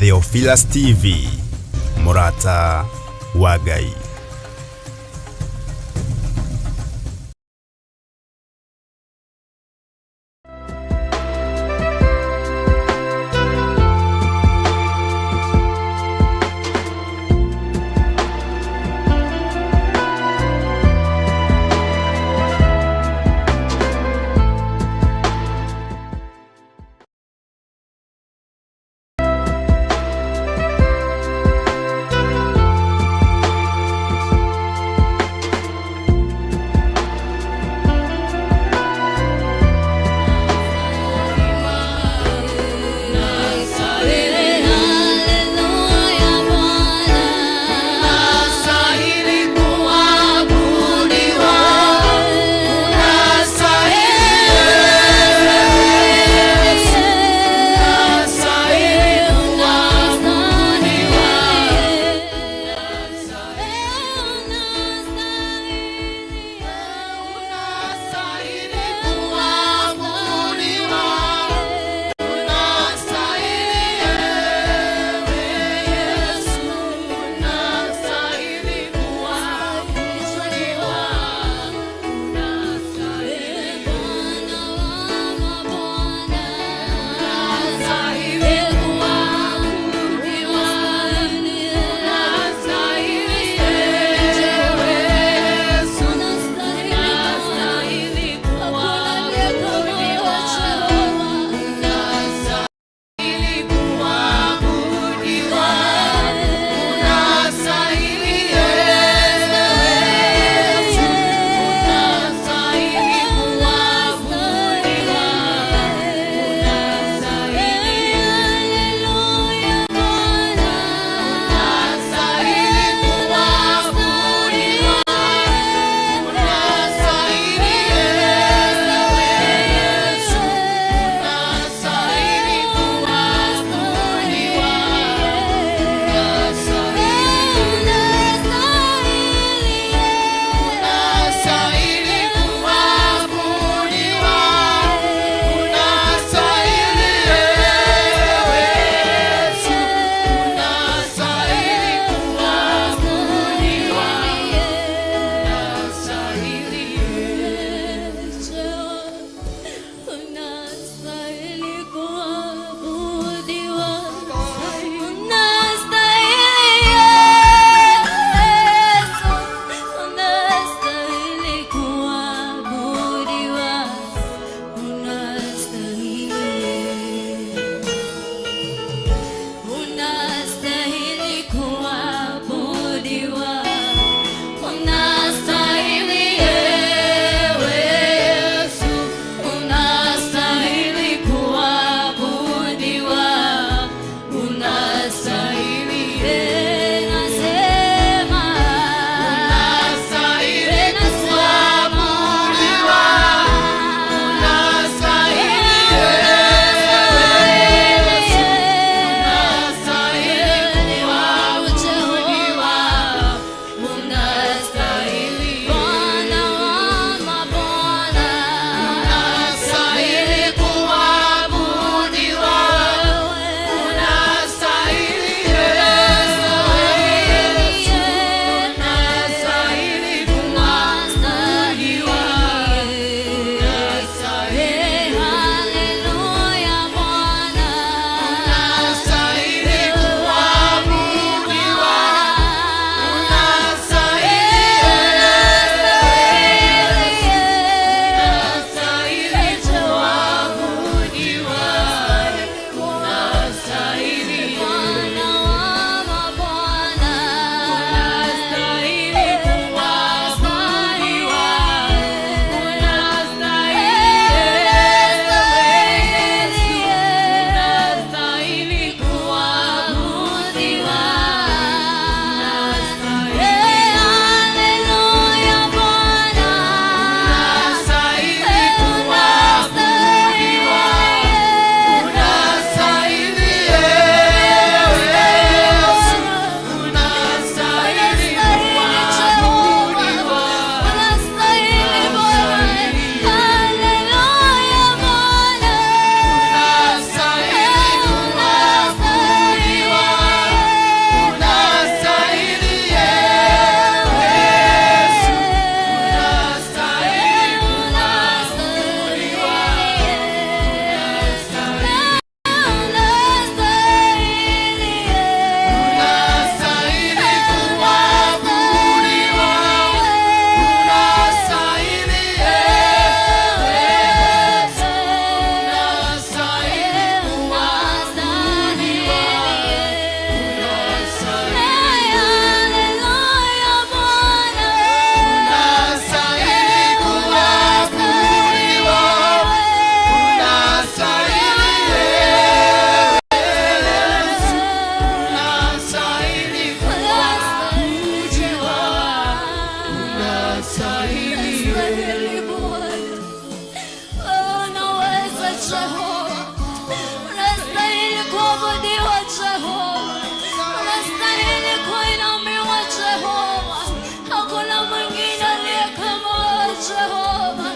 Theophilus TV, Murata Wagai. kuabudiwa Jehova. Unastahili kuinamiwa Jehova. Hakuna mwingine aliye kama wewe Jehova.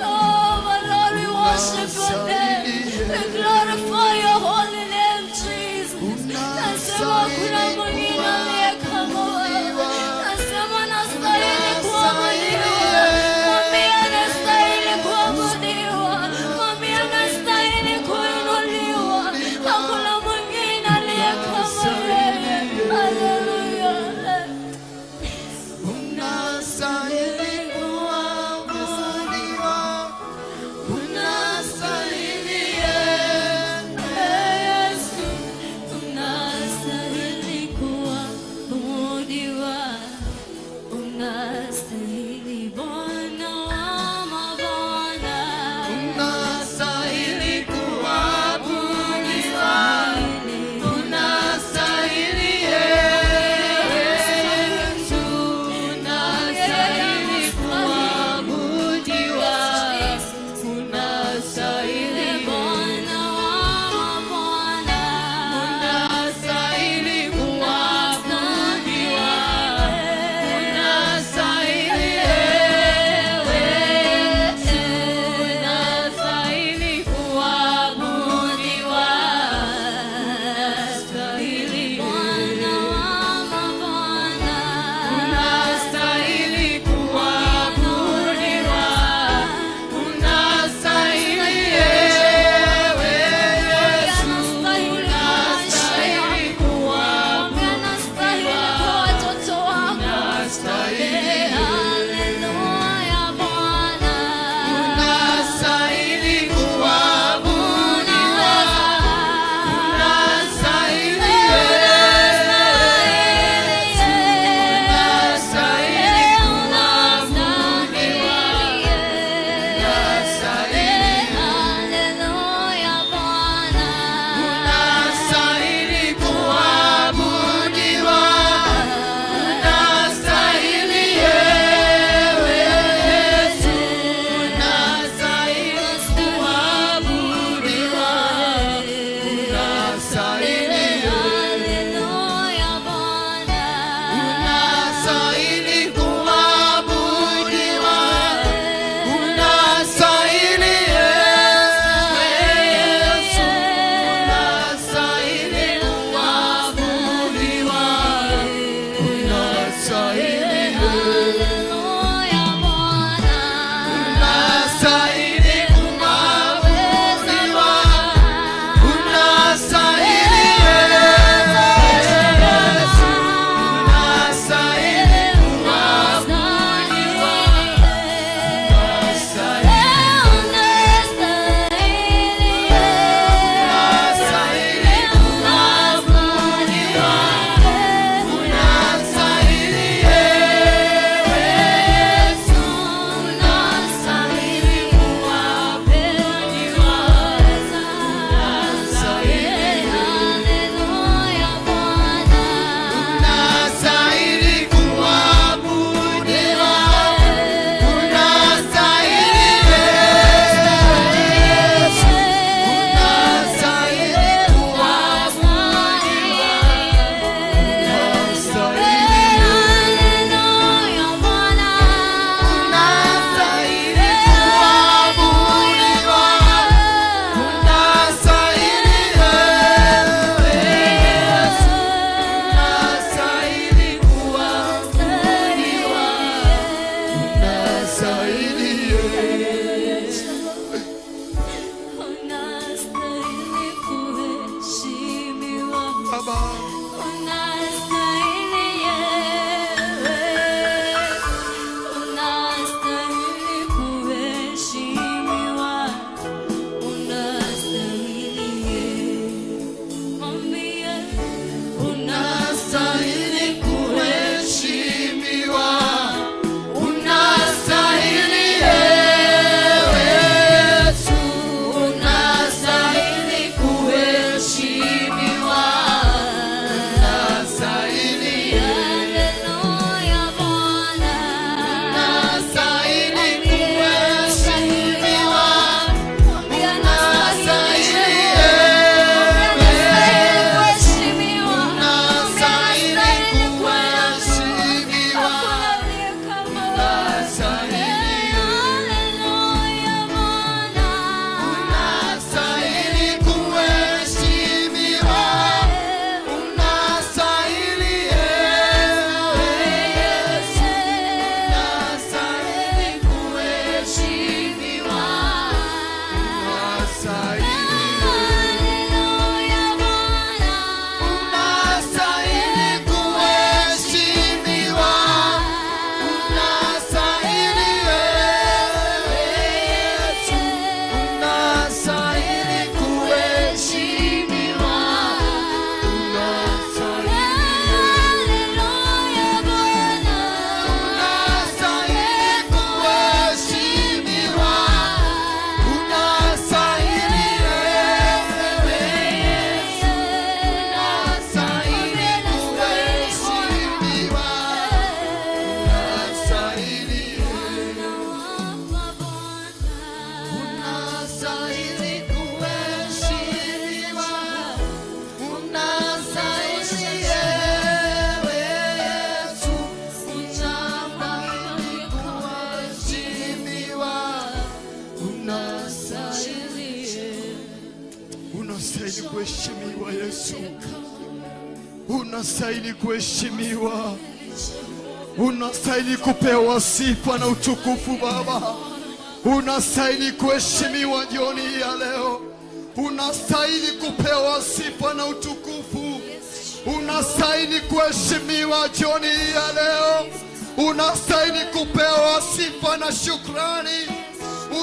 Lord, we worship your name. We glorify your holy name, Jesus. Nasema hakuna mwingine aliye kama wewe. Nasema nastahili kuabudiwa. Mwambie anastahili kuabudiwa. Mwambie anastahili kuinuliwa. Hakuna mwingine Yesu. Unastahili kuheshimiwa. Unastahili kupewa sifa na utukufu Baba. Unastahili kuheshimiwa jioni hii ya leo. Unastahili kupewa sifa na utukufu. Unastahili kuheshimiwa jioni hii ya leo. Unastahili kupewa sifa na shukrani.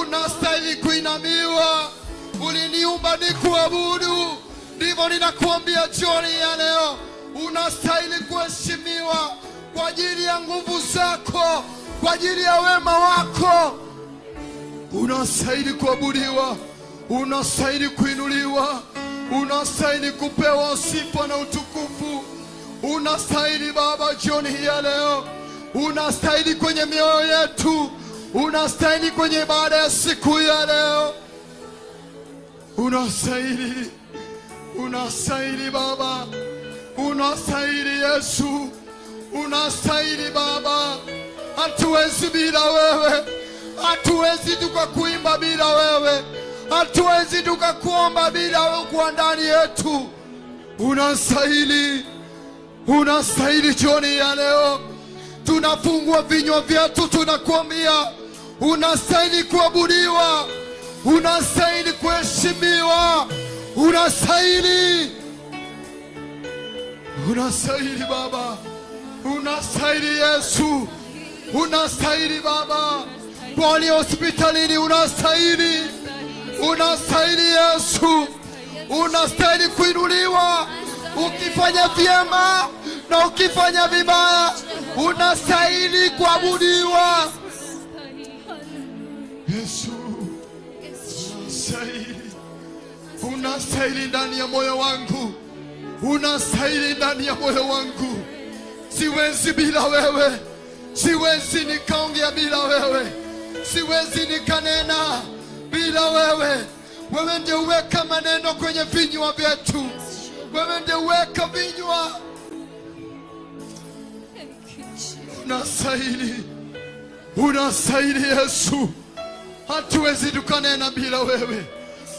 Unastahili kuinamiwa. Uliniumba nikuabudu. Ndivyo ninakuambia jioni ya leo. Unastahili kuheshimiwa kwa ajili ya nguvu zako, kwa ajili ya wema wako. Unastahili kuabudiwa. Unastahili kuinuliwa. Unastahili kupewa sifa na utukufu. Unastahili Baba jioni hii ya leo. Unastahili kwenye mioyo yetu. Unastahili kwenye ibada ya siku ya leo. Unastahili. Unastahili Baba. Unastahili Yesu. Unastahili Baba. Hatuwezi bila wewe. Hatuwezi tukakuimba bila wewe. Hatuwezi tukakuomba bila wewe kuwa ndani yetu. Unastahili. Unastahili jioni ya leo. Tunafungua vinywa vyetu tunakuambia unastahili kuabudiwa. Unastahili kuheshimiwa. Unastahili. Unastahili Baba. Unastahili Yesu. Unastahili Baba. Kwa walio hospitalini unastahili. Unastahili Yesu. Unastahili kuinuliwa. Ukifanya vyema na ukifanya vibaya unastahili kuabudiwa. Yesu. Unastahili. Unastahili ndani ya moyo wangu. Unastahili ndani ya moyo wangu. Siwezi bila wewe. Siwezi nikaongea bila wewe. Siwezi nikanena bila wewe. Wewe ndiye uweka maneno kwenye vinywa vyetu. Wewe ndiye uweka vinywa. Unastahili. Unastahili Yesu. Hatuwezi tukanena bila wewe.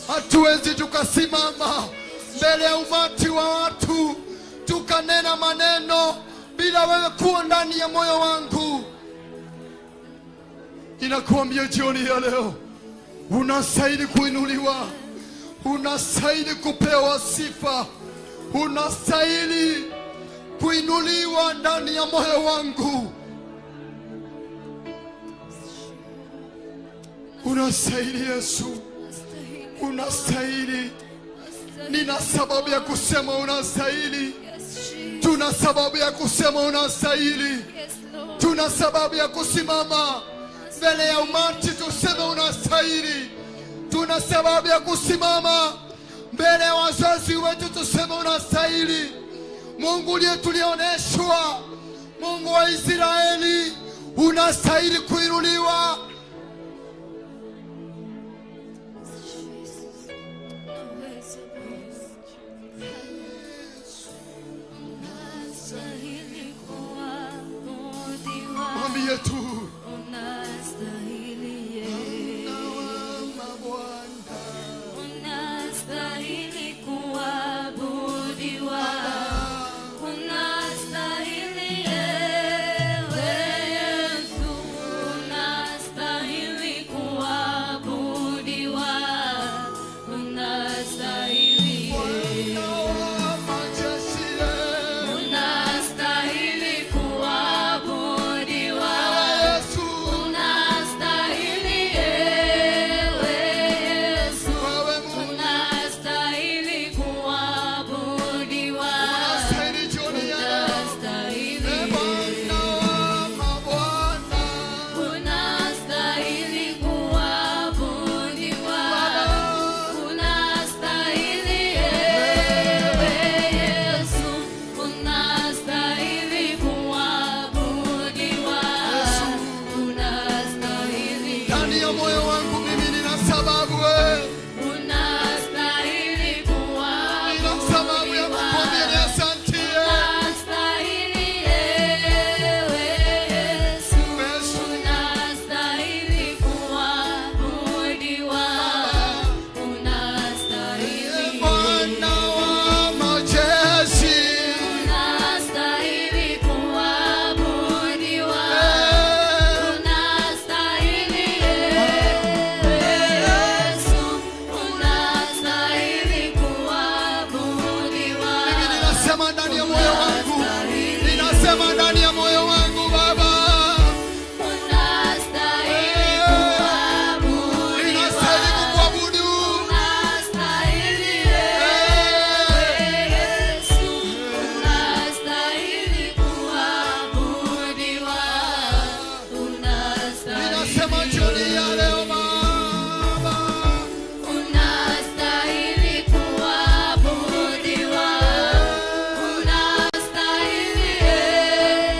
Hatuwezi tukasimama mbele ya umati wa watu tukanena maneno bila wewe kuwa ndani ya moyo wangu. Ninakuambia jioni ya leo unastahili kuinuliwa. Unastahili kupewa sifa. Unastahili kuinuliwa ndani ya moyo wangu. Unastahili Yesu. Unastahili. Nina sababu ya kusema unastahili. Tuna sababu ya kusema unastahili. Tuna sababu ya kusimama mbele ya umati tuseme unastahili. Tuna sababu ya kusimama mbele ya wazazi wetu tuseme unastahili. Mungu ndiye tulioneshwa. Mungu wa Israeli. Unastahili kuinuliwa. Mwambie tu unastahili Yesu. Unastahili kuabudiwa. Unastahili Yesu. Unastahili kuabudiwa. Unastahili unastahili kuabudiwa. Ninasema ndani ya moyo wangu, ninasema ndani ya moyo wangu Baba, unastahili kuabudiwa, ninastahili kukuabudu. unastahili Yesu, unastahili kuabudiwa, Ninasema unastahili, jioni ya leo Baba, unastahili kuabudiwa, unastahili Yesu,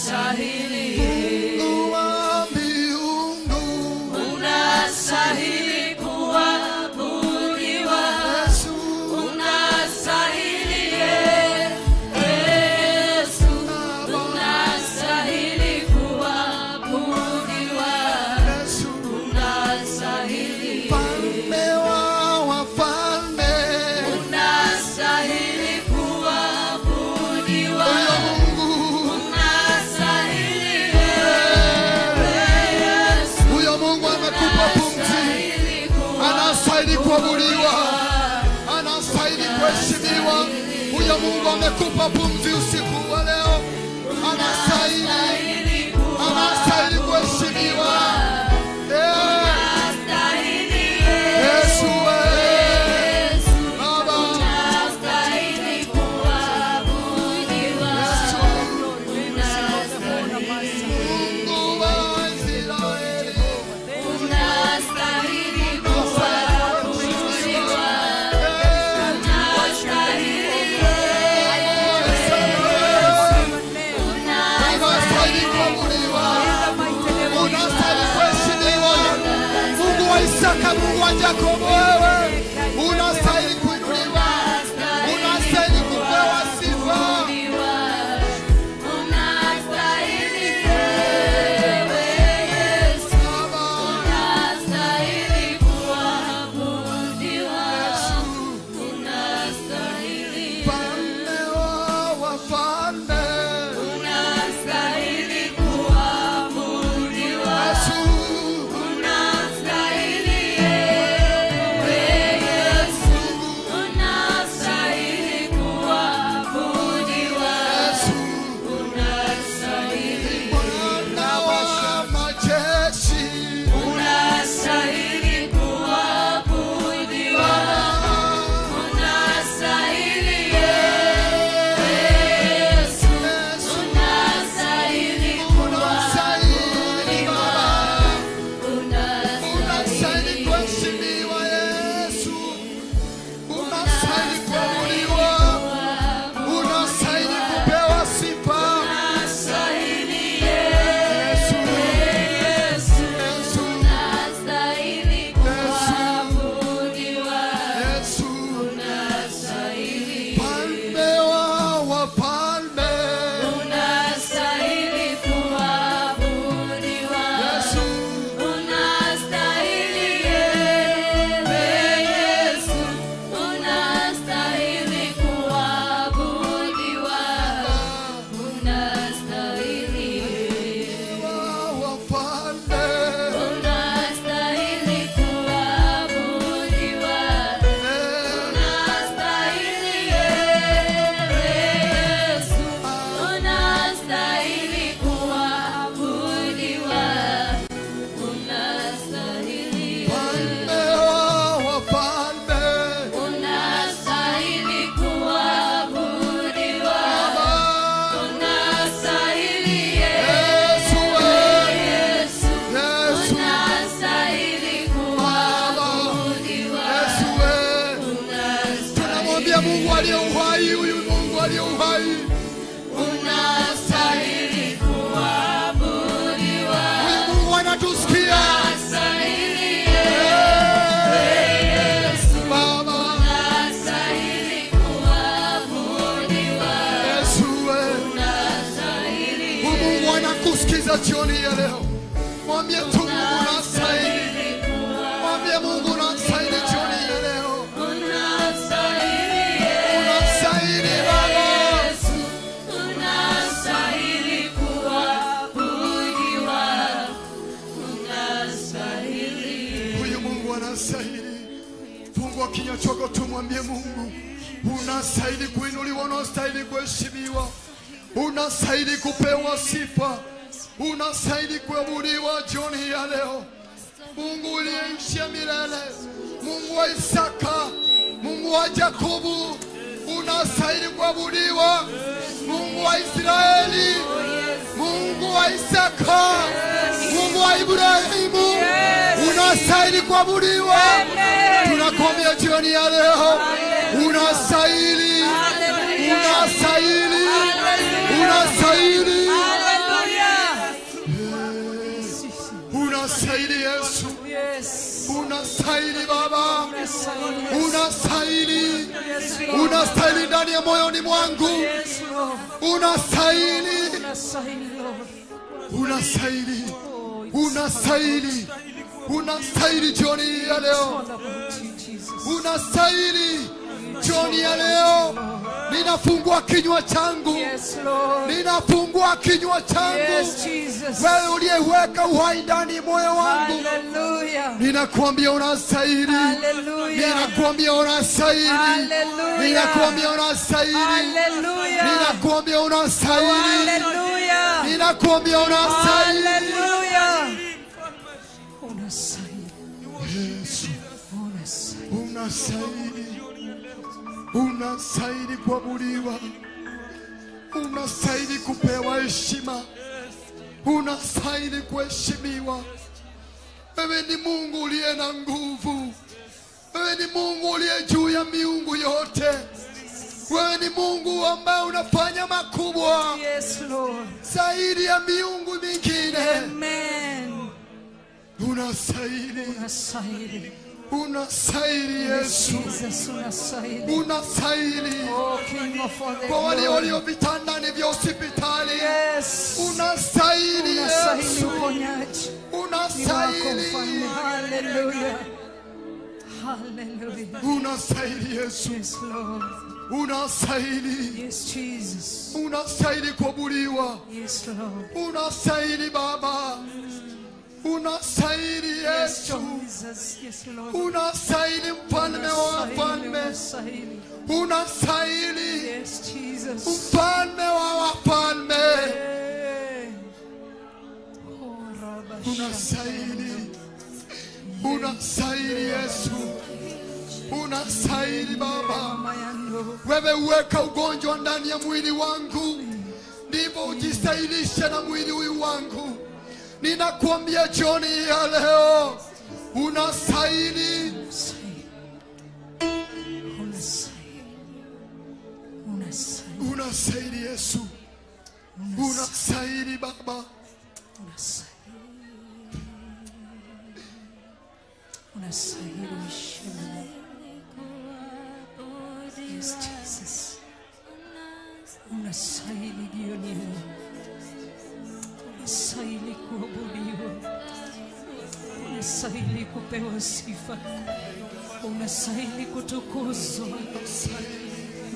Mungu wa mbingu, unastahili kuabudiwa. Yesu, Unastahili Yesu, unastahili kuabudiwa. Yesu, Unastahili, mfalme wa wafalme, unastahili kuabudiwa. huyo Mungu, Unastahili Yesu, huyo Mungu amekupa pumzi, anastahili kuabudiwa, anastahili kuheshimiwa. Huyo Mungu amekupa pumzi usiku wa leo, anastahili kuheshimiwa. Yesu Baba, unastahili kuabudiwa. Mungu wa Israeli, Unastahili kuabudiwa. unastahili kuabudiwa, unastahili kuheshimiwa. Mungu wa Isaka, Mungu wa Yakobo, wewe unastahili kuinuliwa, unastahili kupewa sifa. Mfalme wa wafalme, Yesu, Yesu, Bwana wa majeshi, Unastahili kuabudiwa. Unastahili Yesu, unastahili kuabudiwa. unastahili kuheshimiwa. Yesu, unastahili kuabudiwa, unastahili kupewa sifa. Unastahili Yesu, Yesu, Yesu, unastahili kuabudiwa. Yesu, Unastahili, mfalme wa wafalme, unastahili kuabudiwa. Yesu, Unastahili Yesu, unastahili kuabudiwa. Unastahili, wa wafalme, unastahili kuabudiwa. Unastahili Yesu, unastahili kuabudiwa. Unastahili, mfalme wa wafalme, unastahili kuabudiwa. Unastahili Yesu, Yesu, Yesu, unastahili kuabudiwa. Yesu, tunamwambia Mungu aliye uhai, huyu Mungu aliye uhai, Unastahili kuabudiwa. huyu Mungu anatusikia. Unastahili Yesu, Baba, unastahili kuabudiwa. Yesu, Unastahili, huyu Mungu anakusikiza jioni ya leo. Mwambie tu Mungu unastahili, mwambie Mungu unastahili jioni ya leo, unastahili unastahili Baba. Yesu, unastahili kuabudiwa. Unastahili, Huyu Mungu anastahili. Fungua kinywa chako tu, mwambie Mungu unastahili kuinuliwa, unastahili kuheshimiwa, unastahili kupewa sifa, unastahili kuabudiwa jioni ya leo. Mungu uliyeishia milele, Mungu wa Isaka, Mungu wa Yakobo, unastahili kuabudiwa. Mungu wa Israeli, Mungu wa Isaka, Mungu wa Ibrahimu, unastahili kuabudiwa. Tunakuambia jioni ya leo, unastahili, unastahili, unastahili. Unastahili Baba, Unastahili Yesu. unastahili, Yes, Lord. unastahili ndani ya moyoni mwangu. Yes, Lord. Unastahili, Unastahili, Lord. unastahili, Oh, it's unastahili, unastahili jioni hii ya leo. all about you, Jesus. Unastahili jioni ya leo. Ninafungua kinywa changu, Yes, Lord. ninafungua kinywa changu. Yes, Jesus. Wewe uliyeweka uhai ndani ya moyo wangu, Hallelujah. ninakuambia unastahili, Hallelujah. ninakuambia unastahili, Hallelujah. ninakuambia unastahili, Hallelujah. ninakuambia unastahili, Hallelujah. ninakuambia unastahili. Hallelujah. Unastahili. Yesu, Unastahili. unastahili, unastahili kuabudiwa, unastahili kupewa heshima, unastahili kuheshimiwa. Wewe ni Mungu uliye na nguvu, wewe ni Mungu uliye juu ya miungu yote, wewe ni Mungu ambaye unafanya makubwa Yes, Lord. zaidi ya miungu mingine. Amen. Unastahili, Unastahili. unastahili Yesu, Jesus, unastahili. unastahili. Oh, King of all the Kwa wale glory. walio vitandani vya hospitali, Yes. unastahili Unastahili Yesu, uponyaji. Ni wako unastahili, mfalme. Hallelujah. Hallelujah. unastahili Yesu, Yes, Lord. unastahili, Yes, Jesus. unastahili kuabudiwa, Yes, Lord. unastahili Baba, unastahili Yes, Yesu, Jesus. Yes, Lord. unastahili mfalme wa wafalme, Unastahili. unastahili Yes, Jesus. mfalme wa wafalme, Hey. Oh, Rabba unastahili, unastahili Yesu, unastahili Baba. Mayando. Wewe uweka ugonjwa ndani ya mwili wangu, ndivyo ujistahilishe na mwili huyu wangu. Ninakuambia jioni ya leo, unastahili, Unastahili. Unastahili. unastahili Yesu, unastahili Baba, Unastahili. Unastahili heshima. Yes, Jesus. Unastahili jioni hii. Unastahili kuabudiwa. Unastahili kupewa sifa. Unastahili kutukuzwa.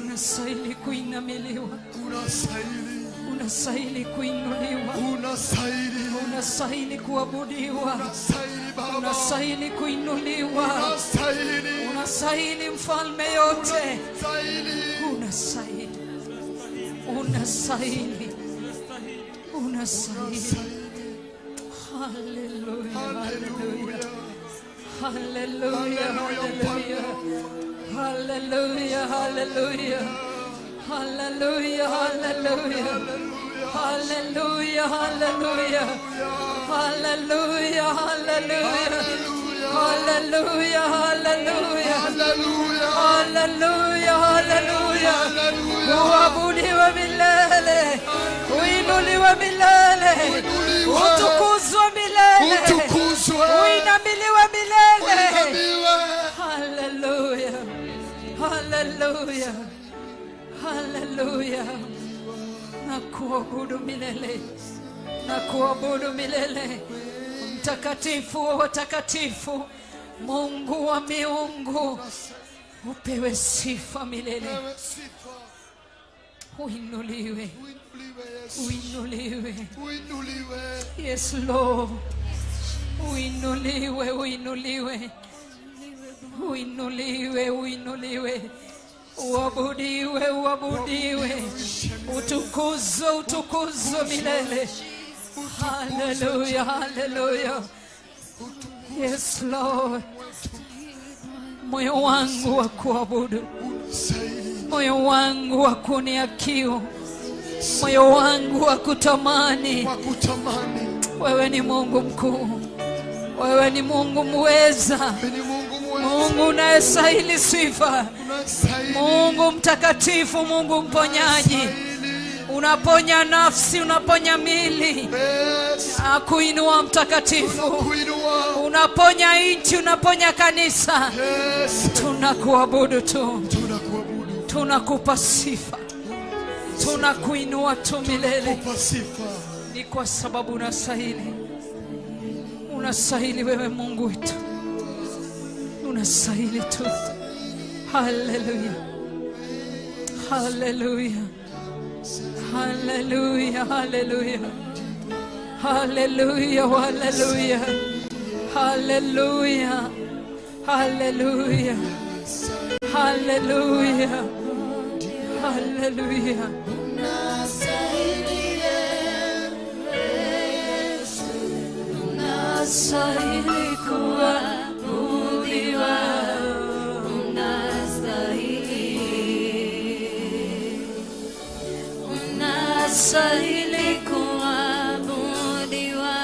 Unastahili kuinamiliwa. unastahili, Unastahili kuinuliwa. unastahili, Unastahili kuabudiwa. unastahili Baba, Unastahili kuinuliwa. unastahili, Unastahili mfalme yote. unastahili, Unastahili. Unastahili. Unastahili. Hallelujah. Hallelujah. Hallelujah. Hallelujah. Hallelujah. Hallelujah. Hallelujah. Hallelujah. Hallelujah. Hallelujah. Hallelujah. Hallelujah. Hallelujah. Hallelujah. haleluya, Hallelujah. Hallelujah. haleluya, Uabudiwe milele. Uinuliwe milele. Utukuzwe milele. utukuzwe, Uinamiliwe milele. uinamiwe. Hallelujah. Hallelujah. Hallelujah. Nakuabudu milele. Nakuabudu milele. Mtakatifu wa watakatifu, Mungu wa miungu, upewe sifa milele. Ewe sifa, Uinuliwe. uinuliwe Yesu, Uinuliwe. uinuliwe, Yes, Lord. Uinuliwe, uinuliwe. Uinuliwe, uinuliwe. Uabudiwe, uabudiwe. Utukuzwe, utukuzwe milele. Hallelujah, hallelujah. Yes, Lord. Moyo wangu wa kuabudu. unastahili, Moyo wangu wa kunia kiu. Moyo wangu wa kutamani. wa kutamani. Wewe ni Mungu mkuu. Wewe ni Mungu muweza. Wewe ni Mungu mwema, Mungu unayestahili sifa. unastahili, Mungu mtakatifu, Mungu mponyaji. unastahili, Unaponya nafsi, unaponya mili. Yes. Kuinua mtakatifu. Kuinua. Unaponya nchi, unaponya kanisa. Yes. Tunakuabudu tu. Tunakuabudu. Tunakupa sifa. Tunakuinua tu milele. Kupa sifa. Ni kwa sababu unastahili. Unastahili wewe Mungu wetu. Unastahili tu. Hallelujah. Hallelujah. Hallelujah. Hallelujah. Hallelujah. Hallelujah. Hallelujah. Hallelujah. Hallelujah. Hallelujah. Unastahili kuabudiwa. Unastahili kuabudiwa.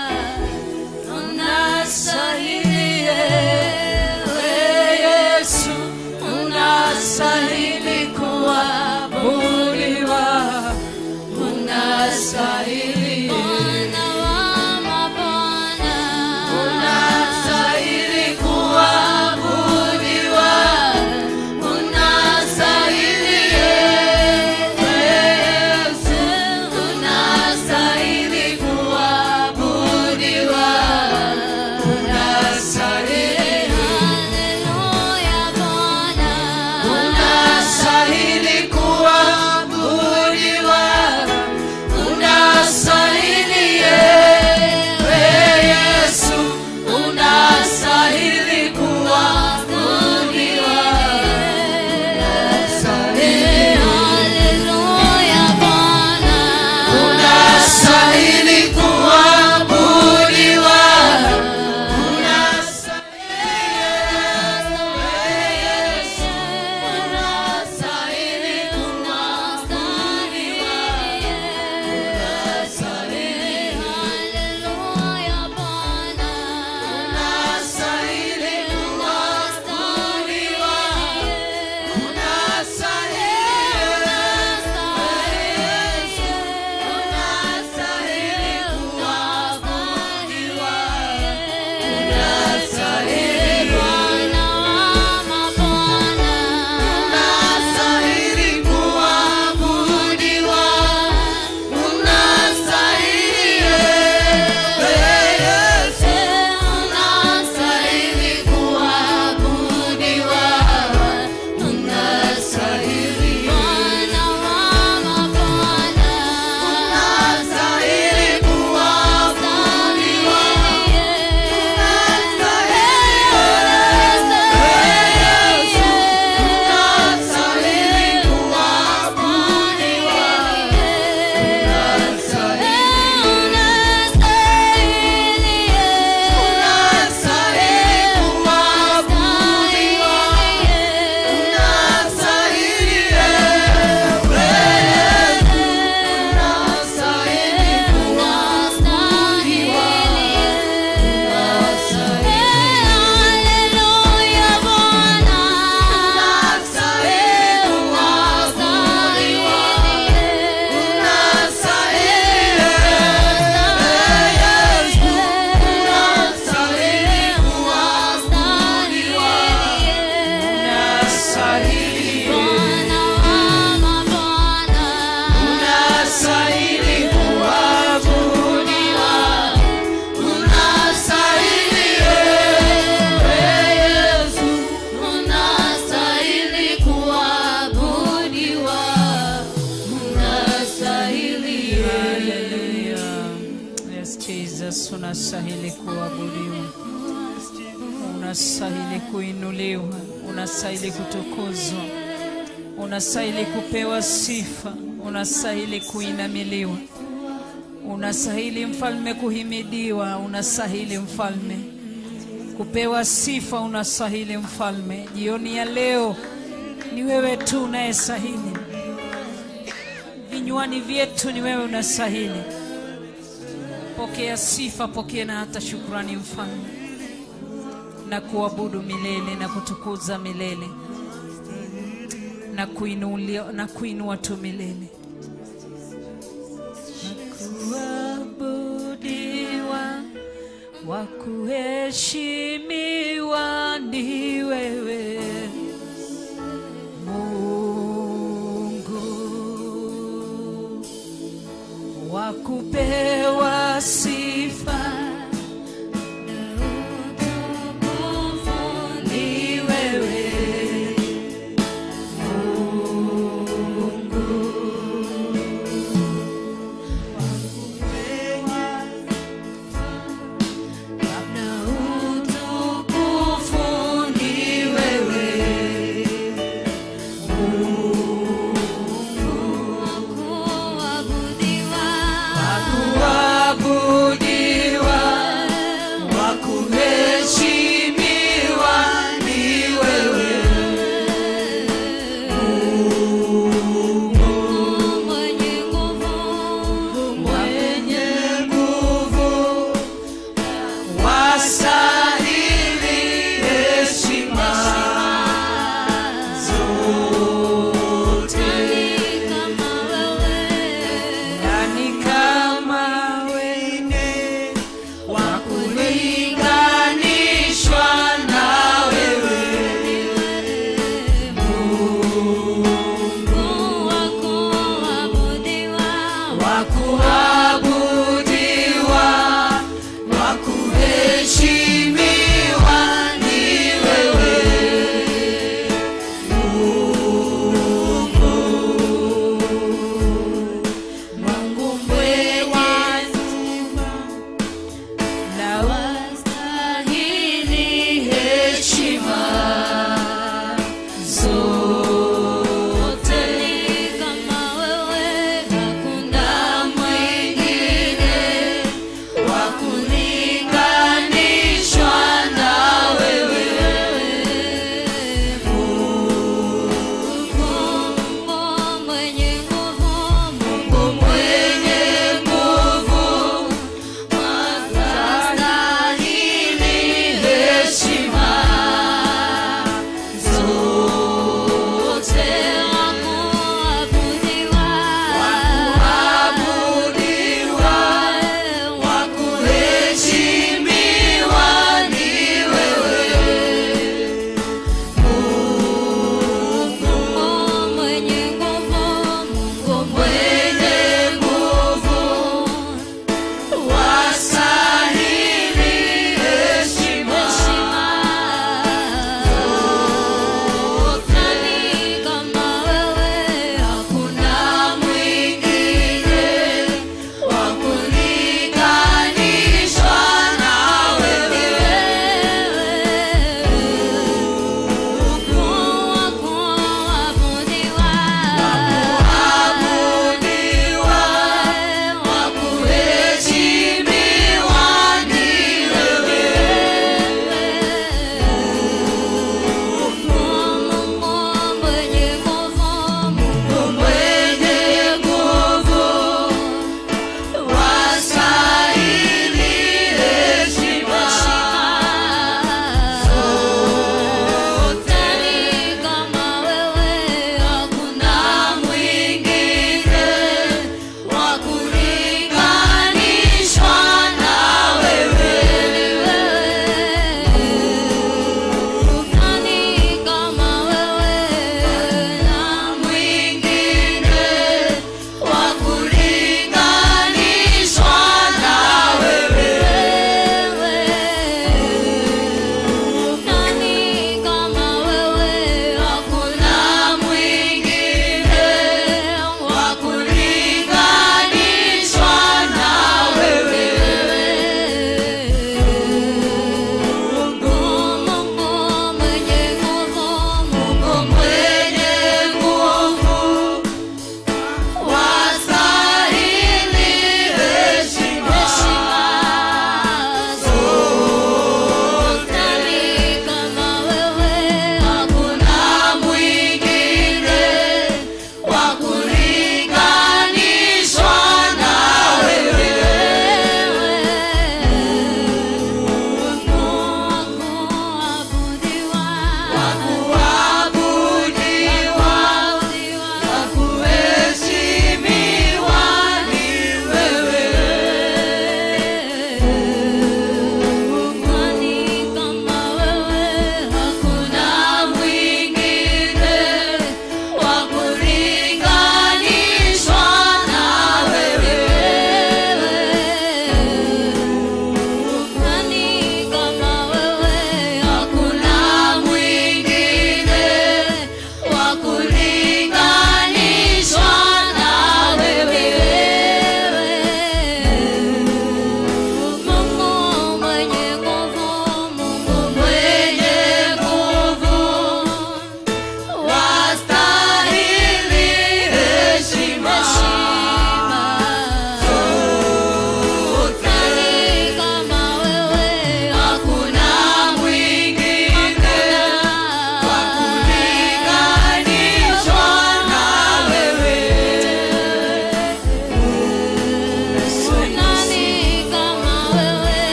Unastahili Yesu. Unastahili kuabudiwa. Unastahili unastahili kuabudiwa, unastahili kuinuliwa, unastahili kutukuzwa, unastahili kupewa sifa, unastahili kuinamiliwa, unastahili mfalme kuhimidiwa, unastahili mfalme kupewa sifa, unastahili mfalme. Jioni ya leo ni wewe tu unayestahili, vinywani vyetu ni wewe unastahili. Pokea sifa, pokea na hata shukrani mfalme, na kuabudu milele na kutukuza milele na kuinua tu milele. wa kuheshimiwa ni wewe Mungu, wa kupewa sifa ni wewe Wa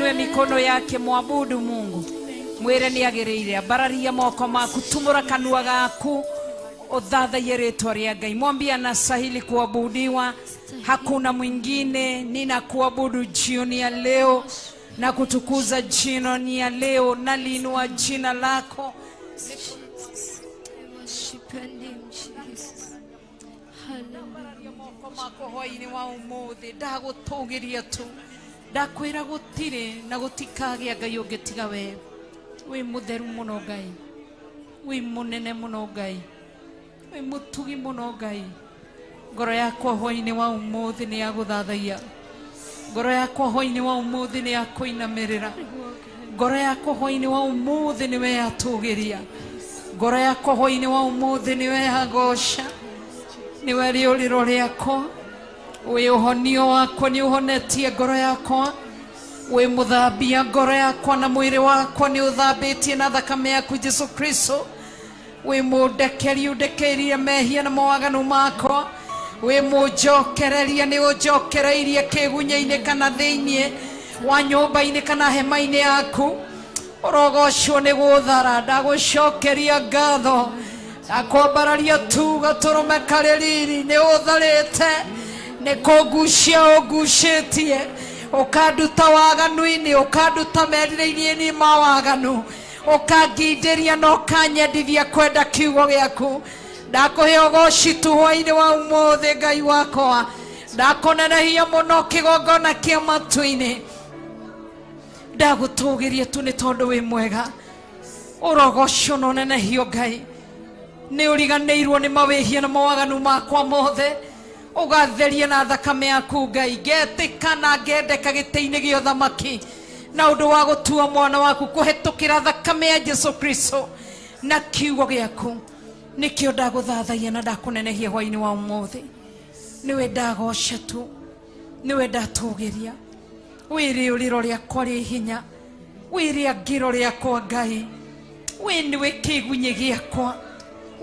Muinue mikono yake, muabudu Mungu. Mwire ni agirire. Bararia moko maku, tumura kanua gaku, uthathaie ritwa ria Ngai. Mwambie anastahili kuabudiwa, hakuna mwingine. Ninakuabudu jioni ya leo na kutukuza jioni ya leo, na liinua jina lako. Hwaini wa umuthi ndagutugiria tu, ndakwira gutire na gutikagĩa Ngai ũngĩ tiga we. Wi mutheru muno Ngai, wi munene muno Ngai, wi mutugi muno Ngai. Ngoro yakwa hwaini wa umuthi ni ya guthathaia, ngoro yakwa hwaini wa umuthi ni ya kuinamirira, ngoro yakwa hwaini wa umuthi ni we yatugiria, ngoro yakwa hwaini wa umuthi ni we yagoca, ni we riuriro riakwa. We uhonio wako ni uhonetie ngoro yakwa, we muthambia ngoro yakwa na mwiri wakwa ni uthambitie na thakame yaku Jesu Kristo. We mundekeri undekerie mehia na mawaganu makwa, we mujokereria ni ujokereirie kigunya-ini kana thiini wa nyumba-ini kana hema-ini yaku. Urogocwo ni guthara, ndagucokeria ngatho, ndakwambararia tuga turume kaririri ni utharite, ni kugucia ugucitie, ukanduta waganu-ini, ukanduta merirĩirie-ini ma waganu, ukanginderia na ukanyendithia kwenda kiugo giaku. Ndakuhe ugoci tu hwaini wa umuthi Ngai wakwa, ndakunenehia muno kigongona kia matu-ini, ndagutugiria tu ni tondu wi mwega. Urogocwo na unenehio Ngai, ni uriganĩirwo ni mawĩhia na mawaganu makwa mothe, ugatheria na thakame yaku Ngai. Ngetika na ngendeka gĩtĩ-inĩ gĩa ũthamaki na ũndũ wa gũtua mwana waku kũhetũkĩra thakame ya Jesu Kristo na kiugo gĩaku. Nĩkĩo ndagũthathaia na ndakũnenehia hwainĩ wa ũmũthĩ. Nĩwe ndagoca tu, nĩwe ndatũgĩria. Wĩ rĩũrĩro rĩakwa rĩ hinya, wĩ rĩangĩro rĩakwa Ngai, wĩ nĩwe kĩgunyĩ gĩakwa,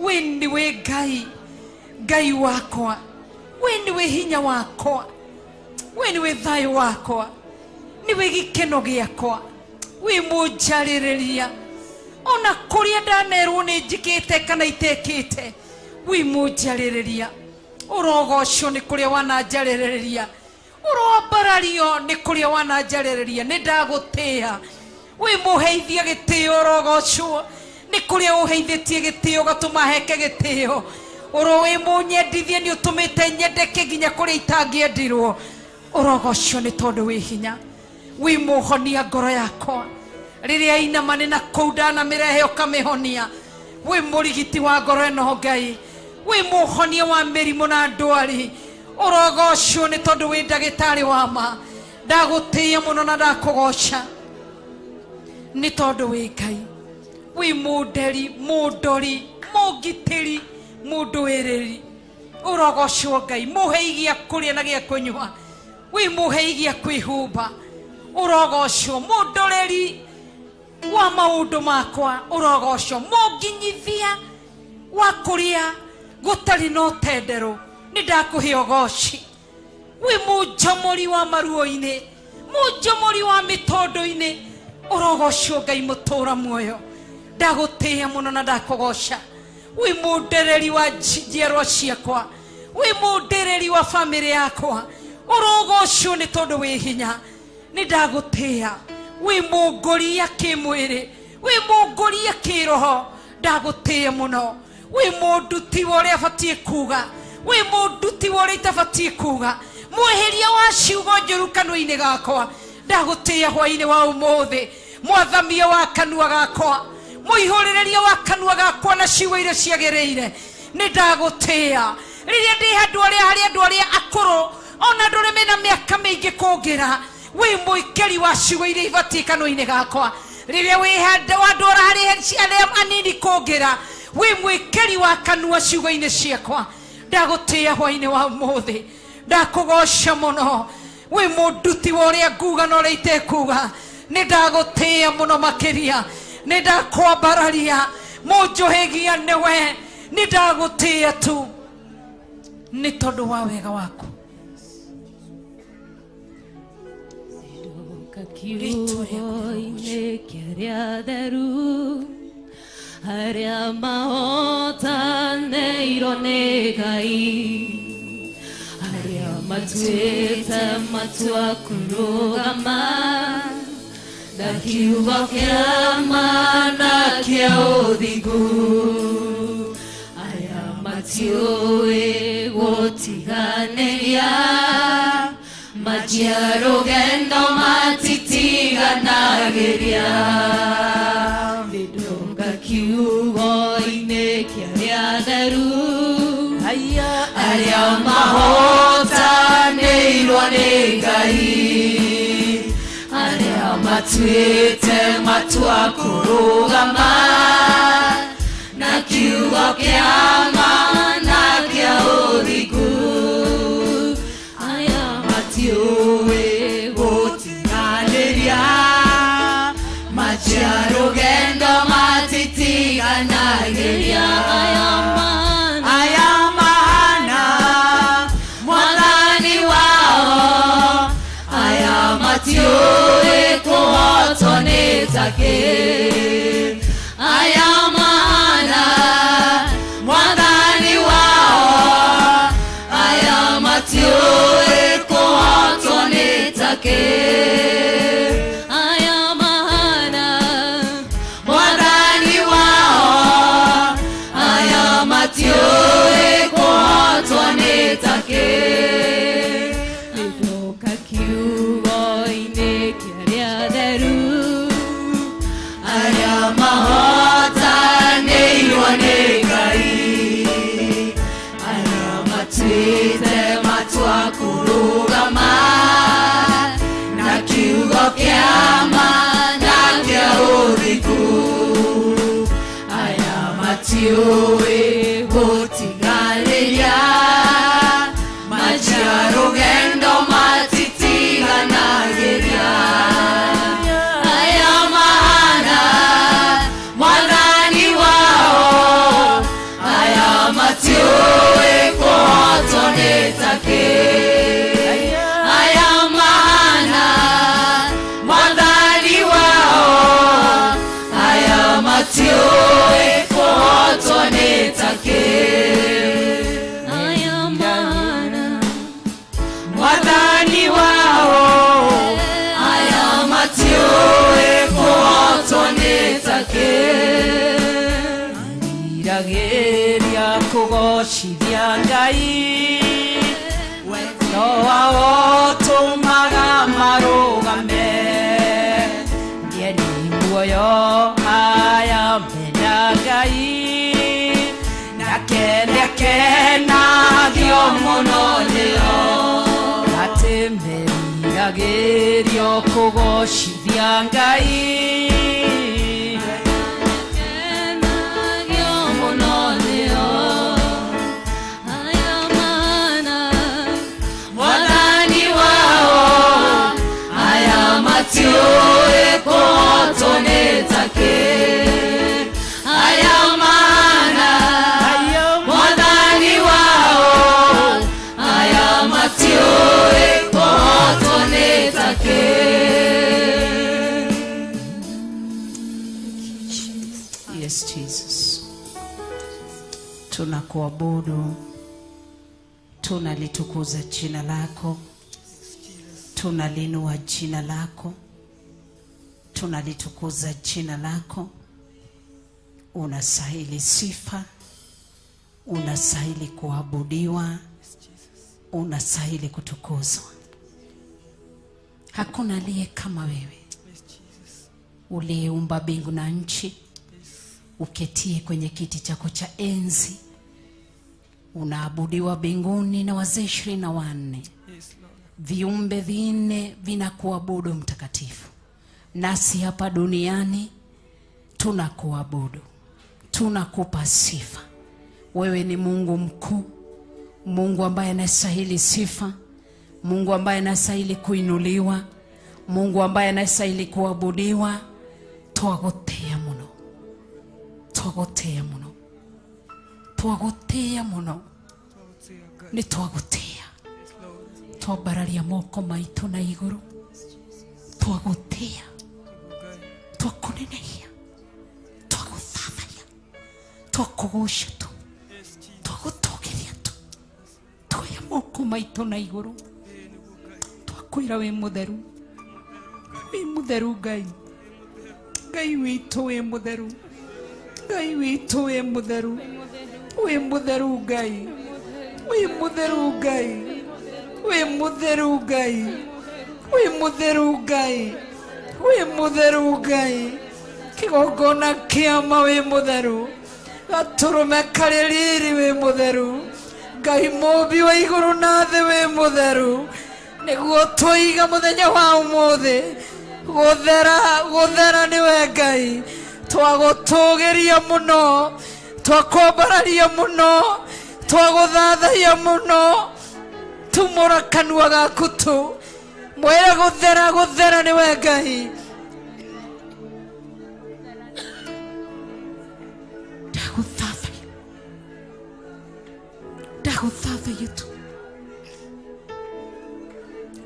wĩ nĩwe Ngai, Ngai wakwa, wĩ nĩwe hinya wakwa, wĩ nĩwe thayũ wakwa, nĩwe gĩkeno gĩakwa, wĩ mũnjarĩrĩria. Ona kũrĩa ndanerwo nĩ njĩkĩte kana itekĩte, wĩ mũnjarĩrĩria. Ũrogocwo nĩ kũrĩa wananjarĩrĩria, ũrombarario nĩ kũrĩa wananjarĩrĩria. Nĩ ndagũtĩĩa, wĩ mũheithia gĩtĩo. Ũrogocwo nĩ kũrĩa ũheithĩtie gĩtĩo ũgatũma heke gĩtĩo. Oro wĩ mũnyendithia nĩ ũtũmĩte nyendeke nginya kũrĩa itangĩendirwo. Ũrogocwo nĩ tondũ wĩ hinya, wĩ mũhonia ngoro yakwa. Rĩrĩa inama nĩ na kũu ndanamĩrehe ũkamĩhonia. Wĩ mũrigiti wa ngoro ĩno Ngai, wĩ mũhonia wa mĩrimũ na ndwari. Ũrogocwo nĩ tondũ wĩ ndagĩtarĩ wa ma. Ndagũtĩĩa mũno na ndakũgoca nĩ tondũ wĩ Ngai, wĩ mũnderi, mũndori, mũngitĩri, mũndũĩrĩri. Ũrogocwo Ngai, mũhei gĩa kũrĩa na gĩa kũnyua, wĩ mũhei gĩa kwĩhumba. Ũrogocwo mũndoreri wa maũndũ makwa. Ũrogocwo mũnginyithia wa kũrĩa gũtarĩ na ũtenderũ. Nĩ ndakũhe ũgoci. Wĩ mũnjomori wa maruo-inĩ, mũnjomori wa mĩtondo-inĩ. Ũrogocwo Ngai mũtũra muoyo. Ndagũtĩĩa mũno na ndakũgoca. Wĩ mũndereri wa njiarwa ciakwa, wĩ mũndereri wa bamĩrĩ yakwa. Ũrogocwo nĩ tondũ wĩ hinya. Nĩ ndagũtĩĩa. Wĩ mũngũria kĩmwĩrĩ, wĩ mũngũria kĩroho. Ndagũtĩĩa mũno. Wĩ mũnduti wa ũrĩa batiĩ kuga, wĩ mũnduti wa ũrĩa itabatiĩ kuga. Mwĩhĩria wa ciugo njũru kanua-inĩ gakwa. Ndagũtĩĩa hwainĩ wa ũmũthĩ. Mwathamia wa kanua gakwa, mũihũrĩrĩria wa kanua gakwa na ciugo iria ciagĩrĩire. Nĩ ndagũtĩĩa. Rĩrĩa ndĩ handũ harĩ andũ arĩa akũrũ, ona andũ arĩa mena mĩaka mĩingĩ kũngĩra, wĩ mũikari wa ciugo iria ibatiĩ kanua-inĩ gakwa. Rĩrĩa wĩ handũ harĩ arĩa anini kũngĩra, wĩ mũikari wa kanua ciugo-inĩ ciakwa. Ndagũtĩĩa hwainĩ wa ũmũthĩ. Ndakũgoca mũno. Wĩ mũnduti wa ũrĩa nguga na ũrĩa itekuga. Nĩ ndagũtĩĩa mũno makĩria. Nĩ ndakwambararia. Mũnjũhĩgia nĩwe. Nĩ ndagũtĩĩa tu nĩ tondũ wa wega waku. kiugo-inĩ kĩrĩa theru harĩa mahotanĩirwo nĩ Ngai, harĩa matuĩte matua kũrũgama na kiugo kĩa ma na kĩa ũthingu, arĩa matiũĩ gũtiganĩria manjia rũgendo matitiganagĩria. Ndĩndoka kiugo-inĩ kĩrĩa theru arĩa mahotanĩirwo nĩ Ngai, arĩa matuĩte matua kũrũgama na kiugo kĩa ma na kĩa ũthingu, arĩa matiũĩ gũtiganĩria manjia rũgendo matitiganagĩria. Aya mahana mwathani wao, aya matiũĩ kũhotwo nĩ take. Aya mahana mwathani wao, aya matiũĩ kũhotwo nĩ take. Aya mahana mwathani wao, aya matiũĩ kũhotwo nĩ take. Ndĩndoka kiugo-inĩ kĩrĩa theru arĩa mahotanĩirwo nĩ Ngai, arĩa matuĩte matua kũrũgama na kiugo kĩa ma na kĩa ũthingu, arĩa matiũĩ gũtiganĩria manjia rũgendo matitiganagĩria. Aya mahana mwathani wao, aya matiũĩ kũhotwo nĩ take. Aya mahana mwathani wao, aya matiũĩ kũhotwo nĩ take. Aya mahana mwathani wao, aya matiũĩ kũhotwo nĩ take. Ndiragĩria kũgocithia Ngai, wendo wao ũtũmaga marũgame. Ndieni muoyo aya mena Ngai, nake nĩakenagio mũno nĩo. Atĩ meriragĩrio kũgocithia Ngai, nĩakenagio mũno nĩo. Aya mahana mwathani wao, aya matiũĩ kũhotwo nĩ take. Aya mahana mwathani wao, aya matiũĩ kũhotwo nĩ take. Yes, Jesus. Tunakuabudu, tunalitukuza jina lako, tunalinua jina lako, tunalitukuza jina lako. Unastahili sifa, unastahili kuabudiwa, unastahili kutukuzwa. Hakuna aliye kama wewe, uliyeumba mbingu na nchi, uketie kwenye kiti chako cha enzi. Unaabudiwa mbinguni na wazee 24. Viumbe vinne vinakuabudu mtakatifu. Nasi hapa duniani tunakuabudu, tunakupa sifa. Wewe ni Mungu mkuu, Mungu ambaye anastahili sifa, Mungu ambaye anastahili kuinuliwa, Mungu ambaye anastahili kuabudiwa. Twagotea muno, twagotea muno, twagotea muno, ni twagotea. Twabararia moko maitu na iguru, twagutia twakunenehia twaguthathaiya twakugucia tu twagutogeria tu twoya moko maitu na iguru twakwira wi mutheru Ngai Ngai witu wi mutheru Ngai witu wi mutheru wi mutheru Ngai wi mutheru Ngai wi mutheru Ngai wi mutheru Ngai wi mutheru Ngai kigongona kiama wi mutheru gaturume kaririri wi mutheru Ngai mubi wa iguru na thi wi mutheru niguo twiga muthenya wa umuthi guthera niwe Ngai twagutugeria muno twakombararia muno twaguthathaia muno tumura kanua gaku tu mwere guthera niwe Ngai ndaguthathaia tu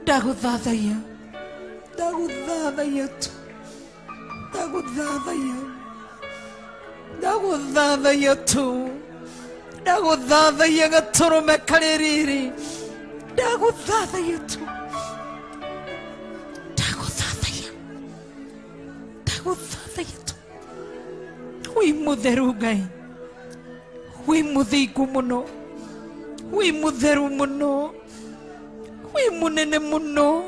ndaguthathaia tu ndaguthathaia tu ndaguthathaia gaturume kaririri ndaguthathaia tu ndaguthathaia tu wi mutheru Ngai wi muthingu muno wi mutheru muno wi munene muno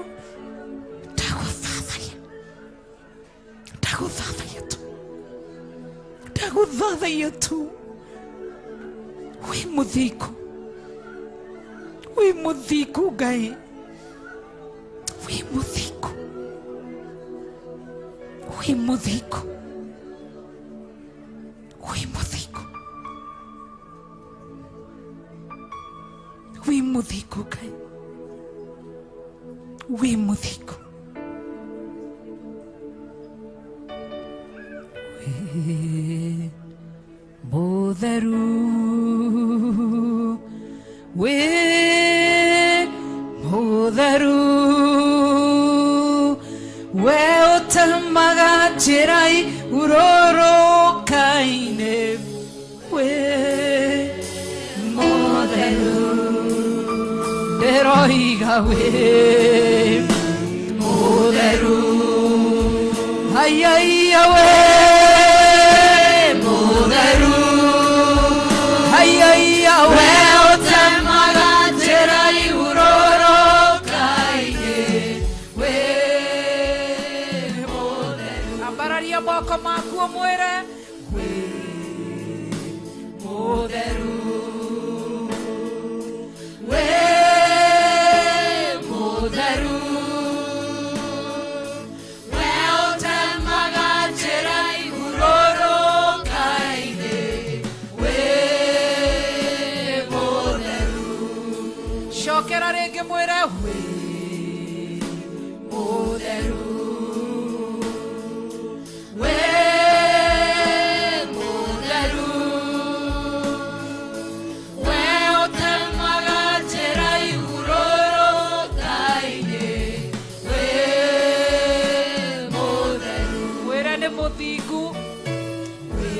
ndaguthathaia tu wi muthingu Ngai wi muthingu Ngai wi muthingu mutheru we utamaga njĩra urorokaine we mutheru nderoiga we mutheru ayaya we mutheru ayaya we utamaga njĩra urorokaine we mutheru ambararia moko maku mwĩre we mutheru we mutheru shokera rege mwera we mutheru we mutheru we utamaga njĩra urorokaine we mutheru wera nĩ mũthingu we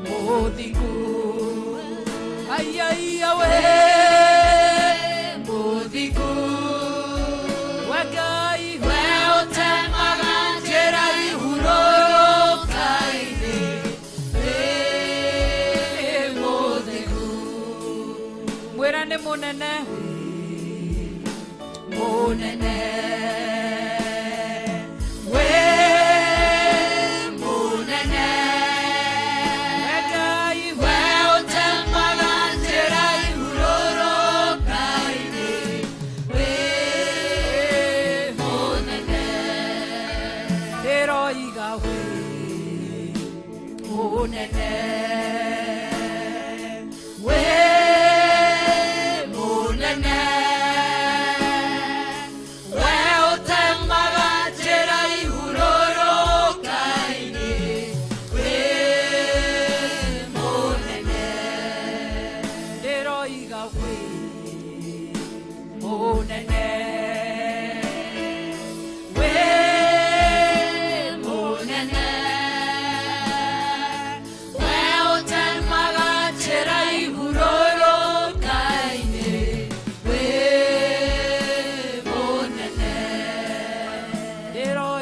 mũthingu ayaya we muthingu we Ngai we utamaga njĩra urorokaine we muthingu mwĩra nĩ mũnene munene we munene we Ngai we utamaga njĩra urorokaine we munene ndĩroiga we munene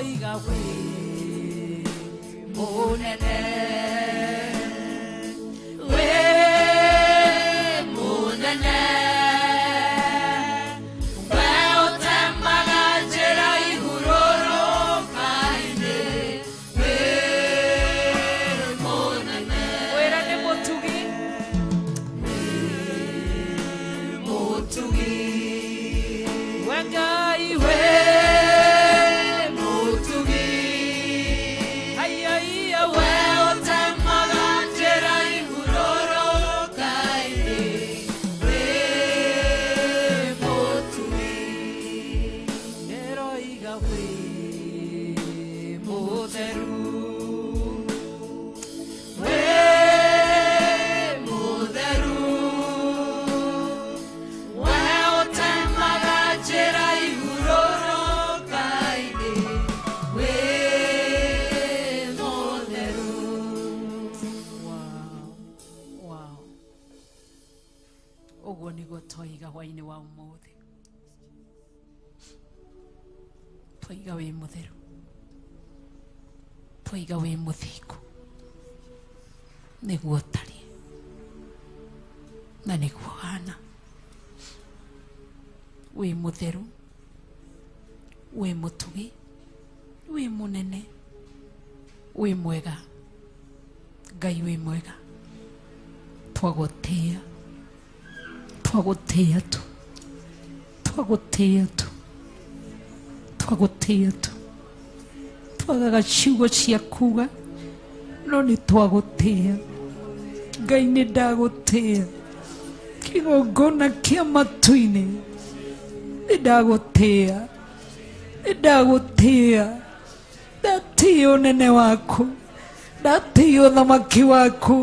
iga we munene we munene we utemaga njĩra ihurũrũka-inĩ we munene wĩra nĩ mũtugi mũtugi we Ngai we toiga hwainĩ wa ũmũthĩ toiga wĩ mũtheru toiga wĩ mũthingu nĩguo tariĩ na nĩguo hana wĩ mũtheru wĩ mũtugi wĩ mũnene wĩ mwega Ngai wĩ mwega twagũtĩĩa twagũtĩĩa tu twagũtĩĩa tu twagũtĩĩa tu twagaga ciugo cia kuga no nĩ twagũtĩĩa Ngai nĩ ndagũtĩĩa kĩgongona kĩa matu-inĩ nĩ ndagũtĩĩa nĩ ndagũtĩĩa ndatĩĩa ũnene waku ndatĩĩa ũthamaki waku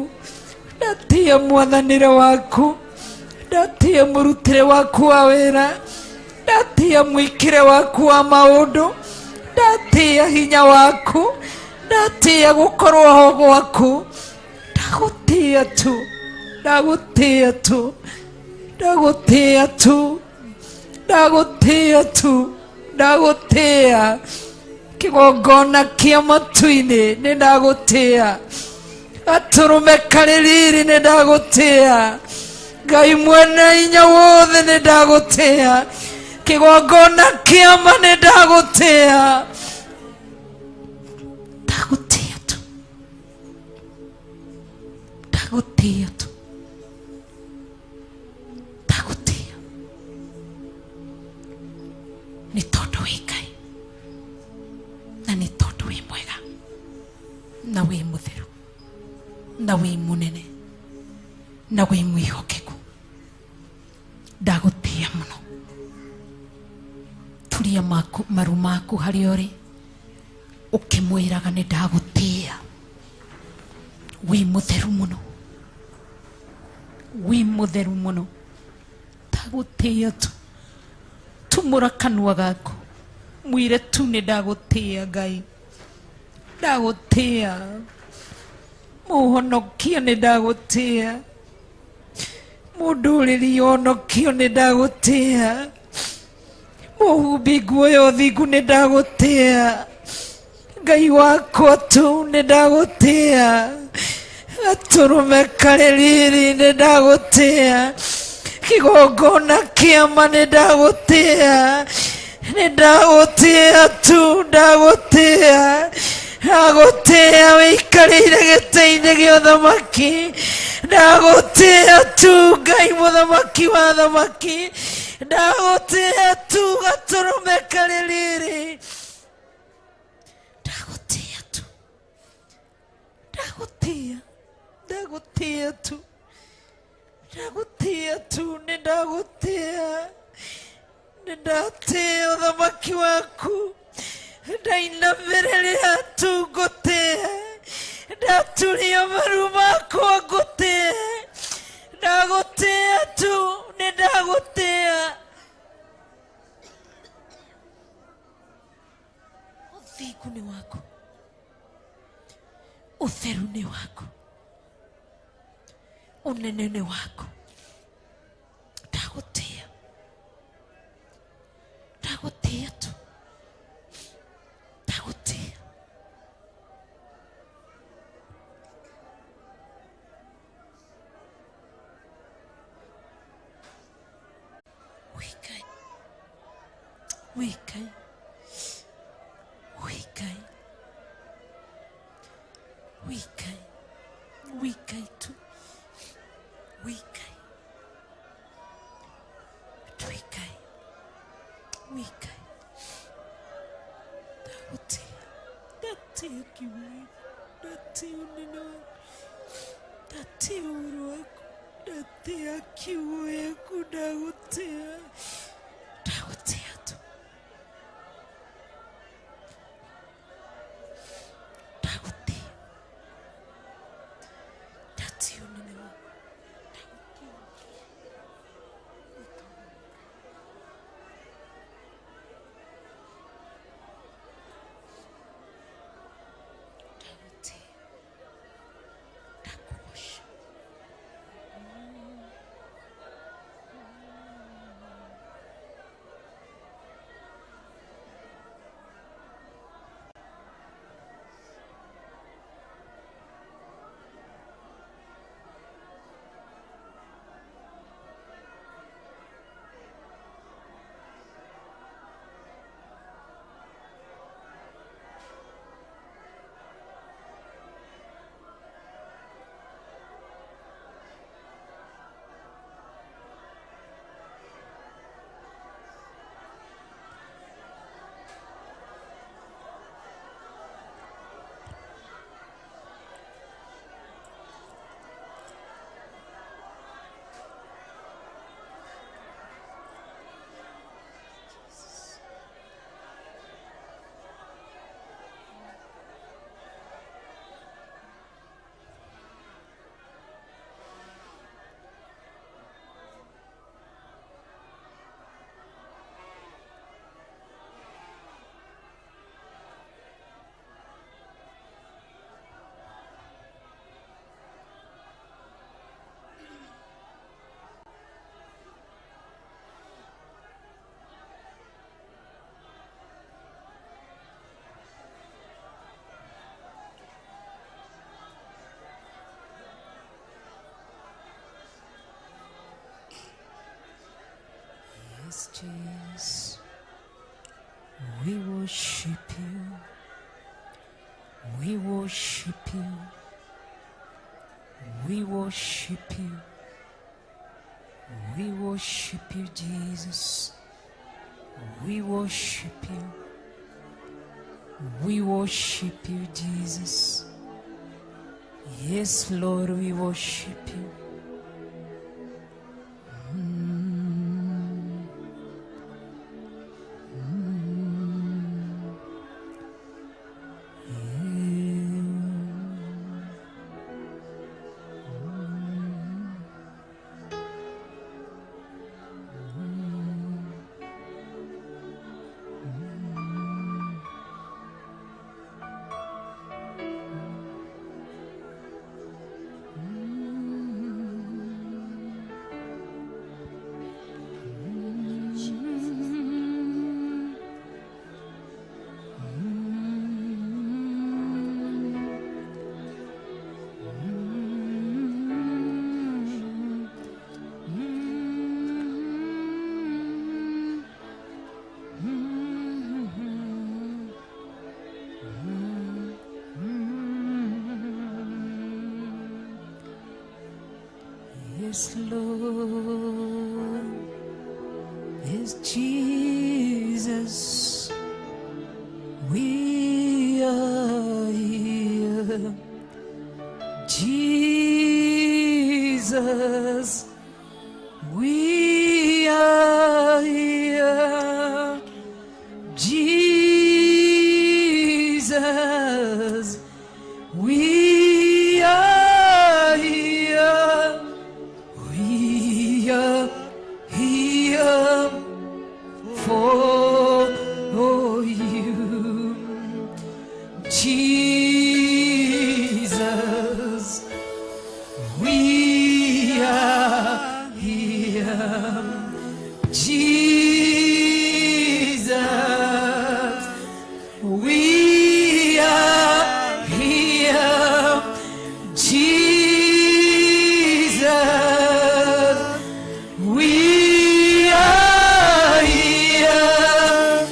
ndatĩĩa mwathanĩre waku ndatĩĩa mũrutĩre waku wa wĩra ndatĩĩa mwĩkĩre waku wa maũndũ ndatĩĩa hinya waku ndatĩĩa gũkorwo ho gwaku ndagũtĩĩa tu ndagũtĩĩa tu ndagũtĩĩa tu ndagũtĩĩa tu ndagũtĩĩa kĩgongona kĩa matu-inĩ nĩ ndagũtĩĩa gatũrũme karĩ riri nĩ ndagũtĩĩa Ngai mwene hinya wothe nĩ ndagũtĩĩa kĩgongona kĩama nĩ ndagũtĩĩa ndagũtĩĩa tu ndagũtĩĩa tu ndagũtĩĩa nĩ tondũ wĩ Ngai na nĩ tondũ wĩ mwega na wĩ mũtheru na wĩ mũnene na wĩ mwĩhokeku ndagũtĩĩa mũno turia maru maku harĩa ũrĩ ũkĩmwĩraga nĩ ndagũtĩĩa wĩ mũtheru mũno wĩ mũtheru mũno ndagũtĩĩa tu tumũra kanua gaku mwĩre tu nĩ ndagũtĩĩa Ngai ndagũtĩĩa mũhonokia nĩ ndagũtĩĩa mũndũrĩri onokio nĩ ndagũtĩĩa mũhumbi nguo ya ũthingu nĩ ndagũtĩĩa Ngai wakwa tu nĩ ndagũtĩĩa gatũrũme karĩ riri nĩ ndagũtĩĩa kĩgongona kĩama nĩ ndagũtĩĩa nĩ ndagũtĩĩa tu ndagũtĩĩa ndagũtĩĩa wĩikarĩire gĩtĩ-inĩ gĩa ũthamaki ndagũtĩĩa tu Ngai mũthamaki wa thamaki ndagũtĩĩa tu gatũrũme karĩ riri ndagũtĩĩa tu ndagũtĩĩa ndagũtĩĩa tu ndagũtĩĩa tu nĩ ndagũtĩĩa nĩ ndatĩĩa ũthamaki waku ndainamĩrĩra tu ngũtĩĩa ndaturia maru makwa ngũtĩĩa ndagũtĩĩa tu nĩ ndagũtĩĩa ũthingu nĩ waku ũtheru nĩ waku ũnene nĩ waku ndagũtĩĩa ndagũtĩĩa tu ndagũtĩĩa Wikai. Wikai. Wikai. Wikai tu. Wikai. Wikai. Wikai. Dagutia. Datia kiwe. Datia unino. Datia uruaku. Datia kiwe kudagutia. Dagutia tu. Dagutia. Datia unino. Yes, Jesus, we worship you. We worship you. We worship you. We worship you, Jesus. We worship you. We worship you, Jesus. Yes, Lord, we worship you. Yes, Lord, yes, Jesus, we are here. Jesus, we are here. Jesus, we are here. We are here for you. Jesus, we are here. Jesus, we are here. Jesus, we are here.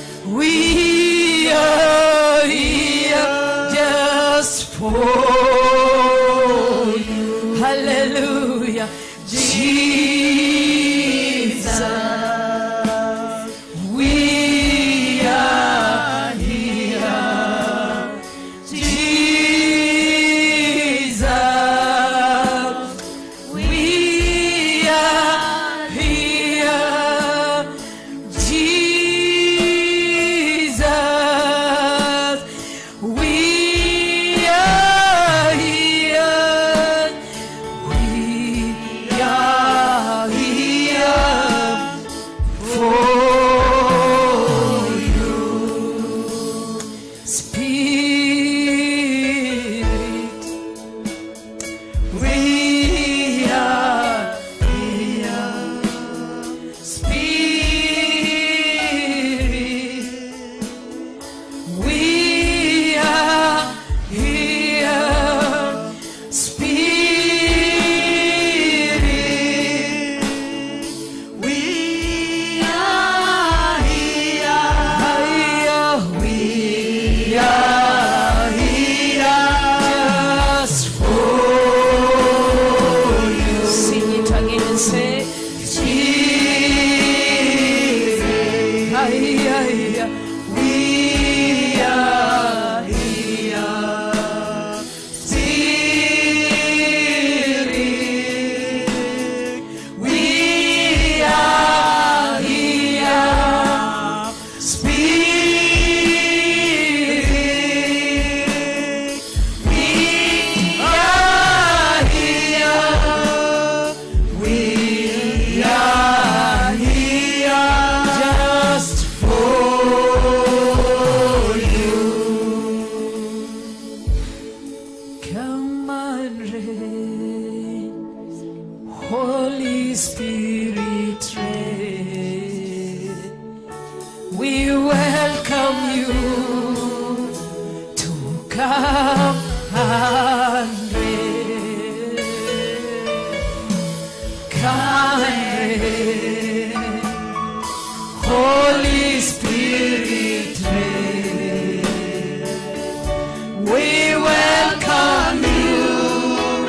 We welcome you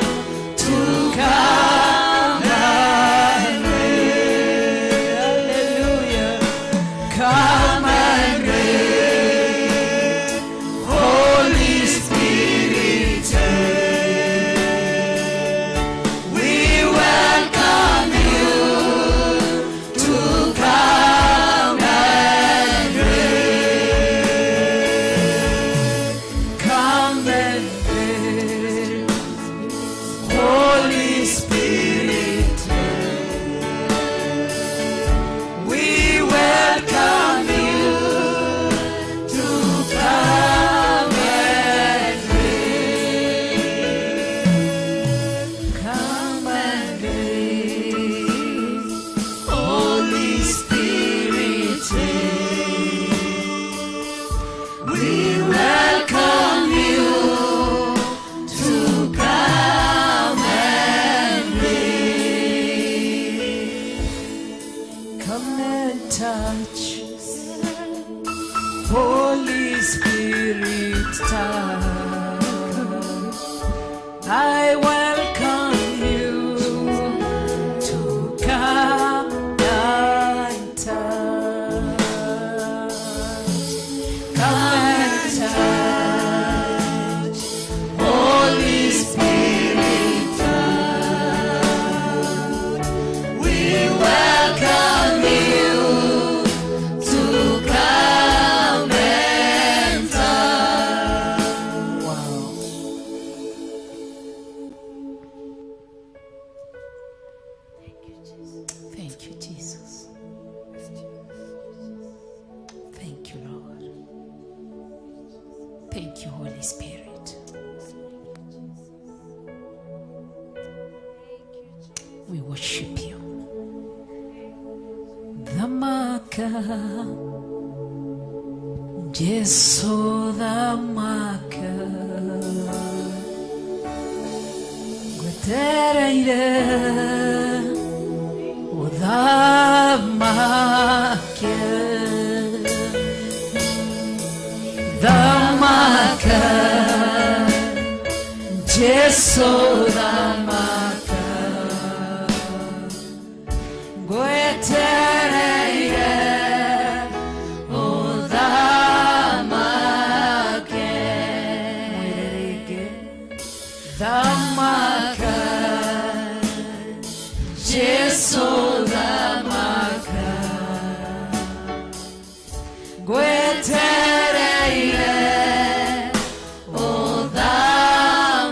to come and reign. Hallelujah. Come and reign, Holy Spirit. We welcome you to come and reign. Come and reign, Holy Spirit. We welcome you to come and reign. Come and reign, Holy Spirit. We welcome you to come and reign. Come and touch, Holy Spirit, touch. I welcome you to come and touch. Come and touch, Holy Spirit, touch. We welcome you to come and touch. Wow. Thank you, Jesus. Thank you, Lord. Thank you, Holy Spirit. We worship you. Dhamaka, Jesu dhamaka, Gwetereire udhamake, dhamaka, Jesu dhamaka, Gwetereire udhamake, dhamaka, Jesu dhamaka, Gwetereire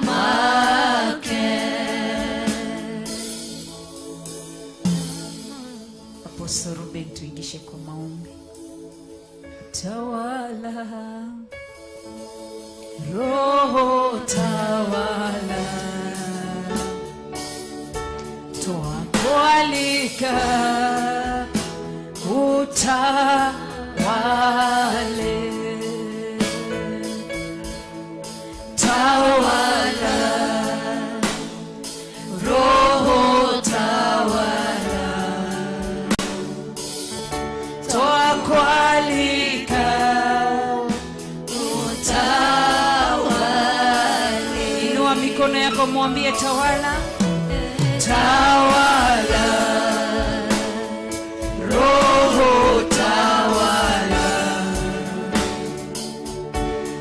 udhamake. Apostle Ruben, tuingishe kwa maombi. Tawala, Roho tawala, twakualika utawale. Tawala, Roho tawala, twakualika utawale. Inua mikono yako, mwambie tawala. Tawala, Roho tawala,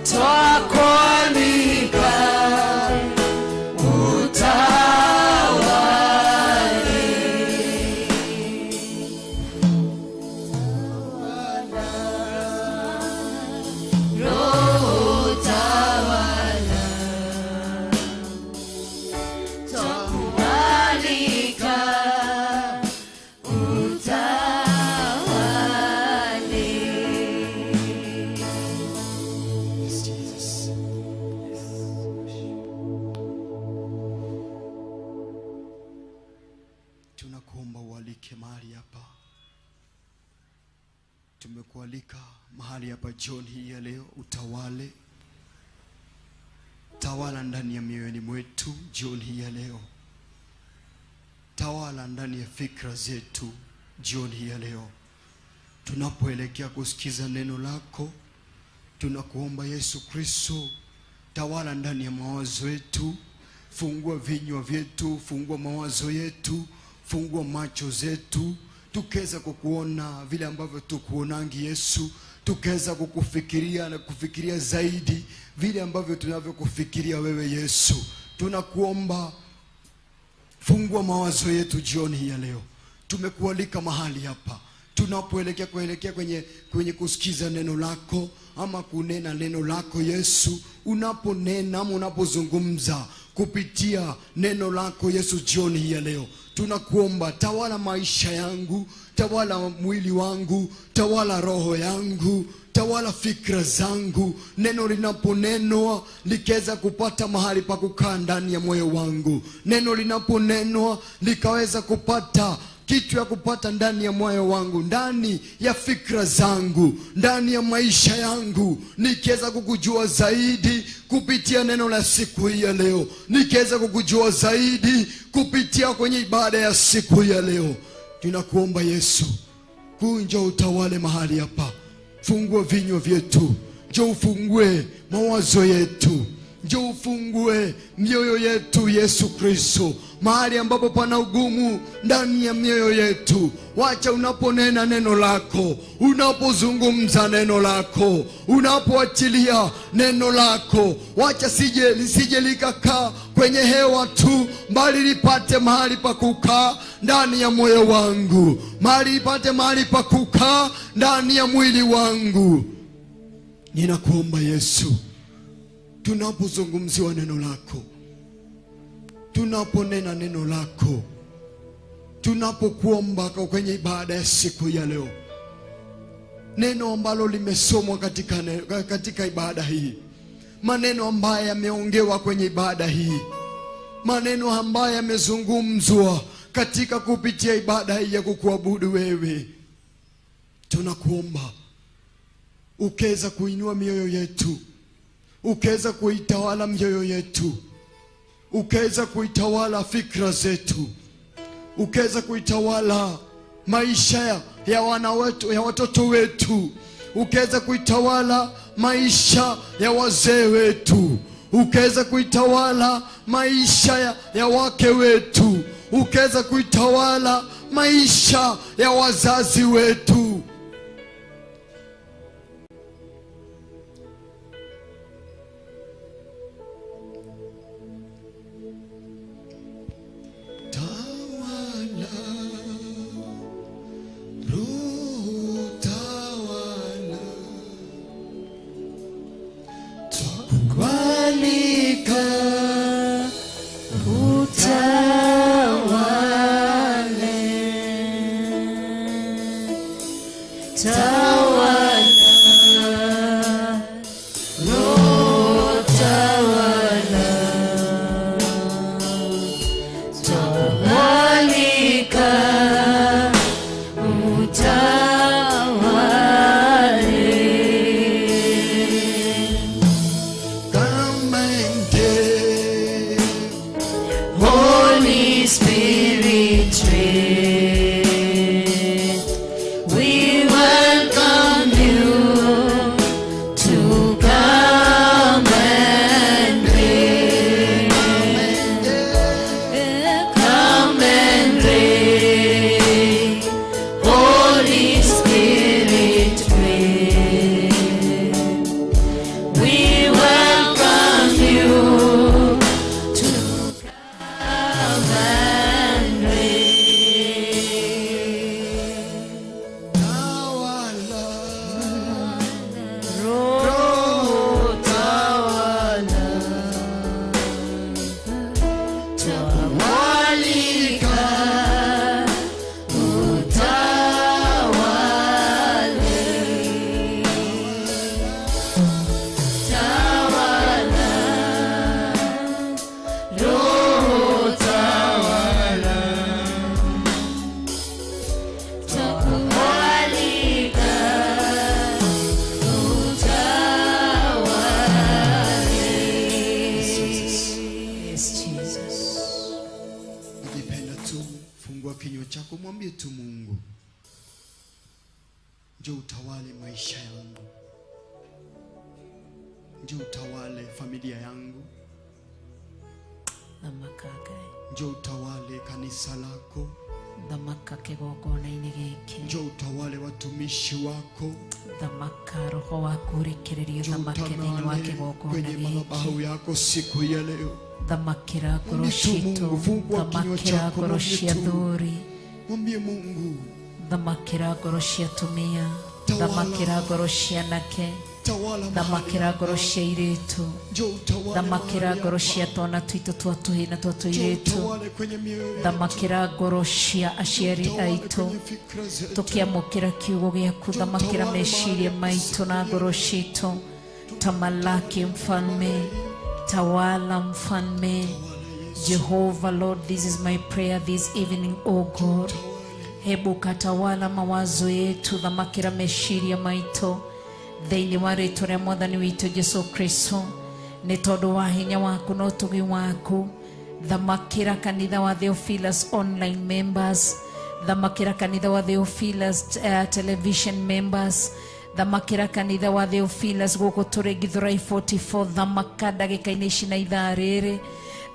twakualika utawale. Roho tawala, twakualika utawale. Yes, Jesus. Tunakuomba ualike mahali hapa. Tumekualika mahali hapa jioni hii ya leo, utawale. Tawala ndani ya mioyoni mwetu jioni hii ya leo. Tawala ndani ya fikra zetu jioni hii ya leo. Tunapoelekea kusikiza neno lako, tunakuomba Yesu Kristo, tawala ndani ya mawazo yetu, fungua vinywa vyetu, fungua mawazo yetu, fungua macho zetu, tukaweza kukuona vile ambavyo tukuonangi Yesu, tukaweza kukufikiria na kufikiria zaidi vile ambavyo tunavyokufikiria wewe Yesu. Tunakuomba fungua mawazo yetu jioni hii ya leo. Tumekualika mahali hapa tunapoelekea kwenye kusikiza neno lako ama kunena neno lako Yesu. Unaponena ama unapozungumza kupitia neno lako Yesu jioni hii ya leo, tunakuomba tawala maisha yangu, tawala mwili wangu, tawala roho yangu, tawala fikra zangu. Neno linaponenwa likaweza kupata mahali pa kukaa ndani ya moyo wangu. Neno linaponenwa likaweza kupata kitu ya kupata ndani ya moyo wangu, ndani ya fikra zangu, ndani ya maisha yangu. Nikiweza kukujua zaidi kupitia neno la siku hii ya leo, nikiweza kukujua zaidi kupitia kwenye ibada ya siku hii ya leo. Tunakuomba Yesu, kunja utawale mahali hapa. Fungua vinywa vyetu, njoo ufungue mawazo yetu, njoo ufungue mioyo yetu Yesu Kristo. Mahali ambapo pana ugumu ndani ya mioyo yetu, wacha unaponena neno lako, unapozungumza neno lako, unapoachilia neno lako, wacha lisije likakaa kwenye hewa tu, bali lipate mahali pa kukaa ndani ya moyo wangu, mahali lipate mahali pa kukaa ndani ya mwili wangu. Ninakuomba Yesu, tunapozungumziwa neno lako, tunaponena neno lako, tunapokuomba kwenye ibada ya siku ya leo, neno ambalo limesomwa katika ibada hii, maneno ambayo yameongewa kwenye ibada hii, maneno ambayo yamezungumzwa katika kupitia ibada hii ya kukuabudu wewe, tunakuomba ukaweza kuinua mioyo yetu, ukaweza kuitawala mioyo yetu, ukaweza kuitawala fikra zetu, ukaweza kuitawala maisha ya wana wetu, ya watoto wetu, ukaweza kuitawala maisha ya wazee wetu, ukaweza kuitawala maisha ya wake wetu, ukaweza kuitawala maisha ya wazazi wetu. Mwambie tu Mungu, njoo utawale maisha yangu, Njoo utawale familia yangu. Thamaka Ngai. Njoo utawale kanisa lako. Thamaka kigongona-inĩ gĩkĩ. Njoo utawale watumishi wako. Thamaka Roho waku ũrekererie thamake thĩinĩ wa kĩgongona kwenye madhabahu yako siku ya leo. Thamakĩra ngoro citũ. Thamakĩra ngoro cia athuri. Mwambie Mungu. Thamakĩra ngoro cia atumia. Thamakĩra ngoro cia anake. Thamakĩra ngoro cia airĩtu. Thamakĩra ngoro cia twana twitũ twa tũhĩĩ na twa tũirĩtu. Thamakĩra ngoro cia aciari aitũ tũkĩamũkĩra kiugo gĩaku. Thamakĩra meciria maitũ na ngoro citũ. Tamalaki mfalme, tawala mfalme. Jehovah Lord, this is my prayer this evening, O God. Hebu katawala mawazo yetu. Thamakĩra meciria maitũ thĩinĩ wa rĩĩtwa rĩa Mwathani witũ Jesũ Kristo. Nĩ tondũ wa hinya waku na ũtugi waku. Thamakĩra kanitha wa Theophilus online members. Thamakĩra kanitha wa Theophilus television members. Thamakĩra kanitha wa Theophilus gũkũ tũrĩ Githurai 44. Thamaka ndagĩka-inĩ ici na ithaa rĩrĩ.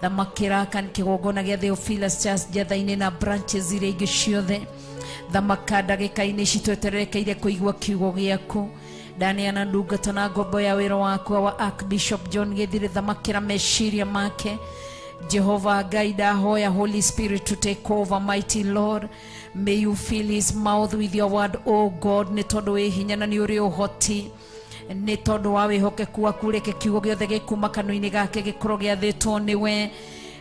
Thamakĩra kĩgongona gĩa Theophilus Church Njatha-inĩ na branches iria ingĩ ciothe. Thamaka ndagĩka-inĩ ici twetererekeire kũigua kiugo gĩaku. Ndaneana ndungata na ngombo ya wĩra waku wa Archbishop John Githiri. Thamakĩra meciria make. Jehovah Ngai ndahoya Holy Spirit to take over, mighty Lord. May you fill his mouth with your word, O God. Nĩ tondũ wĩ hinya na nĩ ũrĩ ũhoti. Nĩ tondũ wa wĩhokeku waku reke kiugo gĩothe gĩkuma kanua-inĩ gake gĩkorwo gĩathĩtwo nĩwe.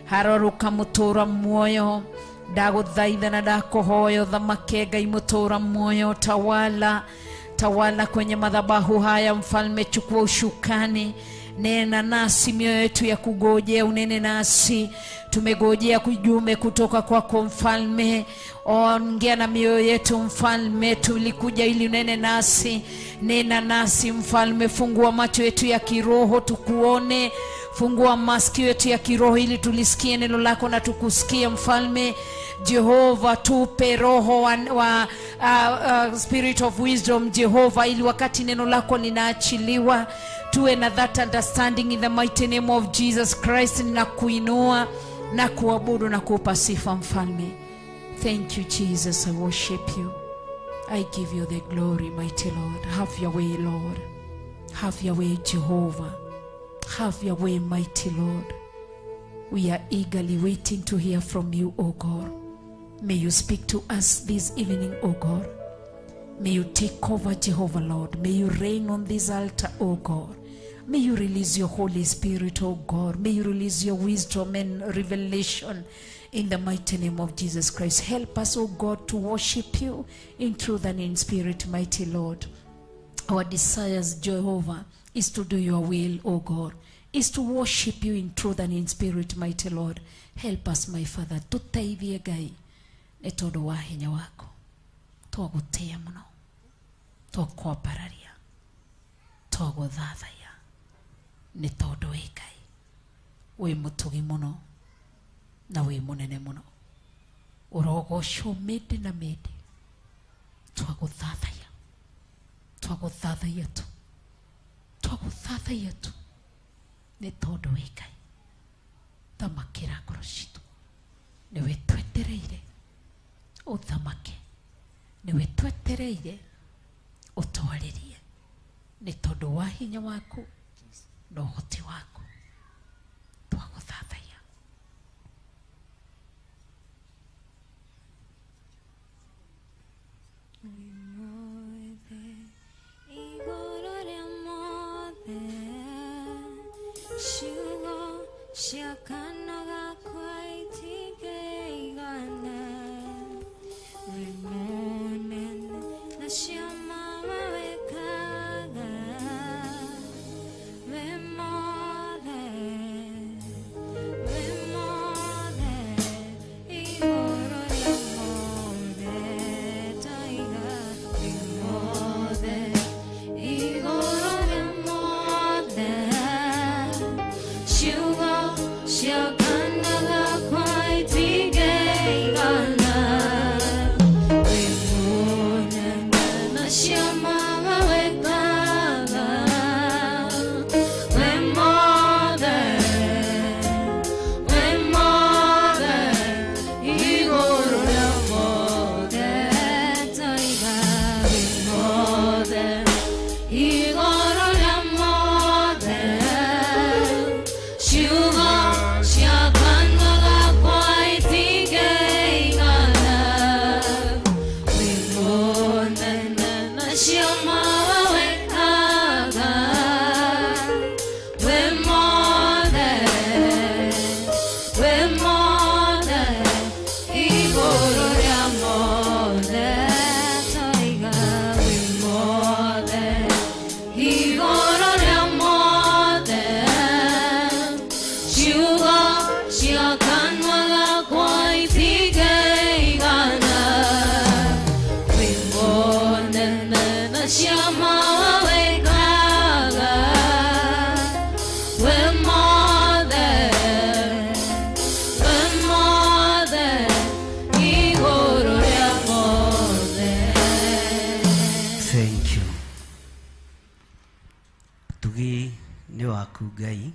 Harũrũka mũtũũra muoyo. Ndagũthaitha na ndakũhoya ũthamake Ngai mũtũũra muoyo. Tawala kwenye madhabahu haya mfalme. Chukua ushukani. Nena nasi mioyo yetu ya kugojea. Unene nasi. Tumegojea kujume kutoka kwako mfalme. Ongea na mioyo yetu mfalme. Tulikuja ili unene nasi. Nena nasi mfalme. Fungua macho yetu ya kiroho tukuone. Fungua masikio yetu ya kiroho ili tulisikie neno lako na tukusikie mfalme. Jehova tupe roho wa spirit of wisdom Jehova, ili wakati neno lako linaachiliwa tuwe na that understanding in the mighty name of Jesus Christ. Na kuinua na kuabudu na kuupa sifa mfalme. Thank you Jesus, I worship you. I give you the glory, mighty Lord. Have your way, Lord. Have your way, Jehovah. Have your way, mighty Lord. We are eagerly waiting to hear from you, O God. May you speak to us this evening, O God. May you take over, Jehovah Lord. May you reign on this altar, O God. May you release your Holy Spirit, O God. May you release your wisdom and revelation in the mighty name of Jesus Christ. Help us, O God, to worship you in truth and in spirit, mighty Lord. Our desires, Jehovah, is to do your will, O God. Is to worship you in truth and in spirit, mighty Lord. Help us, my Father. Tũteithie Ngai nĩ tondũ wa hinya wako. Twagũtĩĩa mũno. Twakwambararia. Twagũthathaiya. Nĩ tondũ wĩ Ngai. Wĩ mũtugi mũno na wĩ mũnene mũno. Ũrogocwo mĩndĩ na mĩndĩ. Twagũthathaiya. Twagũthathaiya tu. Twagũthathaiya tu. Nĩ tondũ wĩ Ngai. Thamakĩra ngoro citũ. Nĩwe twetereire ũthamake. Nĩwe twetereire ũtwarĩrie. Nĩ tondũ wa hinya waku na ũhoti waku. Twagũthathaiya. Shakana ga kwaiti geigana Wimonen na shama wekaga Wimode Igoro yamode Taiga Wimode Igoro yamode Shugo Shakana yaku Ngai,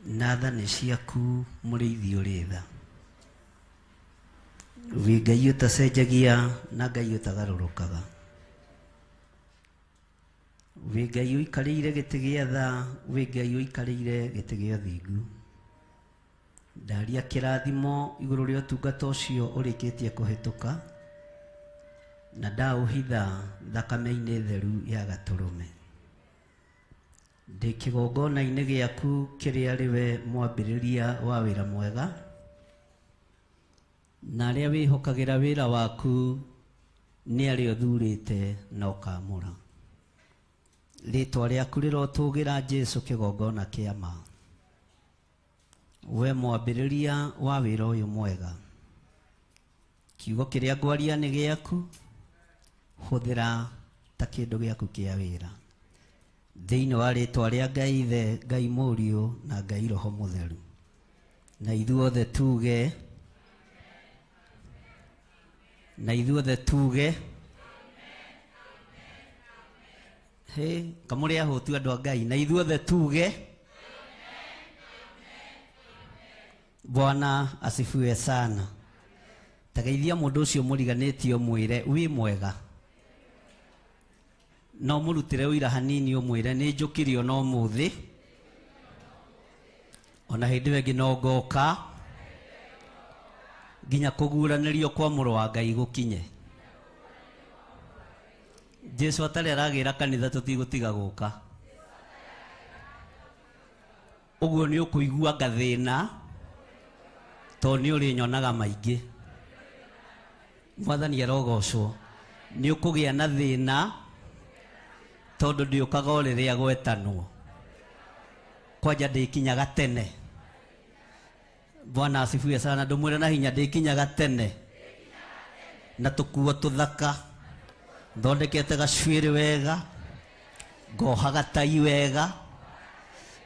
na thani ciaku mũrĩithi ũrĩ tha. Wĩ Ngai ũtacenjagia na Ngai ũtagarũrũkaga. Wĩ Ngai ũikarĩire gĩtĩ gĩa tha, wĩ Ngai ũikarĩire gĩtĩ gĩa ũthingu. Ndaria kĩrathimo igũrũ rĩa ũtungata ũcio ũrĩkĩtie kũhĩtũka, na ndaũhitha thakame-inĩ theru ya Gatũrũme. Ndĩ kĩgongona-inĩ gĩaku kĩrĩa rĩwe mwambĩrĩria wa wĩra mwega, na arĩa wĩhokagĩra wĩra waku nĩ arĩa ũthurĩte na ũkamũra. Rĩĩtwa rĩaku rĩrotũgĩra Jesũ kĩgongona kĩa ma. We mwambĩrĩria wa wĩra ũyũ mwega, kiugo kĩrĩa ngwaria nĩ gĩaku, hũthĩra ta kĩndũ gĩaku kĩa wĩra. Thĩinĩ wa rĩĩtwa rĩa Ngai Ithe, Ngai Mũriũ na Ngai Roho Mũtheru. Na ithuothe tuge, na ithuothe tuge, he kamũrĩ ahũtu andũ a Ngai, na ithuothe tuge, Bwana asifiwe sana. Tageithia mũndũ ũcio mũriganĩtie ũmwĩre wĩ mwega. No mũrutĩre ũira hanini ũmwĩre nĩ njũkĩre ona ũmũthĩ, ona hĩndĩ ĩyo ĩngĩ no ngoka, nginya kũguũranĩrio kwa mũrũ wa Ngai gũkinye. Jesũ atarĩ aragĩra kanitha tũtigũtiga gũka. Ũguo nĩ ũkũigua ngathĩna, tondũ nĩ ũrĩnyonaga maingĩ. Mwathani arogocwo. Nĩ ũkũgĩa na thĩna, tondũ ndĩũkaga o rĩrĩa gwetanwo. Kwanja ndĩkinyaga tene. Bwana asifiwe sana. Ndũmwĩre na hinya ndĩkinyaga tene. Na tũkuo tũthaka, thondekete gacuĩrĩ wega, ngoha gatai wega,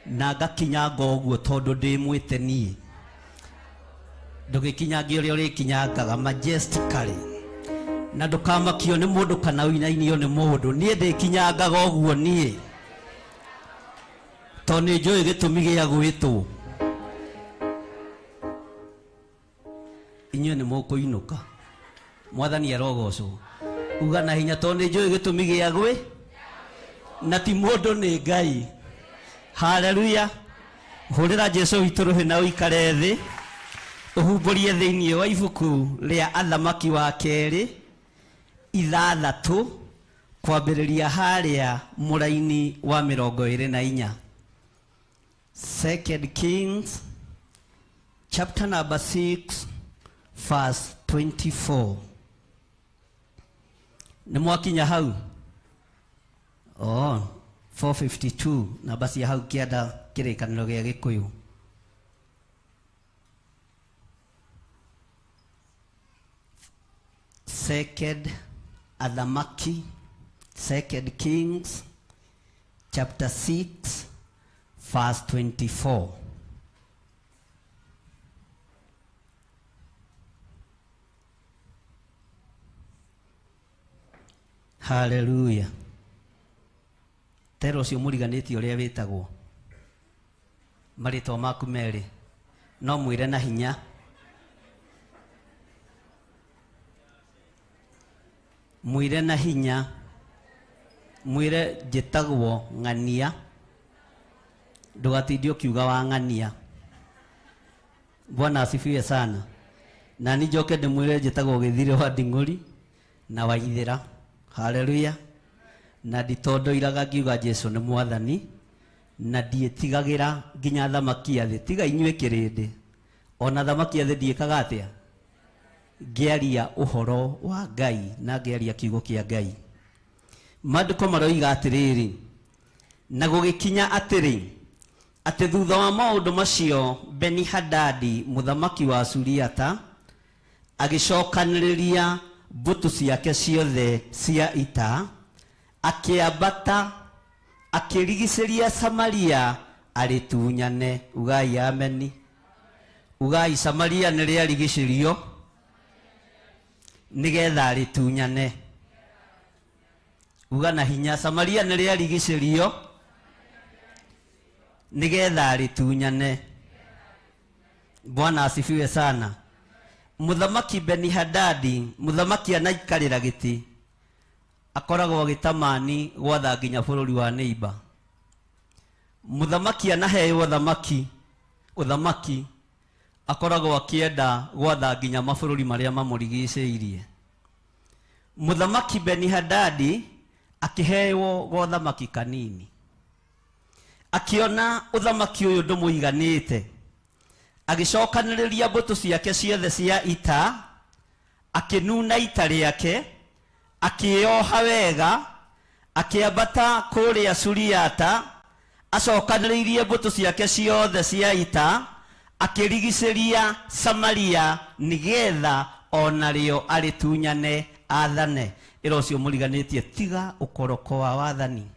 na ngakinyanga ũguo tondũ ndĩmwĩte niĩ. Ndũgĩkinyange ũrĩa ũrĩkinyangaga majestically, na ndũkamakio nĩ mũndũ kana ũinainio nĩ mũndũ. Niĩ ndĩkinyangaga ũguo niĩ, tondũ nĩ njũĩ gĩtũmi gĩa gwĩtwo. Inyuĩ nĩ mũkũinũka. Mwathani arogocwo. Uga na hinya tondũ nĩ njũĩ gĩtũmi gĩa gwĩ, na ti mũndũ nĩ Ngai. Haleluya. Hũrĩra Jesũ witũ rũhĩ na ũikare thĩ, ũhumbũrie thĩinĩ wa ibuku rĩa Athamaki wa kerĩ 6 kwambĩrĩria harĩa mũraini wa 24. 2 Kings chapter number 6 verse 24. Nĩ mwakinya hau? 452 na basi hau kĩanda kĩrĩkanĩro gĩa Gĩkũyũ. Second Athamaki, 2 Kings chapter 6 verse 24. Hallelujah. Tero ũcio mũriganĩtie ũrĩa wĩtagwo, marĩtwa maku merĩ, no mwĩre na hinya. Mwĩre na hinya. Mwĩre njĩtagwo Ng'ania. Ndũgatinde ũkiuga wa Ng'ania. Bwana asifiwe sana. Na ni njoke ndĩmwĩre njĩtagwo Gĩthirĩ wa Nding'ũri na Waithĩra. Haleluya. Na nditondoiraga ngiuga Jesũ nĩ Mwathani, na ndiĩtigagĩra nginya thamaki a thĩ. Tiga inyuĩ kĩrĩndĩ, ona thamaki a thĩ ndiĩkaga atĩa? Ngĩaria ũhoro wa Ngai na ngĩaria kiugo kĩa Ngai. Maandĩko maroiga atĩrĩrĩ, na gũgĩkinya atĩrĩ, atĩ thutha wa maũndũ macio Beni-Hadadi mũthamaki wa Suriata agĩcokanĩrĩria mbũtũ ciake ciothe cia ita, akĩambata akĩrigicĩria Samaria arĩtunyane. Ugai ameni. Ugai Samaria nĩrĩarigicĩrio nĩgetha arĩtunyane. Uga na hinya Samaria nĩrĩarigicĩrio nigetha ritunyane. Bwana asifiwe sana. Muthamaki Beni-Hadadi, muthamaki anaikarira giti, akoragwo agitamani gwatha nginya bururi wa neighbor. Muthamaki anaheo uthamaki akoragwo akienda gwatha nginya mabururi maria mamurigicĩirie. Muthamaki Beni-Hadadi akiheo gothamaki kanini, akiona uthamaki uyu ndumuiganite, agicokanĩrĩria mbũtũ ciake ciothe cia ita, akinuna ita rĩake, akĩoha wega, akiambata kũrĩa Suriata, acokanĩrĩirie mbũtũ ciake ciothe cia ita, akĩrigicĩria Samaria nigetha onarĩo arĩtunyane athane. Ĩro ũcio mũriganĩtie, tiga ũkoroko wa wathani,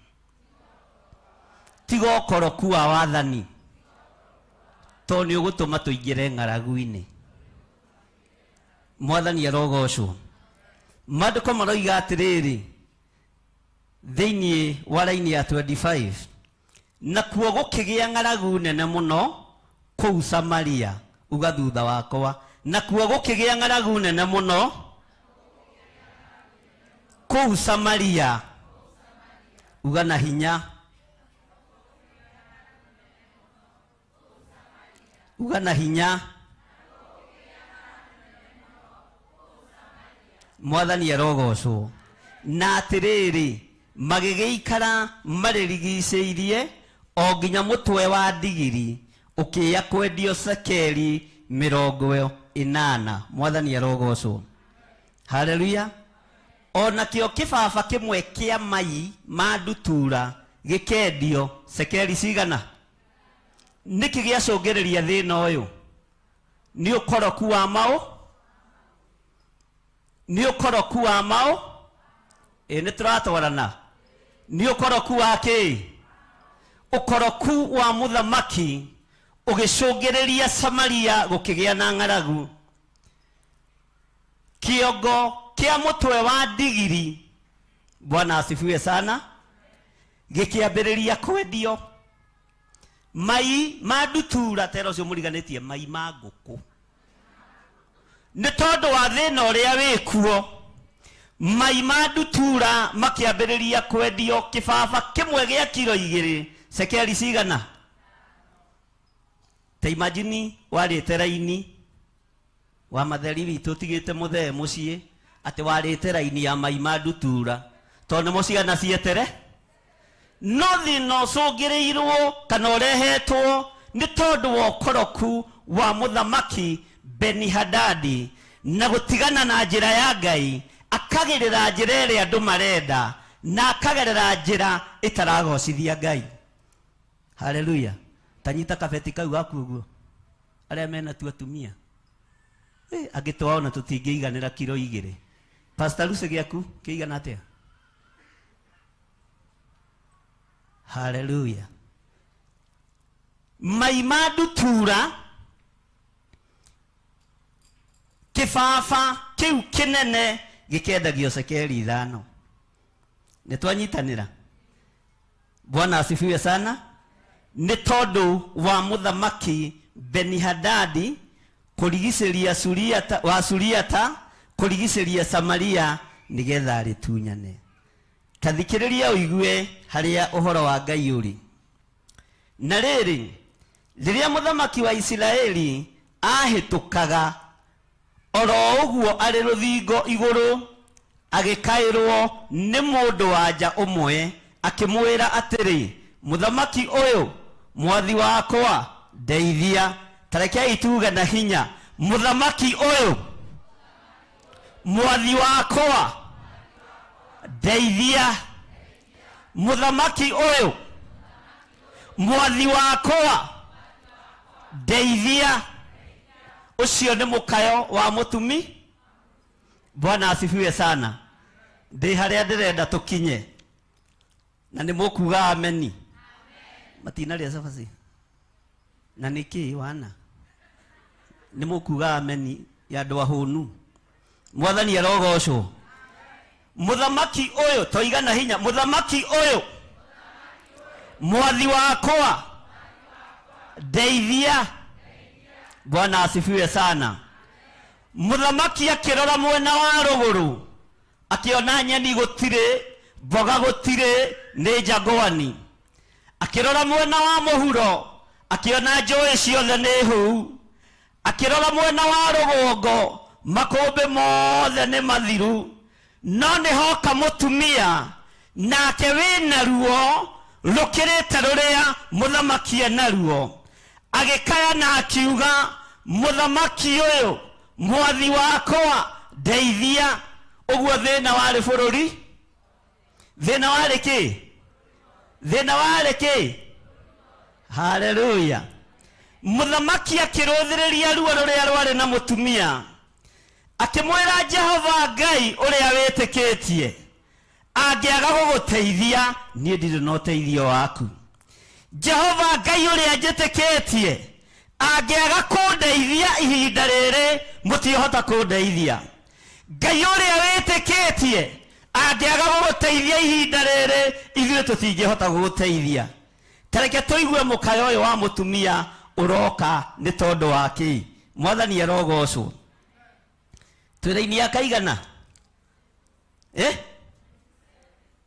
tiga ũkoroku wa wathani, to nĩ ũgũtũma tũingĩre ng'aragu-inĩ. Mwathani arogocwo. Maandĩko maroiga atĩrĩrĩ thĩinĩ wa raini ya 25, nakuo gũkĩgĩa ng'aragu nene mũno kũu Samaria, uga thutha wakwa, nakuo gũkĩgĩa ng'aragu nene mũno kũu Samaria, uga na hinya, uga na hinya. Mwathani arogocwo. Na atĩrĩrĩ, magĩgĩikara marĩrigicĩirie o nginya mũtwe wa ndigiri ũkĩya kwendio cekeri 80. Mwathani arogocwo. Haleluya. Ona kĩo kĩbaba kĩmwe kĩa mai ma ndutura gĩkendio cekeri cigana? Nĩkĩ gĩacũngĩrĩria thĩna ũyũ? Nĩ ũkoroku wa mao? Nĩ ũkoroku wa mao? Nĩ tũratwarana. Nĩ ũkoroku wa kĩ? Ũkoroku wa mũthamaki ũgĩcũngĩrĩria Samaria gũkĩgĩa na ng'aragu. Kĩongo kia mũtwe wa ndigiri, Bwana asifiwe sana, gĩkĩambĩrĩria kwendio. Mai ma ndutura, tero cio mũriganĩtie, mai ma ngũkũ. Nĩ tondũ wa thĩna ũrĩa wĩkuo, mai ma ndutura makĩambĩrĩria kwendio kĩbaba kĩmwe gĩa kilo 2 cekeri cigana? Ta imagine warĩte raini wa matheri witũ tigĩte mũthee mũciĩ, atĩ warĩte raini ya mai ma ndutura, tondũ nĩmo ciana cietere. No thĩna ũcũngĩrĩirwo kana ũrehetwo nĩ tondũ wa ũkoroku wa mũthamaki Beni-Hadadi na gũtigana na njĩra ya Ngai, akagĩrĩra njĩra ĩrĩa andũ marenda na akagerera njĩra ĩtaragocithia Ngai. Haleluya. Tanyita kabeti kau gaku ũguo, arĩa mena tu atumia agĩtwaona tũtingĩiganĩra kilo 2. Pastor Luce gĩaku kĩigana atĩa? Haleluya. Mai ma ndutura, kĩbaba kĩu kĩnene gĩkendagio cekeri 5. Nĩ twanyitanĩra? Bwana asifiwe sana. Nĩ tondũ wa mũthamaki Beni-Hadadi kũrigicĩria Suriata, kũrigicĩria Samaria nigetha rĩtunyane. Tathikĩrĩria ũigue harĩa ũhoro wa Ngai ũrĩ. Na rĩrĩ, rĩrĩa mũthamaki wa Isiraeli ahĩtũkaga oro ũguo arĩ rũthingo igũrũ, agĩkaĩrwo nĩ mũndũ wa nja ũmwe, akĩmwĩra atĩrĩ, mũthamaki ũyũ, mwathi wakwa, ndeithia. Tarekei tuge na hinya, mũthamaki ũyũ, mwathi wakwa, ndeithia. Mũthamaki ũyũ, mwathi wakwa, ndeithia. Ũcio nĩ mũkayo wa mũtumi. Bwana asifiwe sana. Ndĩ harĩa ndĩrenda tũkinye, na nĩ mũkuga ameni. Matinarĩa cabaci na nĩkĩ wana? Nĩ mũkuga ameni ya andũ ahũnu. Mwathani arogocwo. Mũthamaki ũyũ, toigana hinya, mũthamaki ũyũ, mwathi wakwa, ndeithia. Bwana asifiwe sana. Muthamaki akirora mwena wa ruguru akiona nyeni gutire, mboga gutire, ni jagwani. Akirora mwena wa muhuro akiona njũĩ ciothe nĩ huu. Akirora mwena wa rũgongo makũmbĩ mothe nĩ mathiru. No nĩ hoka mũtumia nake wĩna ruo rũkĩrĩte rũrĩa mũthamaki ena ruo. Agĩkaya na akiuga, mũthamaki ũyũ mwathi wakwa ndeithia. Ũguo thĩna warĩ bũrũri? Thĩna warĩ kĩ? Thĩna warĩ kĩ? Haleluya. Mũthamaki akĩrũthĩrĩria ruo rũrĩa rwarĩ na mũtumia, akĩmwĩra Jehova Ngai ũrĩa wĩtĩkĩtie, angĩaga gũgũteithia niĩ ndirĩ na ũteithio waku. Jehova Ngai ũrĩa njĩtĩkĩtie, angĩaga kũndeithia ihinda rĩrĩ mũtiũhota kũndeithia. Ngai ũrĩa wĩtĩkĩtie, angĩaga gũgũteithia ihinda rĩrĩ ithuĩ tũtingĩhota gũgũteithia. Tareke tũigue mũkayo ũyũ wa mũtumia ũroka nĩ tondũ wa kĩ? Mwathani arogocwo. Twĩra-inĩ ya kaigana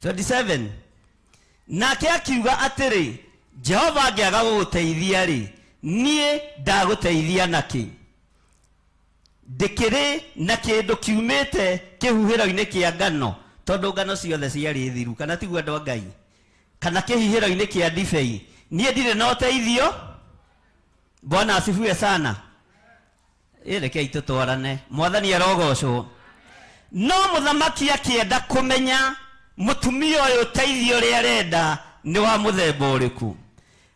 27. Nake akiuga atĩrĩ, Jehova angĩaga gũgũteithia rĩ, niĩ ndagũteithia nakĩ? Ndĩkĩrĩ na kĩndũ kiumĩte kĩhuhĩro-inĩ kĩa ngano, tondũ ngano ciothe ciarĩ thiru, kana tiguo andũ a Ngai? Kana kĩhihĩro-inĩ kĩa ndibei, niĩ ndirĩ na ũteithio. Bwana asifiwe sana. Rekei tũtwarane. Mwathani arogocwo. No mũthamaki akĩenda kũmenya mũtumia ũyũ ũteithio ũrĩa arenda nĩ wa mũthemba ũrĩkũ.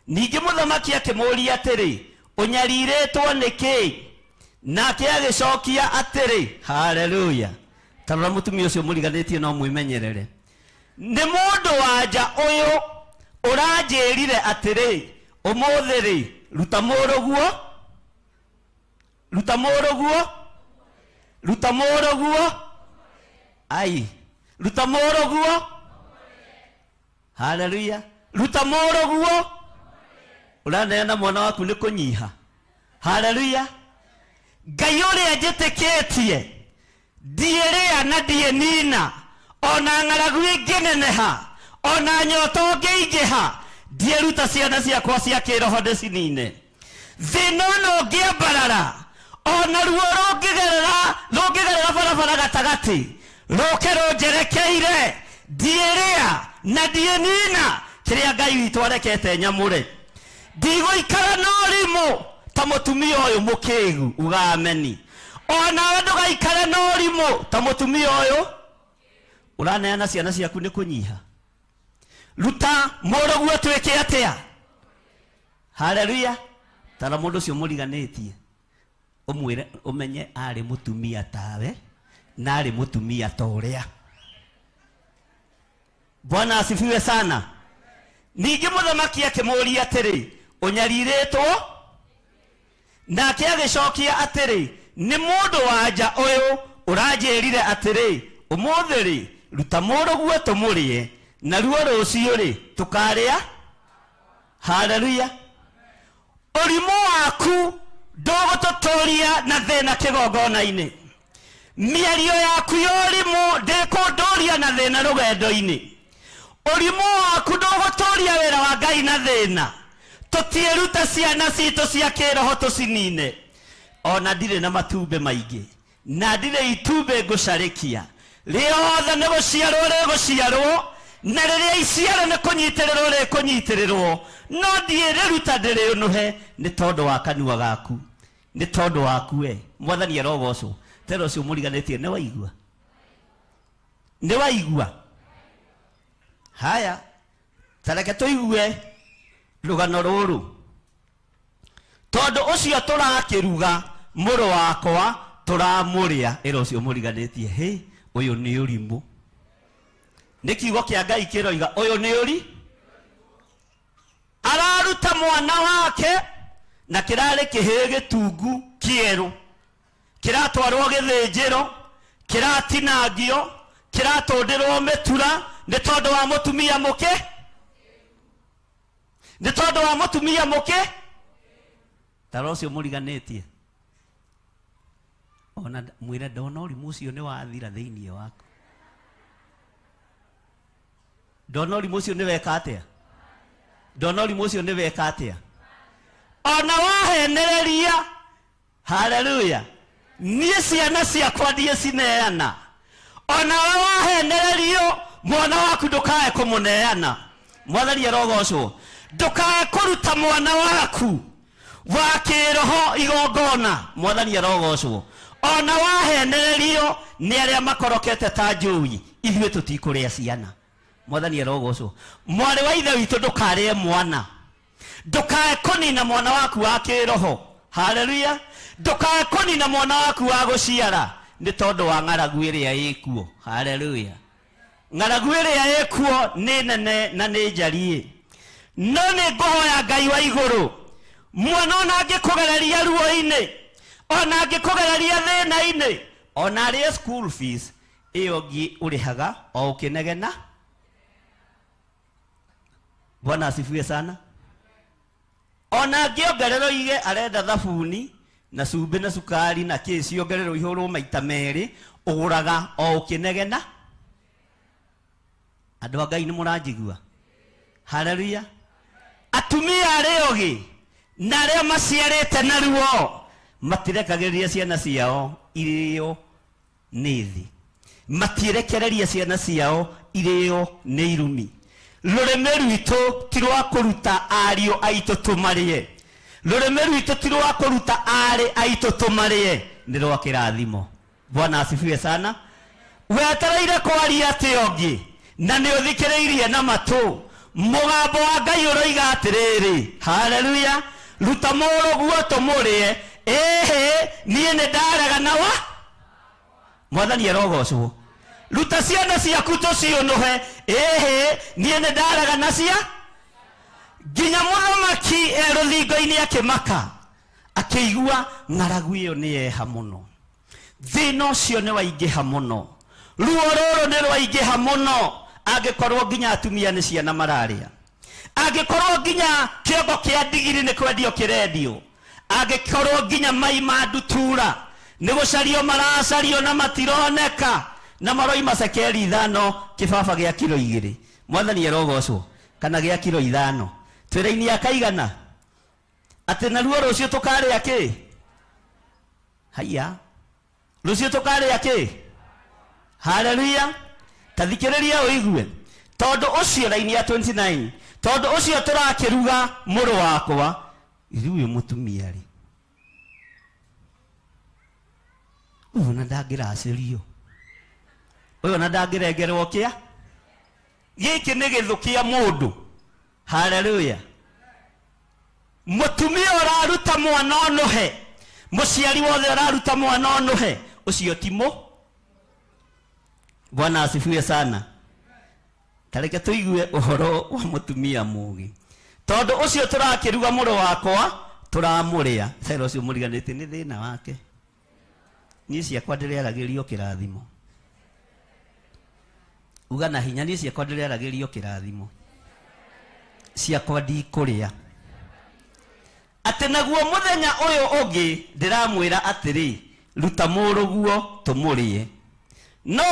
Ningĩ mũthamaki akĩmũũria atĩrĩ, ũnyarirĩtwo nĩkĩ? Nake agĩcokia atĩrĩ, haleluya. Tarora mũtumia ũcio mũriganĩtie no mwĩmenyerere. Nĩ mũndũ wanja ũyũ ũranjĩrire atĩrĩ, ũmũthĩ rĩ, ruta mũrũguo, ruta mũrũguo, ruta mũrũguo, ai, ruta mũrũguo, haleluya, ruta mũrũguo. Ũraneana mwana waku nĩ kũnyiha, haleluya. Ngai ũrĩa njĩtĩkĩtie, ndierĩa na ndienina, ona ng'aragu ingĩneneha, ona nyota ũngĩingĩha, ndieruta ciana ciakwa cia kĩroho ndĩcinine. Thĩna ũno ũngĩambarara, ona ruo rũngĩgerera barabara gatagatĩ, rũke rũnjerekeire, ndierĩa na ndienina kĩrĩa Ngai witũ arekete nyamũre. Ndigũikara na ũrimũ ta mũtumia ũyũ mũkĩĩgu, uga ameni. Ona ndũgaikare na ũrimũ ta mũtumia ũyũ. Ũraneana ciana ciaku nĩ kũnyiha. Ruta mũrũguo twĩke atĩa? Haleluya. Tara mũndũ ũcio mũriganĩtie, ũmwĩre ũmenye arĩ mũtumia tawe na arĩ mũtumia ta ũrĩa. Bwana asifiwe sana. Ningĩ mũthamaki akĩmũũria atĩrĩ, ũnyarirĩtwo? Nake agĩcokia atĩrĩ, nĩ mũndũ wanja ũyũ ũranjĩrire atĩrĩ, ũmũthĩ rĩ, ruta mũrũguo tũmũrĩe, na ruo rũciũ rĩ, tũkarĩa. Haleluya. Ũrimũ waku ndũgũtũtũria na thĩna kĩgongona-inĩ. Mĩario yaku ya ũrimũ ndĩkũndũria na thĩna rũgendo-inĩ. Ũrimũ waku ndũgũtũria wĩra wa Ngai na thĩna. Tũtiĩruta ciana citũ cia kĩroho tũcinine. Ona ndirĩ na matumbĩ maingĩ, na ndirĩ itumbĩ ngũcarĩkia. Rĩothe nĩ gũciarwo rĩgũciarwo, na rĩrĩa iciarwo nĩ kũnyitĩrĩrwo rĩkũnyitĩrĩrwo. No ndierĩruta ndĩrĩũnũhe nĩ tondũ wa kanua gaku, nĩ tondũ waku we. Mwathani arogocwo. Tera ũcio mũriganĩtie nĩ waigua? Nĩ waigua? Haya, tareke tũigue rũgano rũrũ. Tondũ ũcio tũrakĩruga mũrũ wakwa tũramũrĩa. Ĩra ũcio mũriganĩtie, hĩ, ũyũ nĩ ũrimũ. Nĩ kiugo kĩa Ngai kĩroiga ũyũ nĩ ũri. Araruta mwana wake na kĩrarĩ kĩhĩĩ gĩtungu kĩerũ, kĩratwarwo gĩthĩnjĩro, kĩratinangio, kĩratũndĩrwo mĩtura nĩ tondũ wa mũtumia mũke, nĩ tondũ wa mũtumia mũke. tarocio muriganetie ona mwire ndona urimu ucio ni wathira thiini wako ndona urimu ucio ni weka atia ndona urimu ucio ni weka atia ona wahenereria haleluya nie ciana ciakwa ndie cineana ona wahenererio mwana waku ndukae kumuneana mwathani arogocwo ndukae kuruta mwana waku wa kiroho igongona mwathani arogocwo ona wahenererio ni aria makorokete ta njui ithuĩ tutikuria ciana mwathani arogocwo mwari wa ithe witũ ndukarie mwana ndukae kunina mwana waku wa kiroho haleluya ndukae kunina mwana waku wa guciara ni tondu wa ng'aragu iria ikuo haleluya ng'aragu iria ikuo ni nene na ni njarie no ni nguhoya Ngai wa iguru mwana ona angikugereria ruo-ini ona angikugereria thina-ini ona ari school fees iyo ngi urihaga o ukinegena Bwana asifiwe sana ona ngiongerero ige arenda thabuni na cumbi na sukari na kesi ongerero ihuru maita meri uguraga o ukinegena andu a Ngai ni muranjigua haleluya atumia ariogi na aria maciarite na ruo matirekagiriria ciana ciao irio nithi matirekereria ciana ciao irio ni irumi rureme rwitũ ti rwa kũruta ariũ aitũ tũmarĩe rureme rwitũ ti rwa kũruta arĩ aitũ tũmarĩe nĩ rwa kĩrathimo Bwana asifiwe sana wetereire kwaria atĩ ũngĩ na nĩ ũthikĩrĩirie na matũ mũgambo wa Ngai ũroiga atĩrĩrĩ haleluya ruta mũrũguo tũmũrĩe ĩhĩ niĩ nĩ ndaregana wa mwathani arogocwo ruta ciana ciaku tũciũnũhe ĩhĩ niĩ nĩ ndaregana cia nginya mũthamaki rũthingo-inĩ akĩmaka akĩigua ng'aragu ĩyo nĩ yeha mũno thĩna ũcio nĩ waingĩha mũno ruo rũrũ nĩ rwaingĩha mũno angĩkorwo nginya atumia nĩ ciana mararĩa angĩkorwo nginya kĩongo kĩa ndigiri nĩ kwendio kĩrendio angĩkorwo nginya mai ma ndutura nĩ gũcario maracario na matironeka na maroima cekeri 5 kĩbaba gĩa kilo 2 mwathani arogocwo kana gĩa kilo 5 twĩra-inĩ akaigana atĩ na ruo rũcio tũkarĩa kĩ haiya rũcio tũkarĩa kĩ haleluya tathikĩrĩria ũigue tondu ũcio raini ya 29 tondu ũcio tũrakĩruga mũrũ wakwa ithuĩ mũtumia rĩ ũyũ na ndangĩracĩrio ũyũ na ndangĩrengerwo kĩa gĩkĩ nĩ gĩthũ kĩa mũndũ haleluya mũtumia ũraruta mwana ũnũhe mũciari wothe ũraruta mwana ũnũhe ũcio timo Bwana asifiwe sana tareke tuigue ũhoro wa mũtumia mũgi tondu ũcio tũrakĩruga mũrũ wakwa tũramũrĩa cero ũcio mũriganĩte nĩ thĩna wake niĩ ciakwa ndĩrĩaragĩrio kĩrathimo uga na hinya niĩ ciakwa ndĩrĩaragĩrio kĩrathimo ciakwa ndikũrĩa atĩ naguo mũthenya ũyũ ũngĩ ndĩramwĩra atĩrĩ ruta mũrũguo tũmũrĩe no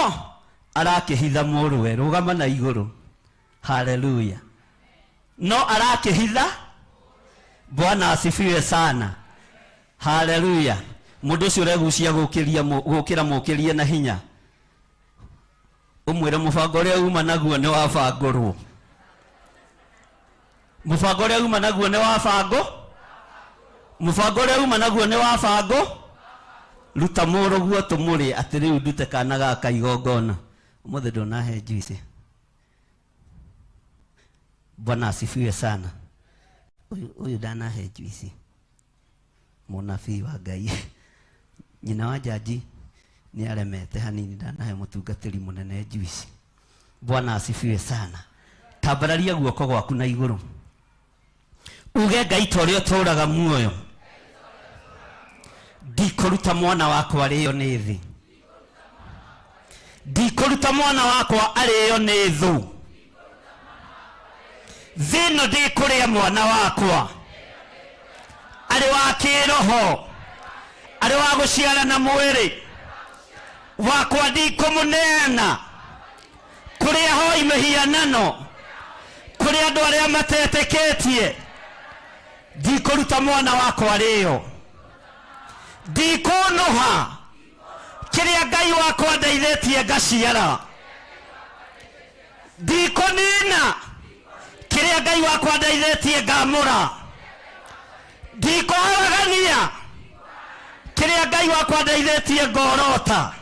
arakĩhitha mũrũwe rũgama na igũrũ haleluya no arakĩhitha Bwana asifiwe sana haleluya mũndũ ũcio ũregucia gũkĩra mũkĩrie na hinya umwĩre mũbango ũrĩa uma naguo nĩ wabangũrwo mũbango ũrĩa uma naguo nĩ wabangũ mũbango ũrĩa uma naguo nĩ wabangũ ruta mũrũguo tũmũrĩ atĩ rĩu ndute kana gaka igongona ũmũthĩ ndũnahe njuici Bwana asifiwe sana huyu ndanahe njuici mũnabii wa Ngai nyina wa jaji ni aremete hanini ndanahe mũtungatĩri mũnene njuici Bwana asifiwe sana tambararia guoko gwaku na igũrũ uge Ngai ta ũrĩa ũtũũraga muoyo ndikũruta mwana wakwa arĩo nĩ thĩ ndikũruta mwana wakwa arĩo nĩ thũ thĩno ndĩkũrĩa mwana wakwa arĩ wa kiroho ari wa guciara na mwiri wakwa ndikumuneana kuri aho imehianano kuri andu aria mateteketie ndikuruta mwana wakwa rio ndikunuha kiria Ngai wakwa ndeithitie ngaciara ndikunina kiria Ngai wakwa ndeithitie ngamura ndikuharagania kiria Ngai wakwa ndeithitie ngorota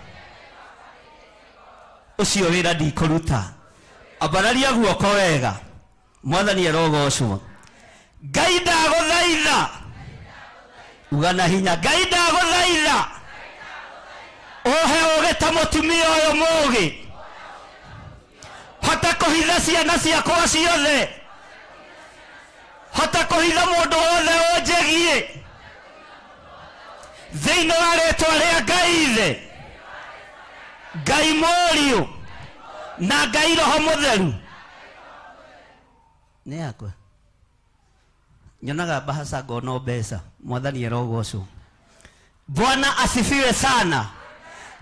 ucio wira ndikuruta ambararia guoko wega mwathani arogocwo Ngai ndaguthaitha ugana hinya Ngai ndaguthaitha ohe ugeta mutumia uyu mugi hota kuhitha ciana ciakwa ciothe hota kuhitha mundu wothe unjegie thiini wa ritwa ria Ngai ithe Ngai Mũriũ na Ngai Roho Mũtheru ni yakwa nyonaga bahasa ngono mbeca mwathani arogocwo Bwana asifiwe sana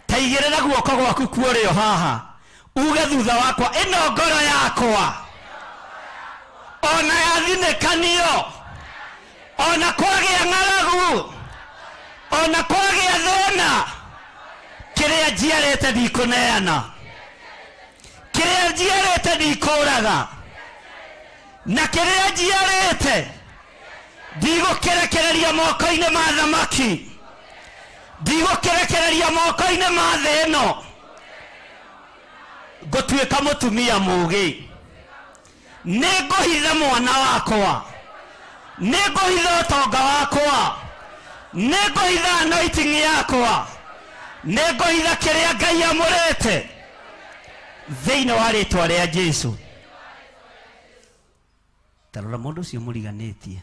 taigirira guoko gwaku kuorio haha uge thutha wakwa ino ngoro yakwa ona yathinekanio ona kwagia ng'aragu ona kwagia thina kiria njiarite ndikuneana kiria njiarite ndikuraga na kiria njiarite ndigukirekereria moko-ini ma thamaki ndigukirekereria moko-ini ma thĩ ĩno ngũtuĩka mũtumia mũũgĩ nĩngũhitha mwana wakwa nĩngũhitha ũtonga wakwa nĩngũhitha anointing yakwa nĩngũhitha kĩrĩa Ngai amũrĩte thĩinĩ wa rĩtwa rĩa Jesũ tarora mũndũ ũcio mũriganĩtie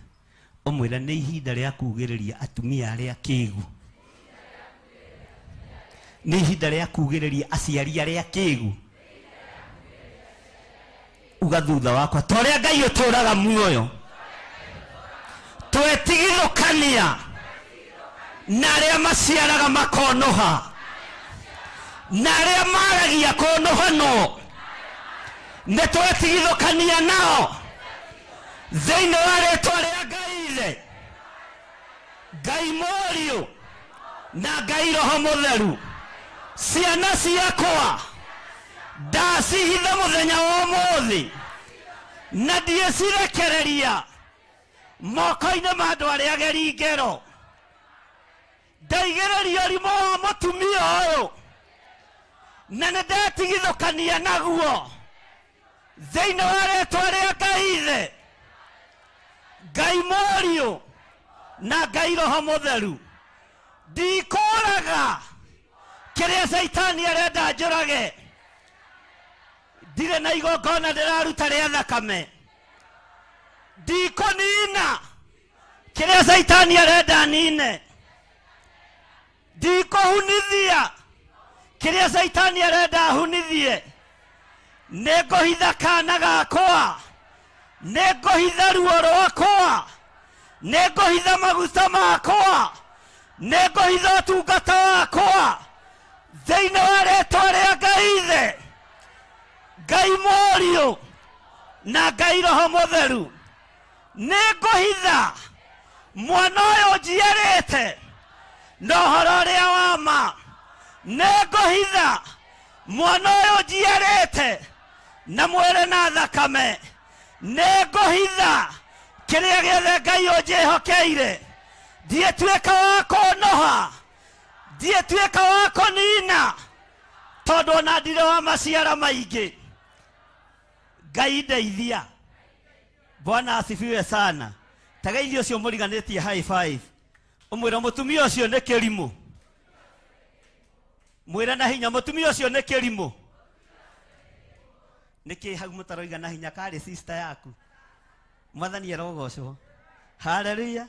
ũmwĩra nĩ ihinda rĩa kugĩrĩria atumia arĩa kĩĩgu nĩ ihinda rĩa kugĩrĩria aciari arĩa kĩĩgu uga thutha wakwa torĩa Ngai ũtũraga muoyo twetigithũkania na arĩa maciaraga makonoha na arĩa maragia konohano nĩ twetigithũkania nao thĩinĩ wa rĩtwa rĩa Ngai ithe Ngai Mũriũ na Ngai Roho Mũtheru ciana ciakwa ndacihitha mũthenya wa ũmũthĩ na ndiĩcirekereria moko-inĩ ma andũ arĩa ageri ngero ndaigĩrĩria ũrimũ wa mũtumia ũyũ na nĩ ndetigithũkania naguo thĩinĩ wa rĩtwa rĩa Ngai ithe Ngai Mũriũ na Ngai Roho Mũtheru ndikũraga kĩrĩa Saitani arenda njũrage ndirĩ na igongona ndĩraruta rĩa thakame ndikũnina kĩrĩa Saitani arenda nine ndikũhunithia kĩrĩa Saitani arenda hunithie nĩngũhitha kana gakwa nĩngũhitha ruo rwakwa nĩngũhitha maguta makwa nĩngũhitha ũtungata wakwa thĩinĩ wa rĩtwa rĩa Ngai ithe Ngai Mũriũ na Ngai Roho Mũtheru nĩngũhitha mwana ũyũ njiarĩte na ũhoro ũrĩa wa ma nĩngũhitha mwana ũyũ njiarĩte na mwĩrĩ na thakame nĩngũhitha kĩrĩa gĩothe Ngai ũnjĩhokeire ndiĩtuĩka wa kũnoha ndiĩtuĩka wa kũnina tondũ ona ndirĩ wa maciara maingĩ Ngai ndeithia Bwana asifiwe sana tagaithio ũcio mũriganĩtie high five ũmwĩra mũtumia ũcio nĩ kĩrimũ mwĩra na hinya mũtumia ũcio nĩ kĩrimũ nĩkĩ hau mũtaroiga na hinya karĩ sister yaku mwathani arogocwo haleluya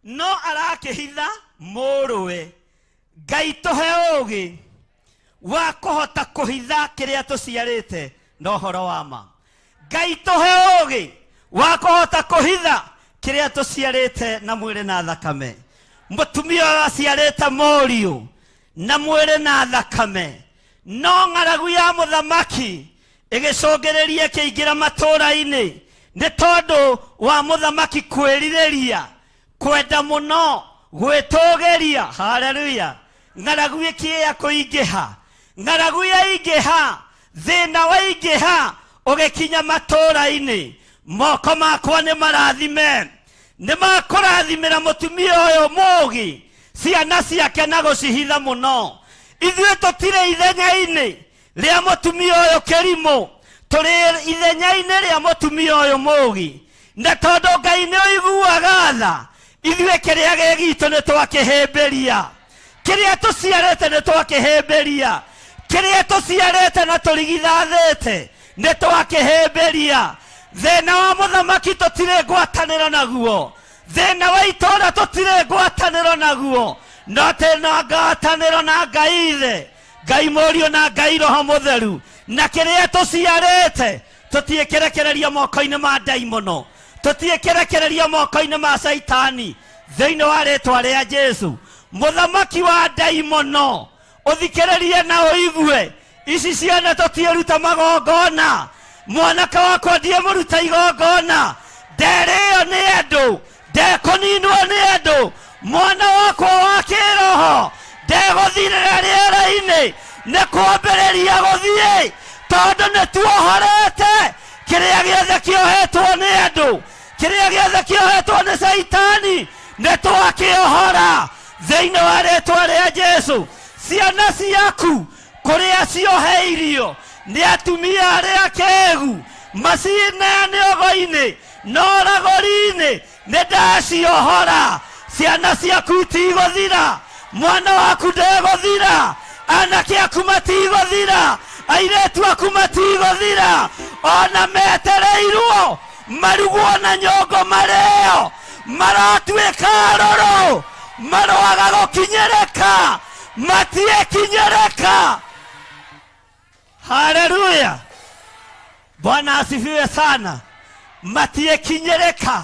no arakĩhitha mũrũwe Ngai tũhe ũũgĩ wa kũhota kũhitha kĩrĩa tũciarĩte na ũhoro wa ma Ngai tũhe ũũgĩ wa kũhota kũhitha kiria tuciarite na mwire na thakame mutumia aciarite morio na mwire na thakame no ng'aragu ya muthamaki igicogereria kiingira matura-ini ni tondu wa muthamaki kwirireria kwenda muno gwitogeria. Haleluya. ng'aragu ikiya kuingiha ng'aragu ya ingiha thina wa ingiha ugikinya matura-ini moko makwa ni marathime ni makurathimira mutumia uyu mugi ciana ciake na gucihitha muno. Ithuĩ tũtirĩ ithenya-inĩ rĩa mutumia ũyũ kĩrimũ, tũrĩ ithenya-inĩ rĩa mutumia ũyũ mũgi, na tondũ Ngai nĩ ũiguaga tha, ithuĩ kĩrĩa gĩgitũ nĩ twakĩhĩmbĩria, kĩrĩa tũciarĩte nĩ twakĩhĩmbĩria, kĩrĩa tũciarĩte na tũrigithathĩte nĩ twakĩhĩmbĩria. Thĩna wa mũthamaki tũtirĩ ngwatanĩro naguo, thĩna wa itũũra tũtirĩ ngwatanĩro naguo, no tena ngwatanĩro na Ngai Ithe, Ngai Mũriũ na Ngai Roho Mũtheru, na kĩrĩa tũciarĩte tũtiĩkĩrekereria moko-inĩ ma ndaimono, tũtiĩkĩrekereria moko-inĩ ma Saitani, thĩinĩ wa rĩĩtwa rĩa Jesu. Mũthamaki wa ndaimono, ũthikĩrĩrie na ũigue, ici ciana tũtiĩruta magongona, mwanake wakwa ndiĩmũruta igongona, nderĩo nĩ andũ, ndekũninwo nĩ andũ, mwana wakwa wa kĩroho ndegũthirĩra rĩera-inĩ, nĩ kwambĩrĩria gũthiĩ, tondũ nĩ tuohorete kĩrĩa gĩothe kĩohetwo nĩ andũ, kĩrĩa gĩothe kĩohetwo nĩ Saitani nĩ twakĩohora thĩinĩ wa rĩĩtwa rĩa Jesu. Ciana ciaku kũrĩa cioheirio nĩ atumia arĩa kĩĩgu, macineanĩogo-inĩ na ũragũri-inĩ, nĩ ndaciohora. Ciana ciaku itigũthira, mwana waku ndegũthira, anake aku matigũthira, airĩtu aku matigũthira, ona metereirwo marugwo na nyongo marĩo, maratuĩka arũrũ, maroaga gũkinyĩrĩka, matiĩkinyĩrĩka. Haleluya. Bwana asifiwe sana. Matiĩkinyĩrĩka.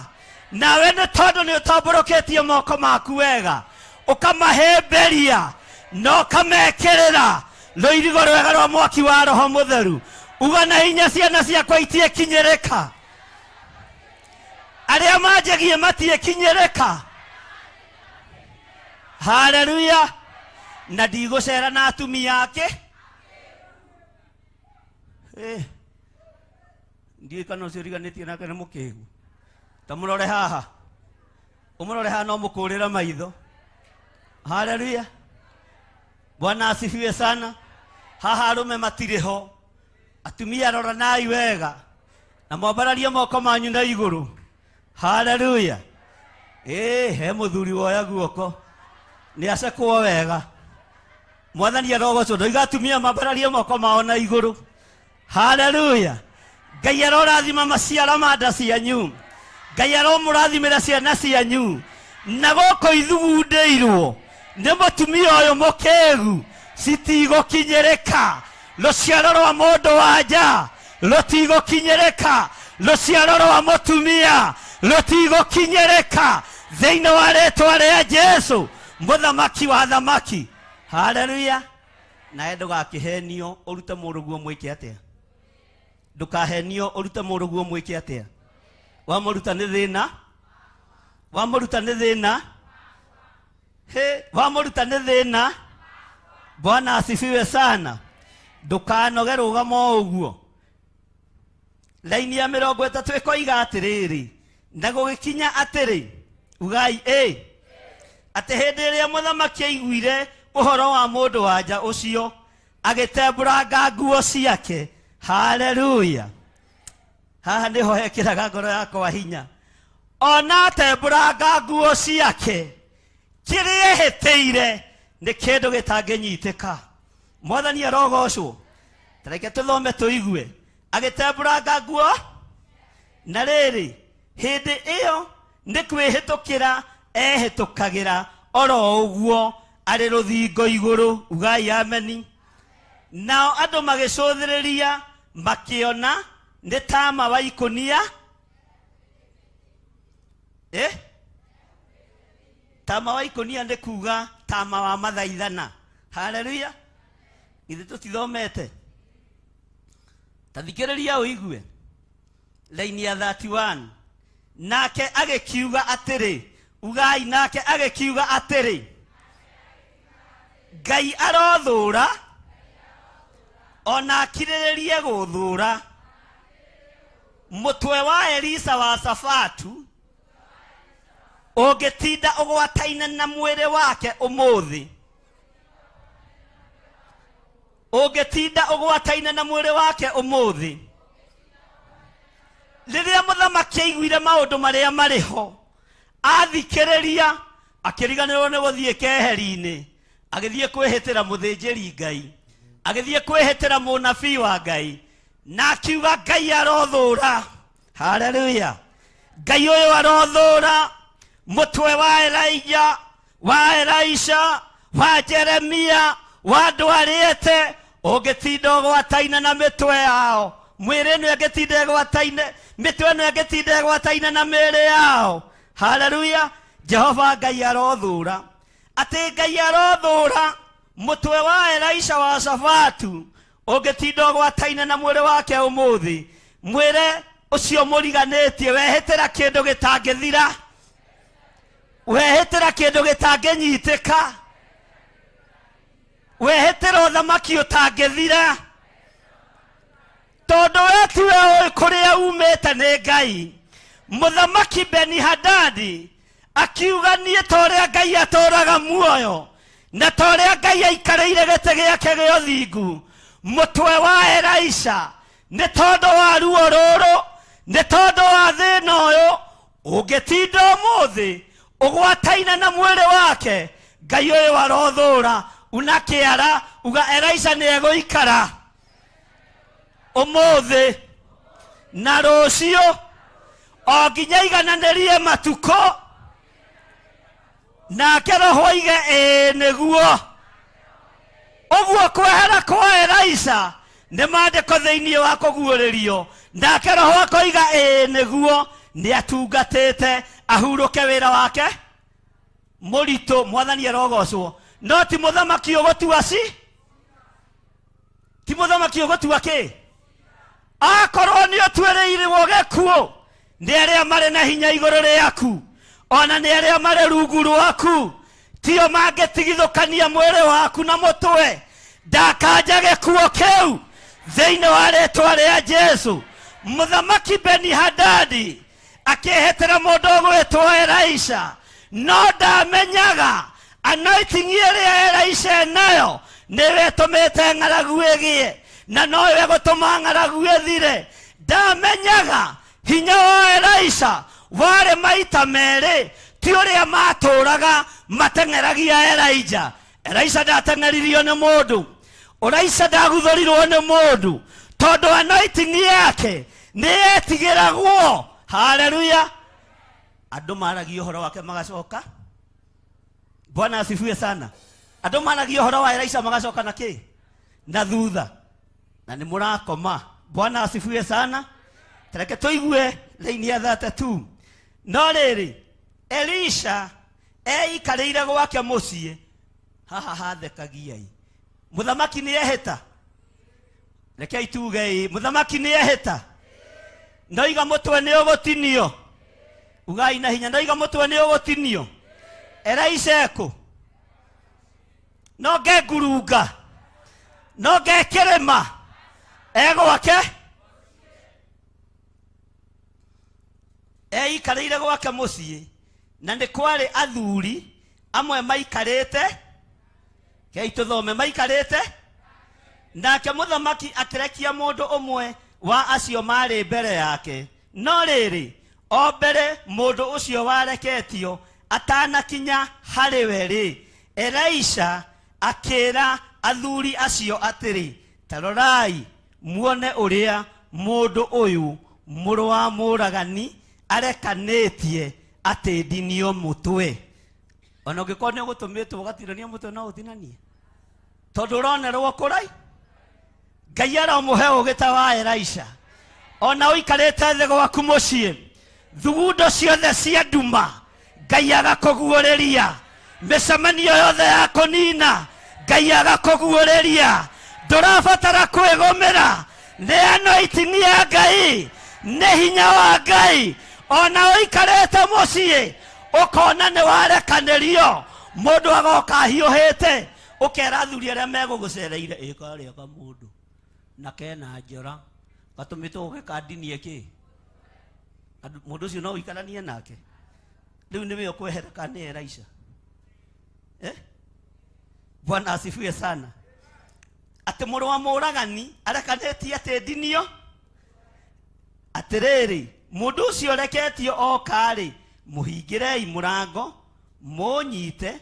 Nawe nĩ tondũ nĩ ũtambũrũkĩtie moko maku wega, ũkamahĩmbĩria na ũkamekĩrĩra rũirigo rwega rwa mwaki wa Roho Mũtheru, uga na hinya, ciana ciakwa itiĩkinyĩrĩka. Arĩa manjagia matiĩkinyĩrĩka. Haleluya. Na ndigũcera na atumia ake. Ndiĩ kana ũcio ũriganĩtie nake nĩ mũkĩgu. Tamũrore haha, ũmũrore haha no mũkũrĩra maitho. Haleluya. Bwana asifiwe sana. Haha arũme matirĩ ho, atumia roranai wega na mwambararie moko manyu na igũrũ. Haleluya. He mũthuri woya guoko nĩ acekwo wega. Mwathani arogocwo, ndoiga atumia mambararie moko mao na igũrũ. Haleluya. Ngai arorathima maciara ma nda cianyu, Ngai aromũrathimĩra ciana cianyu, na gũkũ ithugundĩirwo nĩ mũtumia ũyũ mũkĩgu citigũkinyĩrĩka. Rũciaro rwa mũndũ wa nja rũtigũkinyĩrĩka, rũciaro rwa mũtumia rũtigũkinyĩrĩka thĩinĩ wa rĩĩtwa rĩa Jesu, mũthamaki wa thamaki. Haleluya. Nawe ndũgakĩhenio ũrute mũrũguo mwĩke atĩa, ndũkahenio ũrute mũrũguo mwĩke atĩa. Wamũruta nĩ thĩna, wamũruta nĩ thĩna, wamũruta nĩ thĩna. Bwana asifiwe sana. Ndũkanoge rũgama ũguo. Laini ya 30 ĩkoiga atĩrĩrĩ, na gũgĩkinya atĩrĩ, ugai atĩ hĩndĩ ĩrĩa mũthamaki aiguire ũhoro wa mũndũ wa nja ũcio, agĩtembũranga nguo ciake. Haleluya. Haha nĩho hekĩraga ngoro yakwa hinya. Ona atembũranga nguo ciake, kĩrĩa ehĩtĩire nĩ kĩndũ gĩtangĩnyitĩka. Mwathani arogocwo. Tareke tũthome tũigue. Agĩtembũranga nguo, na rĩrĩ, hĩndĩ ĩyo nĩ kwĩhĩtũkĩra ehĩtũkagĩra oro ũguo arĩ rũthingo igũrũ. Ugai ameni. Nao andũ magĩcũthĩrĩria makĩona nĩ taama wa ikũnia. tama wa ikonia nĩ kuga tama wa mathaithana. Haleluya. Ithe tutithomete. Tathikĩrĩria ũigue laini ya 31. Nake agĩkiuga atĩrĩ, ugai nake agĩkiuga atĩrĩ, Ngai arothũra ona akirĩrĩrie gũthũra mũtwe wa Elisa wa Shafatu ũngĩtinda ũgwataine na mwĩrĩ wake ũmũthĩ. Ũngĩtinda ũgwataine na mwĩrĩ wake ũmũthĩ. Rĩrĩa mũthamaki aiguire maũndũ marĩa marĩ ho, athikĩrĩria, akĩriganĩrwo nĩ gũthiĩ keheri-inĩ, agĩthiĩ kwĩhĩtĩra mũthĩnjĩri Ngai, agĩthiĩ kwĩhĩtĩra mũnabii wa Ngai, na akiuga Ngai arothũra. Haleluya. Ngai ũyũ arothũra mũtwe wa Elijah, wa Elisha, wa Jeremia, wa andũ arĩte ũngĩtinda ũgwataine na mĩtwe yao. Mwĩrĩ ĩno ĩngĩtinda ĩgwataine, mĩtwe ĩno ĩngĩtinda ĩgwataine na mĩĩrĩ yao. Haleluya. Jehova Ngai arothũra. Atĩ Ngai arothũra mũtwe wa Elisha wa Shafatu ũngĩtinda ũgwataine na mwĩrĩ wake ũmũthĩ. Mwĩrĩ ũcio mũriganĩtie, wehĩtĩra kĩndũ gĩtangĩthira, wehĩtĩra kĩndũ gĩtangĩnyitĩka, wehĩtĩra ũthamaki ũtangĩthira, tondũ we tiwe ũĩ kũrĩa umĩte nĩ Ngai. Mũthamaki Beni-Hadadi akiuga niĩ ta ũrĩa Ngai atũũraga muoyo na ta ũrĩa Ngai aikarĩire gĩtĩ gĩake gĩa ũthingu, mũtwe wa Elisha nĩ tondũ wa ruo rũrũ, nĩ tondũ wa thĩna ũyũ, ũngĩtinda ũmũthĩ ũgwataine na mwĩrĩ wake. Ngai ũyũ arothũra. Unakĩara uga Elisha nĩ egũikara ũmũthĩ na rũciũ o nginya igananĩrie matukũ, nake Roho oige ĩĩ nĩguo. Ũguo kwehera kwa Elisha nĩ maandĩko thĩinĩ wa kũguũrĩrio, nake Roho akoiga ĩĩ nĩguo. Nĩ atungatĩte ahurũke wĩra wake mũritũ. Mwathani arogocwo. No ti mũthamaki ũgũtua ti mũthamaki ũgũtua kĩ? Akorwo nĩ ũtuĩrĩirwo gĩkuũ nĩ arĩa marĩ na hinya igũrũ rĩaku, ona nĩ arĩa marĩ rungu rwaku, tio mangĩtigithũkania mwĩrĩ waku na mũtwe. Ndakanja gĩkuũ kĩu thĩinĩ wa rĩĩtwa rĩa Jesu. Mũthamaki Beni-Hadadi akĩhĩtĩra mũndũ ũgwĩtwo Elisha, no ndamenyaga anointing ĩrĩa Elisha nayo nĩwe ĩtũmĩte ng'aragu ĩgĩe, na nowe gũtũma ng'aragu ĩthire. Ndamenyaga hinya wa Elisha warĩ maita merĩ, ti ũrĩa matũũraga mateng'eragia Elijah. Elisha ndateng'eririo nĩ mũndũ, Elisha ndaguthũrirwo nĩ mũndũ, tondũ anointing yake nĩ yetigĩragwo. Haleluya. Andũ maragia ũhoro wake magacoka. Bwana asifiwe sana. Andũ maragia ũhoro wa Elisha magacoka na kĩ? Na thutha. Na nĩ mũrakoma. Bwana asifiwe sana. Tareke tũigue laini ya 32. No rĩrĩ Elisha eikarĩire gwake mũciĩ. Haha hathekagiai. Mũthamaki nĩ ehĩta. Rekei tuge mũthamaki nĩ ehĩta. Noiga mũtwe nĩ ũgũtinio. Ugai na hinya. Noiga mũtwe nĩ ũgũtinio. Elisha ekũ? No ngengurunga, no ngekĩrĩma egwake. Eikarĩire gwake mũciĩ, na nĩ kwarĩ athuri amwe maikarĩte. Kei tũthome maikarĩte. Nake mũthamaki akĩrekia mũndũ ũmwe wa acio marĩ mbere yake. No rĩrĩ o mbere mũndũ ũcio wareketio atanakinya harĩ we rĩ, Elisha akĩra athuri acio atĩrĩ, tarorai muone ũrĩa mũndũ ũyũ mũrũ wa mũragani arekanĩtie atĩ ndinio mũtwe. Ona ũngĩkorwo nĩ ũgũtũmĩtwo ũgatinania mũtwe no ũtinanie, tondũ ũronerwo kũrai. Ngai aromũhe ũgĩ ta wa Elisha. Ona ũikarĩte thĩ gwaku mũciĩ, thugundo ciothe cia nduma Ngai agakuguũrĩria mĩcemanio yothe ya kũnina Ngai agakuguũrĩria ndũrabatara kwĩgũmĩra nĩ anointing ya Ngai nĩ hinya wa Ngai ona ũikarĩte mũciĩ ũkona nĩ warekanĩrio mũndũ agoka hiũhĩte ũkera athuri arĩa megũgũcereire ĩkarĩa kamũndũ na kena njora gatũmĩtwo ũgeka ndini ĩkĩ mũndũ ũcio no ũikaranie nake rĩu nĩwe ũkwehereka nĩ Elisha Bwana asifiwe sana atĩ mũrũ wa mũragani arekanĩtie atĩ ndinio atĩrĩrĩ mũndũ ũcio reketio okarĩ mũhingĩrei mũrango mũnyite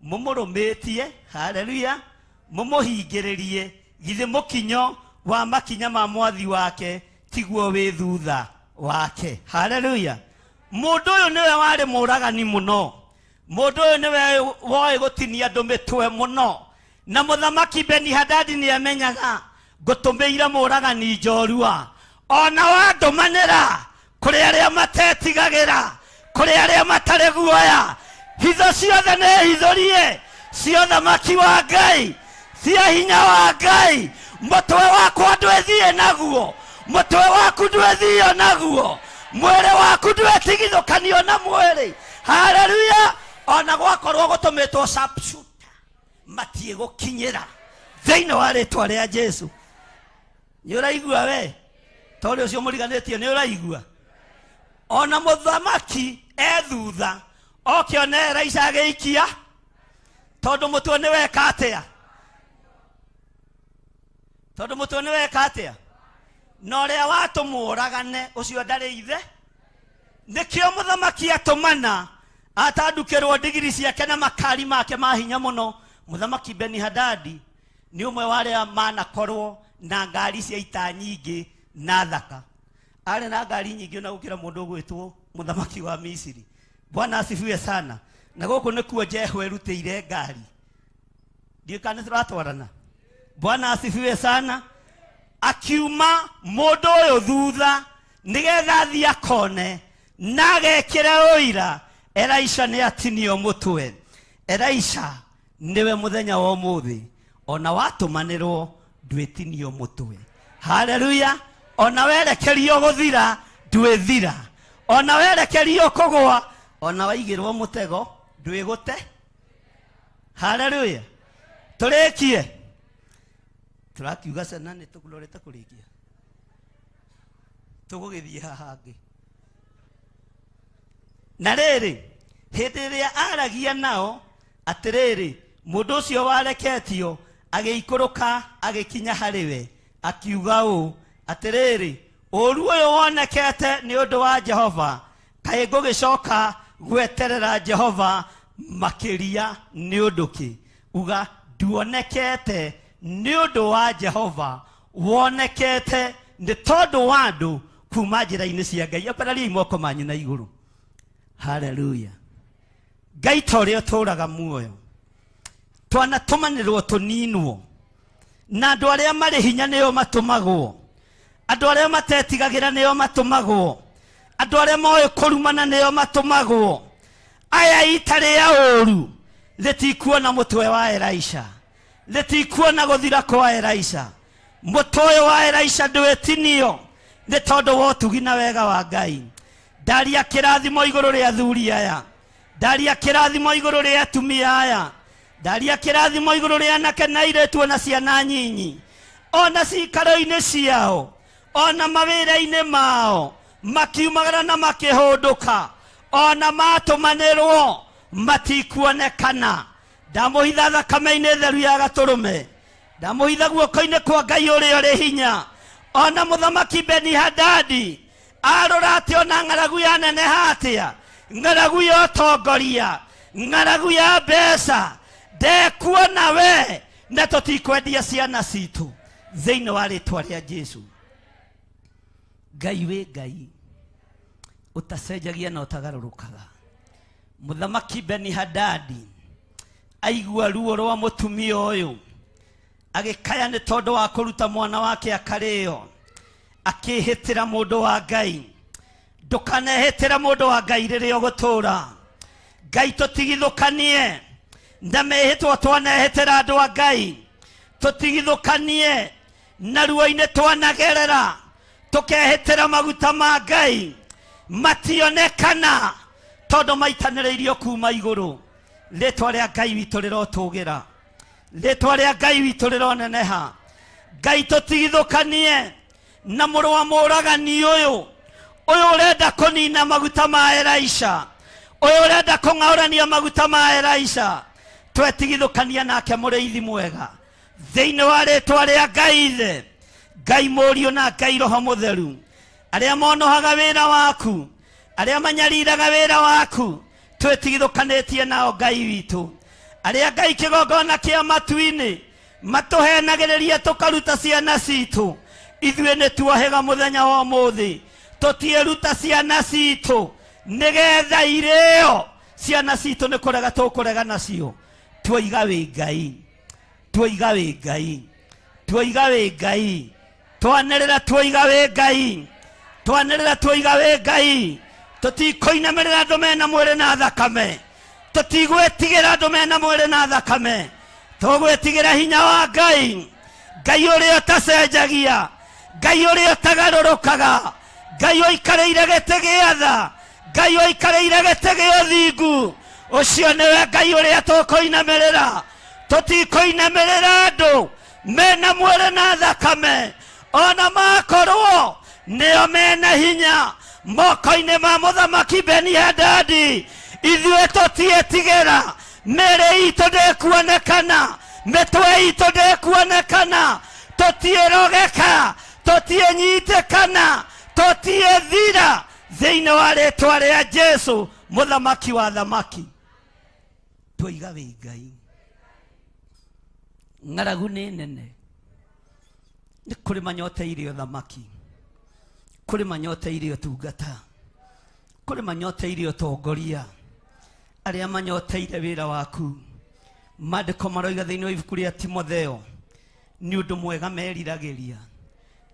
mũmũrũmĩtie haleluya mũmũhingĩrĩrie githĩ mũkinyo wa makinya ma mwathi wake tiguo wĩ thutha wake haleluya mũndũ ũyũ nĩwe warĩ mũragani mũno mũndũ ũyũ nĩwe woĩ gũtinia andũ mĩtwe mũno na mũthamaki Beni-Hadadi nĩamenyaga ngũtũmĩire mũragani njorua ona wandũmanĩra kũrĩ arĩa matetigagĩra kũrĩ arĩa matarĩ guoya hitho ciothe nĩ hithũrie cia ũthamaki wa Ngai cia hinya wa Ngai mũtwe wakwa ndwĩthiĩ naguo mũtwe waku ndwĩthiĩ naguo mwĩrĩ waku ndwĩtigithũkanio na mwĩrĩ haleluya ona gwakorwo gũtũmĩtwo sharpshooter matiĩ gũkinyĩra thĩinĩ wa rĩtwa rĩa Jesu nĩ ũraigua we tondũ ũcio mũriganĩtio nĩ ũraigua ona mũthamaki thutha okĩone Elisha agĩikia tondũ mũtwe nĩ weka atĩa tondũ mũtwe nĩ weka atĩa na ũrĩa watũmũragane ũcio ndarĩ ithe nĩkĩo mũthamaki atũmana atandukĩrwo ndigiri ciake na makari make ma hinya mũno mũthamaki Beni-Hadadi nĩ ũmwe wa arĩa manakorwo na ngari cia ita nyingĩ na thaka arĩ na ngari nyingĩ na gũkĩra mũndũ ũgwĩtwo mũthamaki wa Misiri Bwana asifiwe sana na gũkũ nĩkuo Jehu erutĩire ngari ndiũkane tũratwarana Bwana asifiwe sana akiuma mũndũ ũyũ thutha nĩgetha athiĩ akone na agekĩre ũira Elisha nĩ atinio mũtwe Elisha niwe muthenya wa ũmũthĩ ona watũmanĩrwo ndwĩtinio mũtwe haleluya ona werekerio gũthira ndwĩthira ona werekerio kũgwa ona waigĩrwo mũtego ndwĩgũte haleluya tũrĩkie tũrakiuga cena nĩ tũkũrorete kũrĩkia tũgũgĩthiĩ haha hangĩ na rĩrĩ hĩndĩ ĩrĩa aragia nao atĩrĩrĩ mũndũ ũcio wareketio agĩikũrũka agĩkinya harĩ we akiuga ũũ atĩrĩrĩ ũru ũyũ wonekete nĩ ũndũ wa Jehova kaĩ ngũgĩcoka gweterera Jehova makĩria nĩ ũndũ kĩ uga nduonekete nĩ ũndũ wa Jehova wonekete nĩ tondũ wa andũ kuma njĩra-inĩ cia Ngai akwararia moko manyu na igũrũ haleluya Ngai ta ũrĩa ũtũũraga muoyo twanatũmanĩrwo tũninwo na andũ arĩa marĩ hinya nĩo matũmagwo andũ arĩa matetigagĩra nĩo matũmagwo andũ arĩa moĩ kũrumana nĩo matũmagwo aya itarĩa ũru rĩtikuona mũtwe wa Elisha rĩtikuona gũthira kwa Elisha mũtwe ũyũ wa Elisha ndwĩtinio nĩ tondũ wa ũtugi na wega wa Ngai ndaria kĩrathimo igũrũ rĩa athuri aya ndaria kĩrathimo igũrũ rĩa atumia aya ndaria kĩrathimo igũrũ rĩa anake na airĩtu na ciana nyinyi ona cikaro-inĩ ciao ona mawĩra-inĩ mao makiumagara na makĩhũndũka ona matũmanĩrwo matikuonekana ndamũhitha thakame-inĩ theru ya gatũrũme ndamũhitha guoko-inĩ kwa Ngai ũrĩa ũrĩ hinya ona mũthamaki Beni-Hadadi arora atĩ ona ng'aragu ya neneha atĩa ng'aragu ya ũtongoria ng'aragu ya mbeca ndekuona we na tũtikwendia ciana citũ thĩinĩ wa rĩtwa rĩa Jesu Ngai wĩ Ngai utacenjagia na utagarũrũkaga mũthamaki Beni-Hadadi aigua ruo rwa mũtumia ũyũ agĩkaya nĩ tondũ wa kũruta mwana wake akarĩo akĩhĩtĩra mũndũ wa Ngai ndukanehitira mundu wa Ngai riria ugutura. Ngai tutigithukanie na mehitwa twanehitira andu a Ngai, tutigithukanie na ruo-ini twanagerera tukehitira maguta ma Ngai mationekana tondu maitaniriirio kuma iguru. Ritwa ria Ngai witu rirotugira, ritwa ria Ngai witu rironeneha. Ngai tutigithukanie na muru wa muragani uyu urenda kunina maguta ma Elisha, uyu urenda kung'aurania maguta ma Elisha. Twetigithukania nake muriithi mwega thiini wa ritwa ria Ngai Ithe, Ngai Mũriũ na Ngai Roho Mũtheru, aria monohaga wira waku, aria manyariraga wira waku. Twetigithukanitie nao Ngai witu, aria Ngai kigongona kia matu-ini matuhenagiriria tukaruta ciana citu. Ithuĩ nĩ tuohega muthenya wa ũmũthĩ, tutieruta ciana citu nigetha irĩo ciana citu nĩ kũrega tũkũrega nacio. Tuoiga wĩ Ngai, tuoiga wĩ Ngai, tuoiga wĩ Ngai, twanĩrĩra tuoiga wĩ Ngai, twanĩrĩra tuoiga wĩ Ngai. Tutikoinamerera andu mena mwĩrĩ na thakame, tutigwĩtigĩra andu mena mwĩrĩ na thakame, tũgwĩtigĩra hinya wa Ngai, Ngai ũrĩa ũtacenjagia, Ngai ũrĩa ũtagarũrũkaga, Ngai ũikarĩire gĩtĩ gĩa tha, Ngai ũikarĩire gĩtĩ gĩa ũthingu. Ũcio nĩwe Ngai ũrĩa tũkũinamerera. Tutikoinamerera andu mena mwĩrĩ na thakame, ona makorwo nĩo mena hinya moko-inĩ ma Mũthamaki Beni-Hadadi. Ithuĩ tũtiĩtigĩra, mĩĩrĩ itũ ndĩkuonekana, mĩtwe itũ ndĩkuonekana, tũtiĩrogeka, tũtiĩnyitĩkana, tũtiĩthira thĩinĩ wa rĩtwa rĩa Jesu Mũthamaki wa thamaki. Tuoiga wĩ Ngai. Ng'aragu nĩ nene, nĩ kũrĩ manyoteire ũthamaki, kũrĩ manyoteire ũtungata, kũrĩ manyoteire ũtongoria, arĩa manyoteire wĩra waku. Maandĩko maroiga thĩinĩ wa ibuku rĩa Timotheo nĩ ũndũ mwega meriragĩria.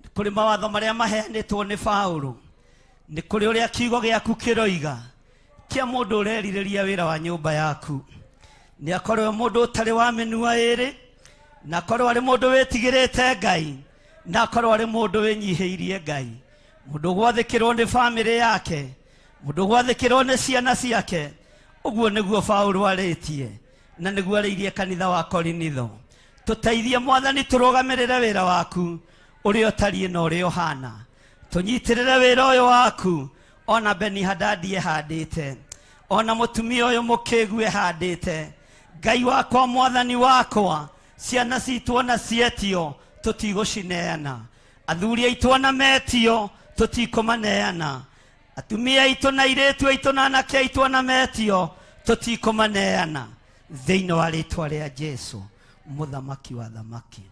Nĩ kũrĩ mawatho marĩa maheanĩtwo nĩ Paũlũ, nĩ kũrĩ ũrĩa kiugo gĩaku kĩroiga kia mũndũ ũrerirĩria wĩra wa nyũmba yaku. Nĩ akorwo mũndũ ũtarĩ wa mĩnua ĩrĩ, na akorwo arĩ mũndũ wĩtigĩrĩte Ngai, na akorwo arĩ mũndũ wĩnyihĩirie Ngai, mũndũ gwathĩkĩrwo nĩ bamĩrĩ yake, mũndũ gwathĩkĩrwo nĩ ciana ciake. Ũguo nĩguo Paũlũ arĩtie, na nĩguo arĩirie kanitha wa Korinitho. Tũteithie Mwathani tũrũgamĩrĩre wĩra waku ũrĩa ũtariĩ na ũrĩa ũhana. Tũnyitĩrĩre wĩra ũyũ waku, ona Beni-Hadadi ehandĩte, ona mũtumia ũyũ mũkĩgu ehandĩte. Ngai wakwa, Mwathani wakwa, ciana citũ ona cietio tũtigũcineana, athuri aitũ ona metio tũtikũmaneana, atumia aitũ na airĩtu aitũ na anake aitũ ona metio tũtikũmaneana, thĩinĩ wa rĩtwa rĩa Jesu Mũthamaki wa thamaki.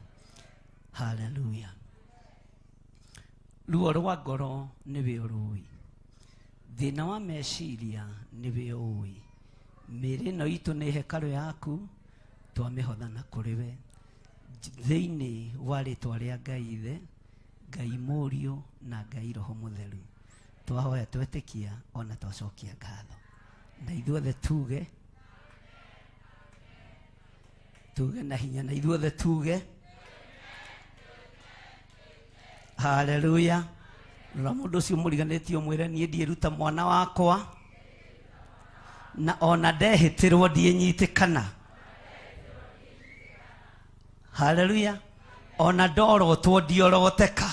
Haleluya. Ruo rwa ngoro nĩwe ũrũĩ, thĩna wa meciria nĩwe ũĩ. Mĩĩrĩ ĩno itũ nĩ hekarũ yaku, twamĩhotha na kũrĩ we, thĩinĩ wa rĩtwa rĩa Ngai Ithe, Ngai Mũriũ na Ngai Roho Mũtheru. Twahoya twetĩkia ona twacokia ngatho, na ithuothe tuge na hinya, na ithuothe tuge haleluya. Rora mũndũ ũcio mũriganĩtie ũmwĩre niĩ ndiĩruta mwana wakwa, na ona ndehĩtĩrwo ndiĩnyitĩkana. Haleluya. Ona ndorotwo ndioroteka.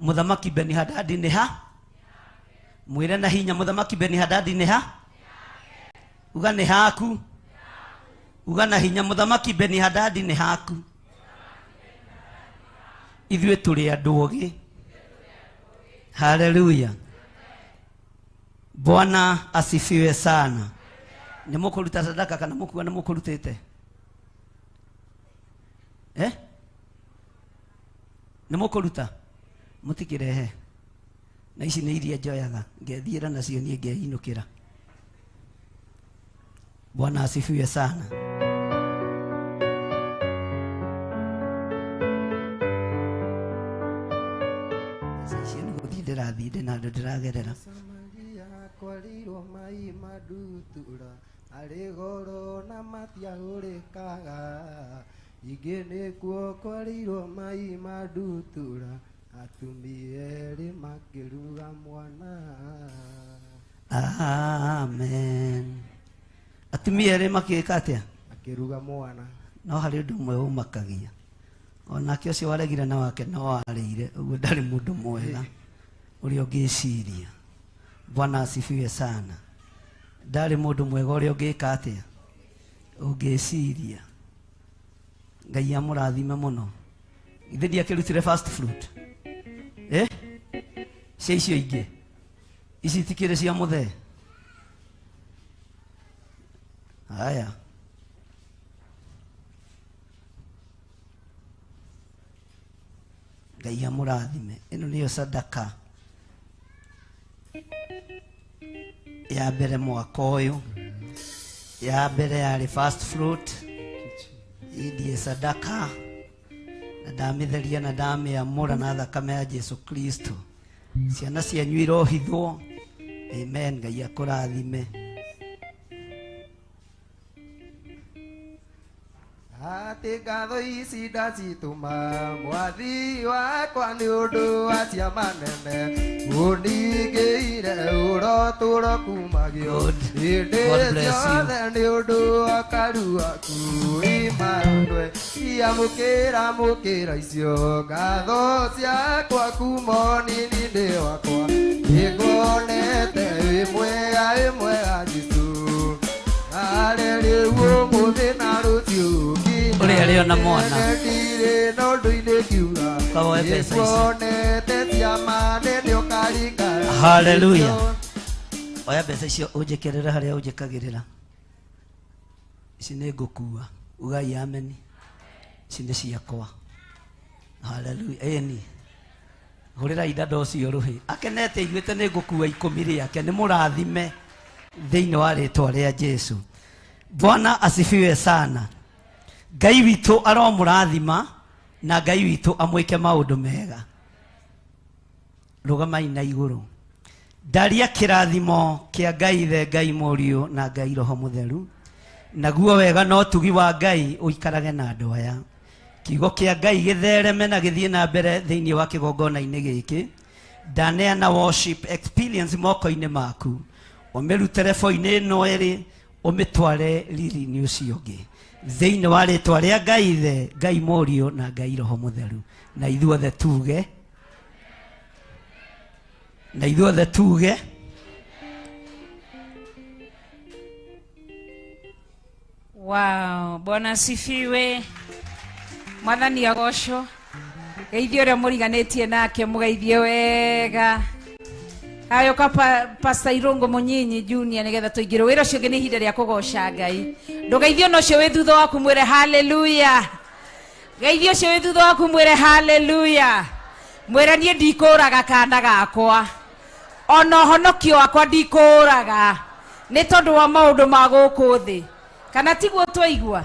Mũthamaki Beni-Hadadi nĩ ha? Mwĩre na hinya, Mũthamaki Beni-Hadadi nĩ ha? Uga nĩ haku. Uga na hinya, Mũthamaki Beni-Hadadi nĩ haku. Ithuĩ tũrĩ andũ ogĩ. Haleluya. Bwana asifiwe sana. Nĩ mũkũruta sadaka kana mũkuga nĩ mũkũrutĩte? Nĩ mũkũruta? Mũtikĩrehe. Na ici nĩ iria njoyaga, ngethiĩra nacio niĩ ngeinũkĩra. Bwana asifiwe sana. ndĩrathiĩ ndĩ na andũ ndĩragerera. Samaria kwarirwo mai madutura arĩ goro na matiagũrĩkaga, ingĩ nĩkuo kwarirwo mai madutura atumia erĩ makĩruga mwana. Amen. Atumia erĩ makĩka atĩa? Akĩruga mwana. No harĩ ũndũ ũmwe ũmakagia, onake ũcio waregire na wake no warĩire, ũguo ndarĩ mũndũ mwega ũrĩa ũngĩciria. Bwana asifiwe sana. Ndarĩ mũndũ mwega ũrĩa ũngĩka atĩa? Ũngĩciria. Ngai amũrathime mũno. Ithe ndiakĩrutire fast fruit cia icio ingĩ ici tikĩrĩ cia mũthee. Haya, Ngai amũrathime. Ĩno nĩyo sadaka ya mbere mwaka ũyũ. Ya mbere yarĩ fast fruit, ndiye sadaka na ndamĩtheria na ndamĩamũra na thakame ya Jesu Kristo. Ciana cianyu irohithwo. Amen. Ngai akũrathime. Atĩ ngatho ici ndacitũma mwathi wakwa nĩ ũndũ wa ciama nene ũningĩire ũrotũro kumagio hĩndĩ ciothe nĩ ũndũ wa karu waku imandwe iamũkĩra icio ngatho ciakwa kuma ũnini ndĩ wakwa nĩngonete wĩ mwega Jesũ arĩ rĩu ũmũthĩ na rũciũ ũrĩa arĩ ona mwana kawoe pesa ici. Haleluya. Oya mbeca icio ũnjĩkĩrĩre harĩa ũnjĩkagĩrĩra. Ici nĩ ngũkua. Ugai ameni. Ici nĩ ciakwa. Haleluya. Eni. Hũrĩra idado ũcio rũhĩ. Akenete iguĩte nĩ ngũkua 10 rĩake. Nĩ mũrathime thĩinĩ wa rĩtwa rĩa Jesu. Bwana asifiwe sana. Ngai witũ aromũrathima na Ngai witũ amwĩke maũndũ mega. Rũgamai na igũrũ. Ndaria kĩrathimo kĩa Ngai Ithe, Ngai Mũriũ na Ngai Roho Mũtheru. Naguo wega no tugi wa Ngai ũikarage na andũ aya. Kiugo kĩa Ngai gĩthereme na gĩthiĩ na mbere thĩinĩ wa kĩgongona-inĩ gĩkĩ. Ndaneana worship experience moko-inĩ maku. Ũmĩrute telefoni ĩno ĩrĩ ũmĩtware riri-inĩ ũcio ũngĩ. Thĩinĩ wa rĩtwa rĩa Ngai Ithe, Ngai Mũriũ na Ngai Roho Mũtheru. Na ithuothe tuge. Na ithuothe tuge. Wow, Bwana asifiwe. Mwathani agocwo. Geithio ũrĩa mũriganĩtie nake mũgeithie wega. Ayoka Pastor Irungu Munyinyi Junior nigetha tuingĩre wĩra ũcio ũngĩ nĩ ihinda rĩa kũgoca Ngai. Ndũgeithio no ũcio wĩ thutha waku mwĩre haleluya. Geithio ũcio wĩ thutha waku mwĩre haleluya. Mwĩre niĩ ndikũraga kana gakwa. Ona ũhonokio wakwa ndikũraga. Nĩ tondũ wa maũndũ ma gũkũ thĩ. Kana tiguo twaigua.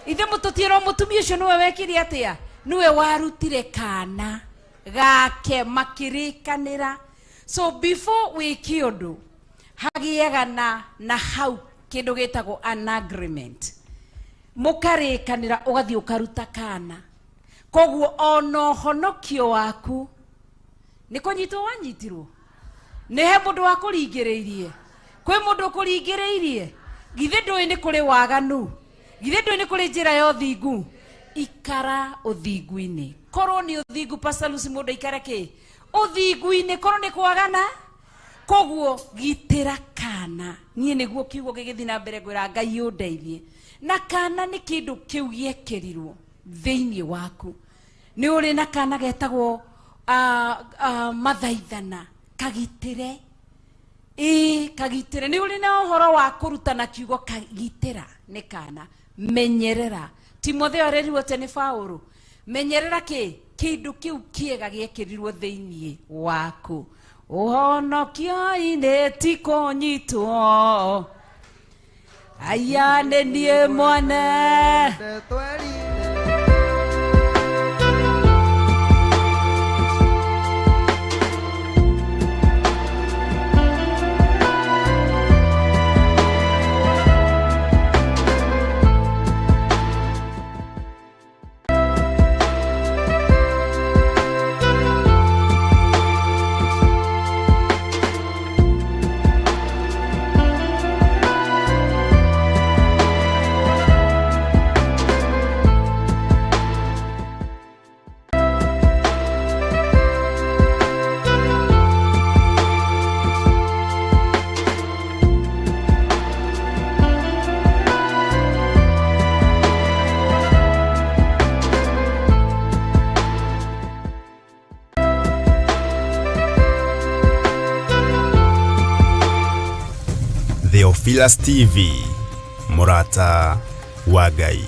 Ithe mũtũtierwo mũtumia ũcio nĩwe wekire atĩa? Nĩwe warutire kana gake makĩrĩkanĩra. So before we kĩũndũ hagĩaga na hau kĩndũ gĩtagwo an agreement. Mũkarĩkanĩra ũgathiĩ ũkaruta kana. Koguo ona ũhonokio waku nĩ kũnyitwo wanyitirwo. Nĩ he mũndũ wa kũringĩrĩirie. Kwĩ mũndũ ũkũringĩrĩirie. Githĩ ndũĩ nĩ kũrĩ waganu. Githĩ ndũĩ nĩ kũrĩ njĩra ya ũthingu. Ikara ũthingu-inĩ. Korwo nĩ ũthingu Pastor Lucy mũndũ ikare kĩ? Ũthingu-inĩ korwo nĩ kwagana. Koguo gitĩra kana. Niĩ nĩguo kiugo gĩgĩthiĩ na mbere ngwĩra Ngai ũndeithie. Na kana nĩ kĩndũ kĩu gĩekĩrirwo thĩinĩ waku. Nĩ ũrĩ na kana getagwo mathaithana. Kagitĩre. Kagitĩre. Nĩ ũrĩ na ũhoro wa kũrutana kiugo kagitĩra nĩ kana. Menyerera. Timotheo arerirwo tene Paũlũ. Menyerera kĩ? Kĩndũ kĩu kĩega gĩekĩrirwo thĩinĩ waku. Ũhonokio-inĩ ti kũnyitwo. Aya nĩ niĩ mwene. Theophilus TV, Murata wa Ngai.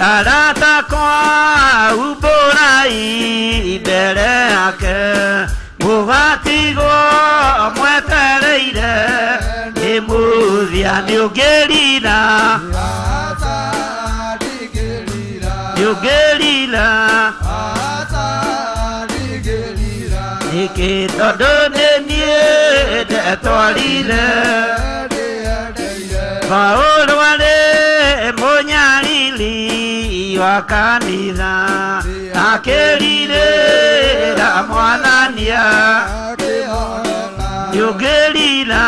Arata kwa uborai bere ake Mugatigo mwetereire Imuthia niugerira Niugerira Niki tondu nie ndetwarire Paulo ale munyarili wa kanitha akerire ra mwanania yugerira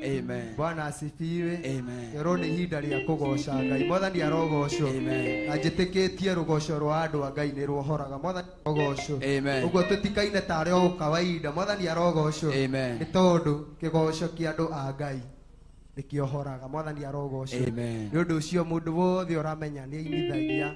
Amen. Bwana asifiwe. Amen. Yero ni ihinda ria kugoca Ngai. Mwathani arogocwo. Amen. Na njitikitie rugoco rwa andu a Ngai ni ruhoraga. Mwathani arogocwo. Amen. Uguo tutikaine tare o kawaida. Mwathani arogocwo. Amen. Ni tondu kigoco kia andu a Ngai nikiohoraga. Mwathani arogocwo. Amen. Ni undu ucio mundu wothe uramenya ni ainithagia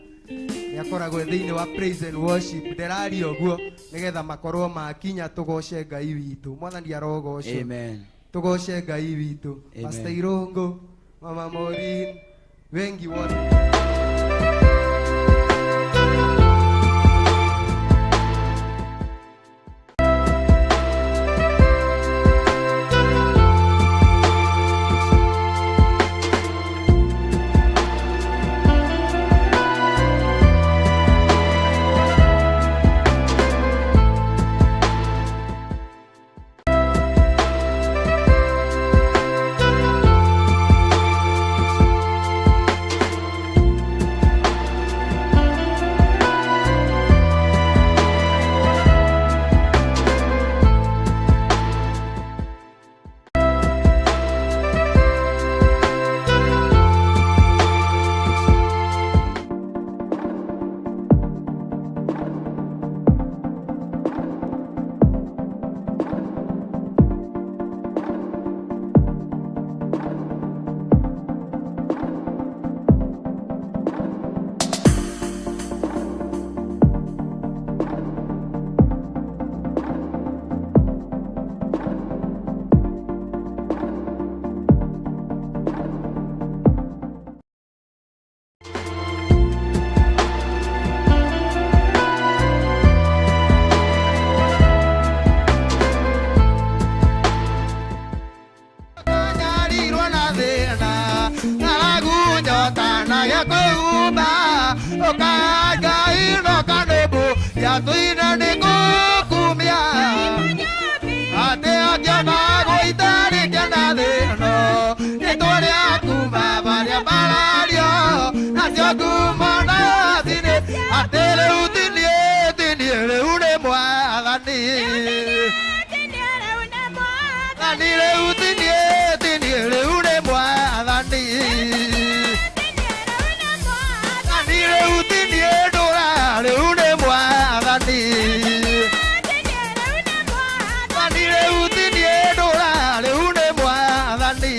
ni akoragwo thiini wa praise and worship. Ndiraria uguo nigetha makorwo makinya tugoce Ngai witu. Mwathani arogocwo. Amen. Tugoce Ngai witu. Pastor Irungu, Mama Maureen, wengi wote. Tuina ni kukumia ate akiona Thani rĩu tinie rĩu nĩ mwathani. Thani rĩu tinie ndũra rĩu nĩ mwathani. Thani rĩu tinie ndũra rĩu nĩ mwathani.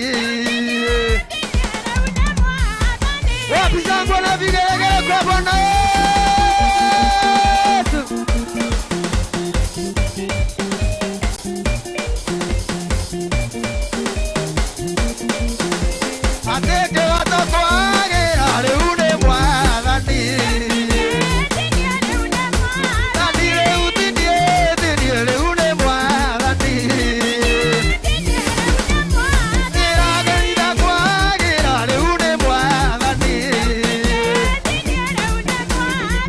Wapi zangu na vigelegele kwa Bwana Yesu. Ateke watoto agera rĩu nĩ mwathani. Thani rĩu tinie rĩu nĩ mwathani. Nĩrageria kwagĩra rĩu nĩ mwathani.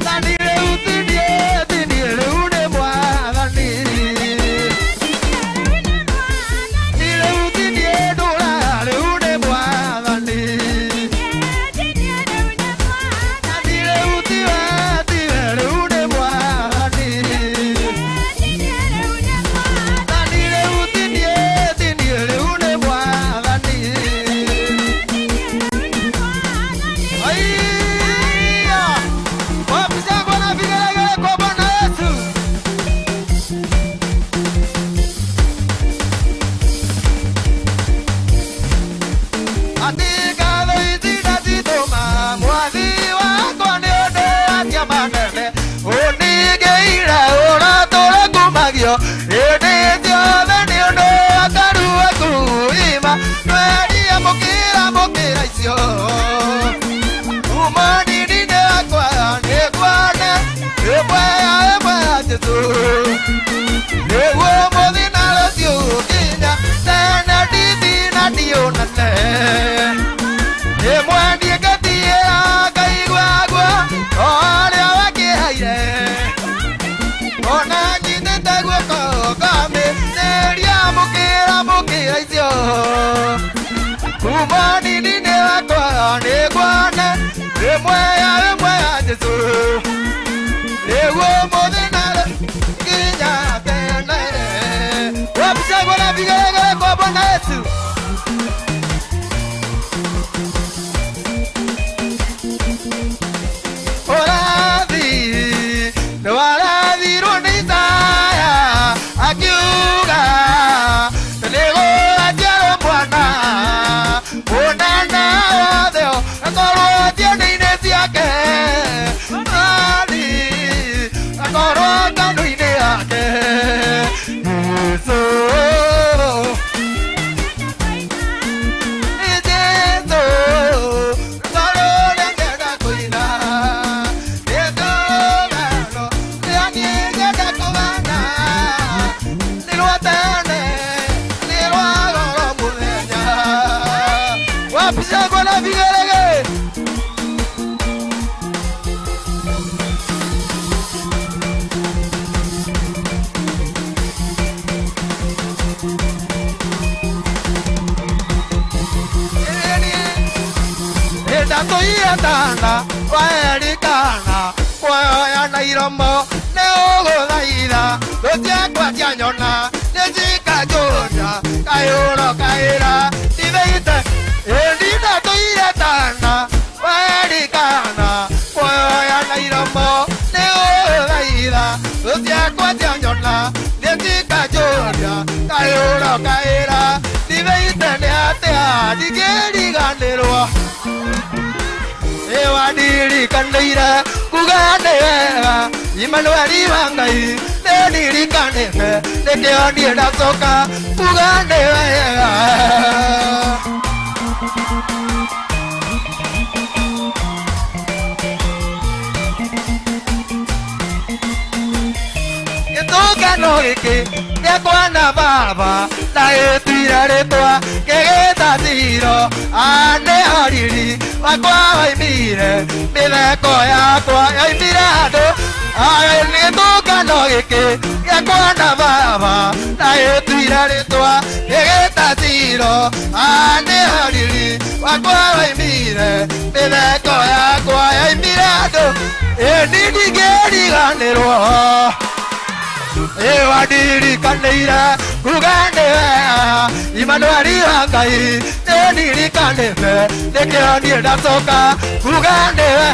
Thani rĩu tinie rĩu nĩ mwathani. Ni rĩu tinie ndũra rĩu nĩ mwathani. Thani rĩu tiwe rĩu nĩ mwathani. Thani rĩu tinie rĩu nĩ mwathani. Aiya! Wapi zangu na vigelegele kwa Bwana Yesu. Atika thaici ndacitũma mwathi wakwa nĩ ũndũ wa kĩama nene ũningĩire ũratũra kumagio hĩndĩ ciothe nĩ ũndũ wa karua kuima tweria mũkĩra icio kuma nini-inĩ wakwa nĩ kwane ĩmwe ya Jesũ nĩguo mũthĩ na rũciũ nginya tene ndithi na ndionane. Ĩmwe niĩ ngatiĩra Ngai gwakwa o harĩa wakĩhaire ona nyitĩte guoko ngamĩnĩria mũkĩra icio kuma nini-inĩ wakwa nĩ kwane ĩmwe ya Jesũ nĩguo mũthĩ na nginya tene. Wapi zangu na vigelegele kwa Bwana Yesu. Orathi nĩwarathirwo nĩ Isaya akiuga nĩgũgaciarwo mwana mũnene wothe akorwo ciande-inĩ ciake Orathi akorwo ngano-inĩ yake Jesũ. Wapi zangu na vigelegele. Ndatoiatana waerikana muoya na iromo nĩ ũgũthaitha rũciakwa cianyona nĩcikanjũria kayũro kaĩra ithaite ĩni ndatoiatana waerikana muoya na iromo nĩ ũgũthaitha rũciakwa cianyona nĩcikanjũria kayũro kaĩra ithaite nĩ atĩa ndingĩriganĩrwo ĩwandirikanaire kuga nĩ wega Imanueli wa Ngai nĩndirikanĩte nĩkĩo niĩ ndacoka kuga nĩ wega. Gĩtũngano gĩkĩ gĩakwa na baba na gĩtuire rĩtwa gĩgĩta Ciro nĩ hariri wakwa waimire mĩtheko yakwa yaimire andũ gĩtũngano gĩkĩ gĩakwa na baba na gĩtuire rĩtwa gĩgĩta Ciro nĩ hariri wakwa waimire mĩtheko yakwa yaimire andũ ĩni ndingĩriganĩrwo Ewadirikanira kugandewe Imanueli Wangai Nenirikandewe Nekeoni Dasoka kugandewe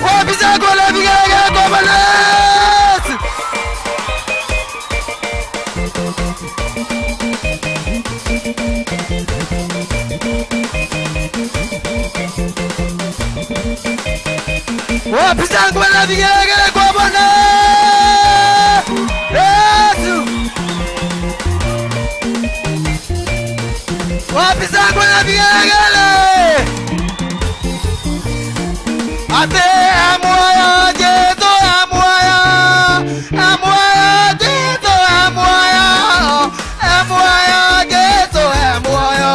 Wabisa kule bigege kwa balesi Wabisa kule bigege kwa balesi Wabisa kule bigege Ate amoya jeto amoya amoya jeto amoya amoya jeto amoya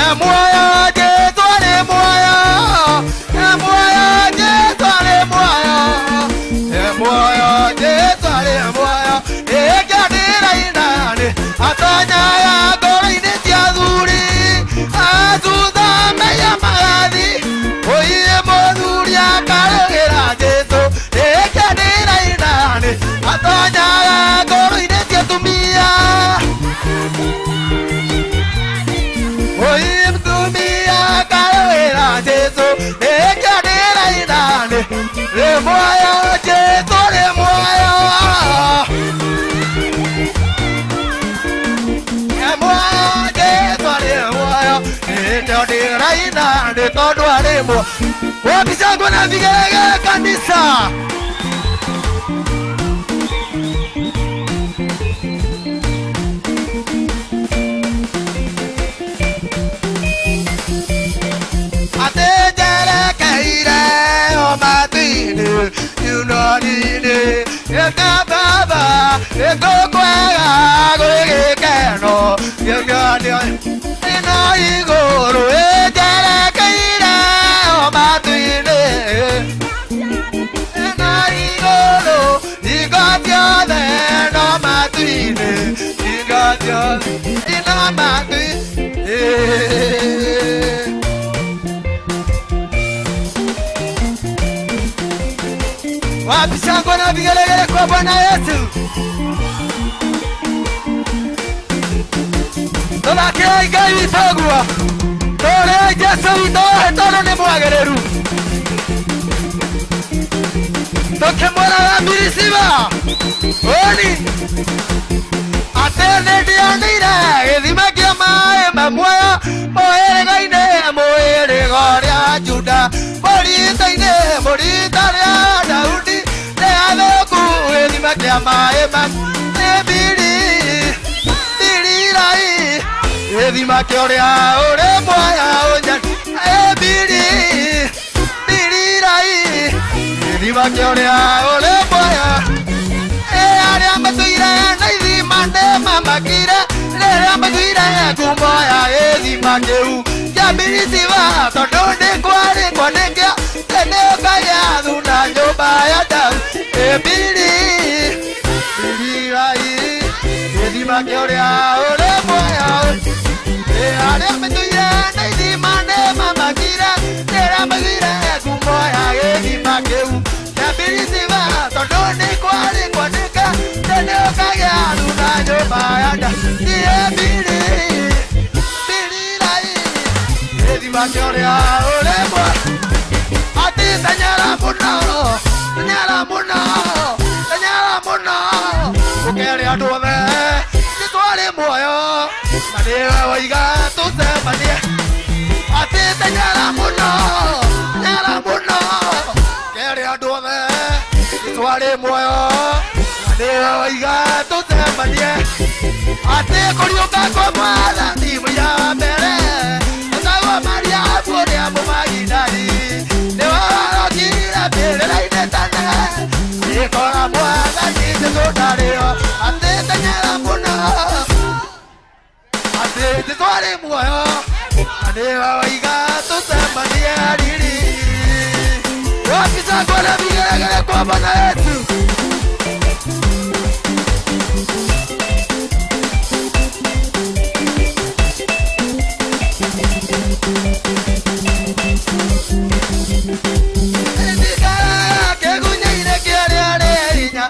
amoya jeto amoya amoya jeto amoya amoya jeto amoya ekadira inane atanya ya goro inetia duri azuda meya magadi oye moduria karera jeto ekadira inane atanya ya goro inetia tumia oye tumia karera jeto ekadira inane remoya jeto remoya Raina de todo aremo Wabisangwa na vigege kanisa Atejere kaire o matine Yunonine Ekababa Ekokwega Gwege keno Yunonine Igoro ejere kaire o matine na igoro igotio de no matine igotio ina matine Wabisangwa na vigelegele kwa Bwana Yesu Toda que Ngai witogua Tore Jesu witohe toro ni mwagereru Toke mwana wa mirisiba Oni Atene dianire Githima kia mae mamuaya Moere gaine moere goria Juda Morita-ine morita ria Daudi Rea thoku Githima kia mae mamuaya Biri Birirai Edima kioria ore moya onyan ebiri birirai Edima kioria ore moya ari amatuira na idima ne mamakira le amatuira kumoya edima keu ya birisiva todone kware kwanenga tene kaya duna nyoba ya da ebiri birirai Edima kioria ore moya Are me tuya na di mane mama gira tera magira kumoya edi makeu ya birisiva todone kware kwaneka tene okaya luna jo bayada die biri rai edi makioria ole mo ati señala muno ukere adome twale moyo Madewa waiga tuse manie Atite nyara muno Kere aduome Itwale moyo Madewa waiga tuse manie Ate kurioka kwa mwada Timu ya mbele Otawa maria Pone amu magidari Newa wakira Pele laine tane Ikora mwada Nise sotareo Atite nyara muno Ate twale moyo Adewa waiga tutamania diri Wapisa kwa na vigelegele kwa Bwana Yesu Ndika ke gunya ine kiare are inya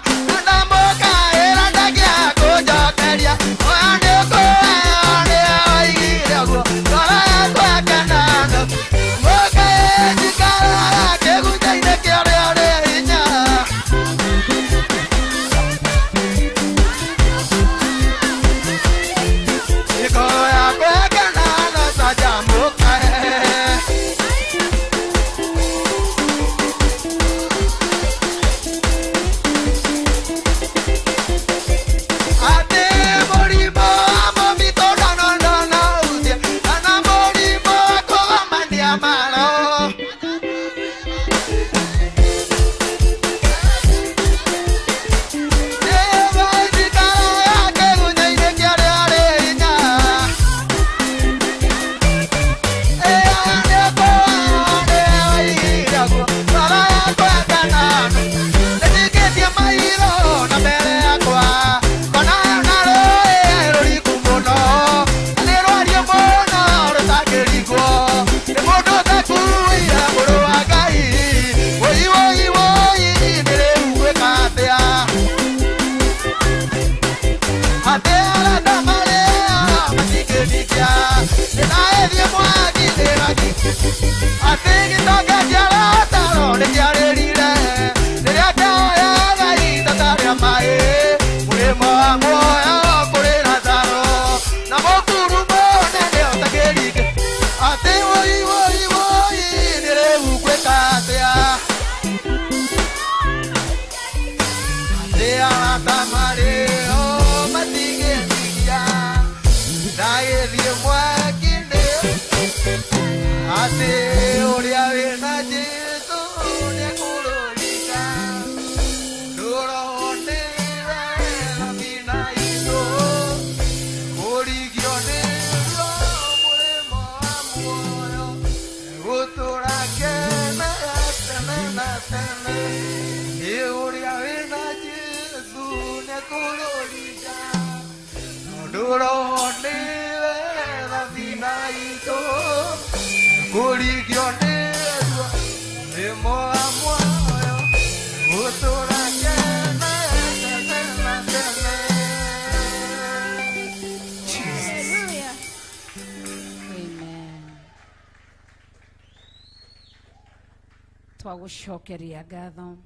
Twagucokeria ngatho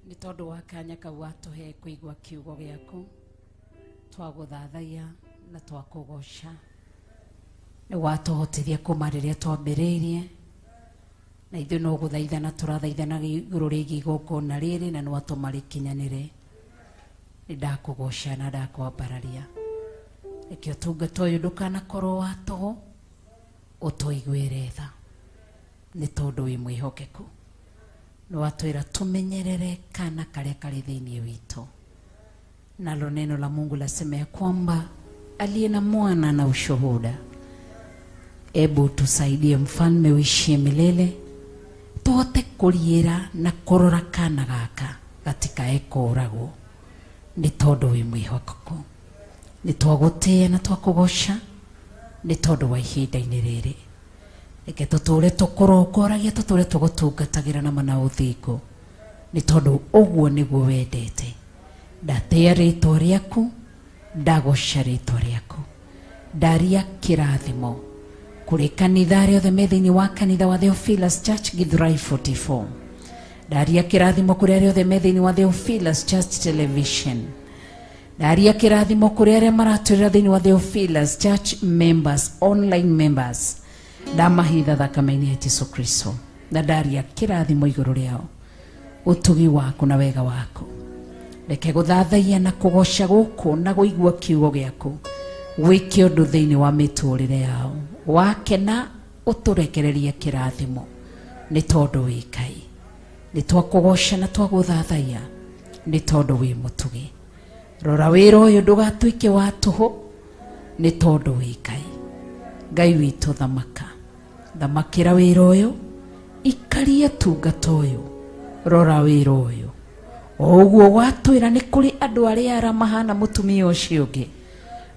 nĩ tondũ wa kanya kau watũhe kũigua kiugo gĩaku, twagũthathaiya na twakũgoca. Nĩ watũhotithia kuma rĩrĩa twambĩrĩirie, na ithuĩ no gũthaithana tũrathaithana igũrũ rĩgiĩ igongona rĩrĩ, na nĩ watũma rĩkinyanĩre. Nĩ ndakũgoca na ndakwambararia. Reke ũtungata ũyũ ndũkanakorwo wa tũhũ, ũtũiguĩre tha nĩ tondũ wĩ mwĩhokeku. Nĩ watwĩra tũmenyerere kana karĩa karĩ thĩinĩ witũ. Nalo neno la Mungu lasema ya kwamba aliye na mwana na ushuhuda. Ebu tusaidie mfalme uishie milele, tuhote kuliera na kurora kana gaka katika eko ũragwo nĩ tondũ wĩ mwĩhokeku. Nĩ twagũtĩĩa na twakũgoca nĩ tondũ wa ihinda-inĩ rĩrĩ. Reke tũtũre tũkũrongoragia, tũtũre tũgũtungatagĩra na mana ũthingu nĩ tondũ ũguo nĩguo wendete. Ndatĩĩa rĩtwa rĩaku, ndagoca rĩtwa rĩaku, ndaria kĩrathimo kũrĩ kanitha arĩa othe me thĩinĩ wa kanitha wa Theophilus Church Githurai 44. Ndaria kĩrathimo kũrĩ arĩa othe me thĩinĩ wa Theophilus Church Television. Ndaria kĩrathimo kũrĩ arĩa maratwĩra thĩinĩ wa Theophilus Church members, online members. Ndamahitha thakame-inĩ ya Jesũ Kristo, na ndaria kĩrathimo igũrũ rĩao, ũtugi waku na wega waku. Reke gũthathaiya na kũgoca gũkũ na gũigua kiugo gĩaku gwĩke ũndũ thĩinĩ wa mĩtũrĩre yao. Wakena ũtũrekererie kĩrathimo nĩ tondũ wĩ Ngai. Nĩ twakũgoca na twagũthathaiya nĩ tondũ wĩ mũtugi. Rora wĩra ũyũ ndũgatuĩke wa tũhũ nĩ tondũ wĩ Ngai. Ngai witũ thamaka, thamakĩra wĩra ũyũ, ikaria tungata ũyũ, rora wĩra ũyũ. O ũguo watwĩra nĩ kũrĩ andũ arĩa aramahana mũtumia ũcio ũngĩ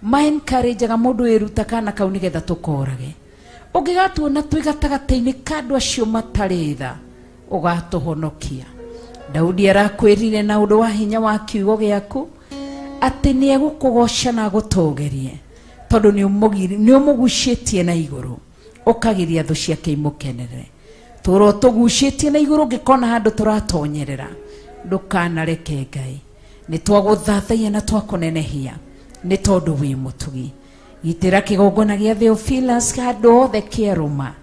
ma-encourageaga mũndũ wĩruta kana kau nĩgetha tũkorage. Ũngĩgatuona twĩ gatagatĩ-inĩ ka andũ acio matarĩ tha, ũgatũhonokia. Daudi arakwĩrire na ũndũ wa hinya wa kiugo gĩaku ati ni egukugosha na gutogerie tondu ni umugucitie na iguru ukagiria thu ciake imukenere turo tugucitie na iguru ngikona handu turatonyerera ndukanareke Ngai ni twaguthathaia na twakunenehia ni tondu wi mutugi itira kigongona gia Theophilus handu hothe kieruma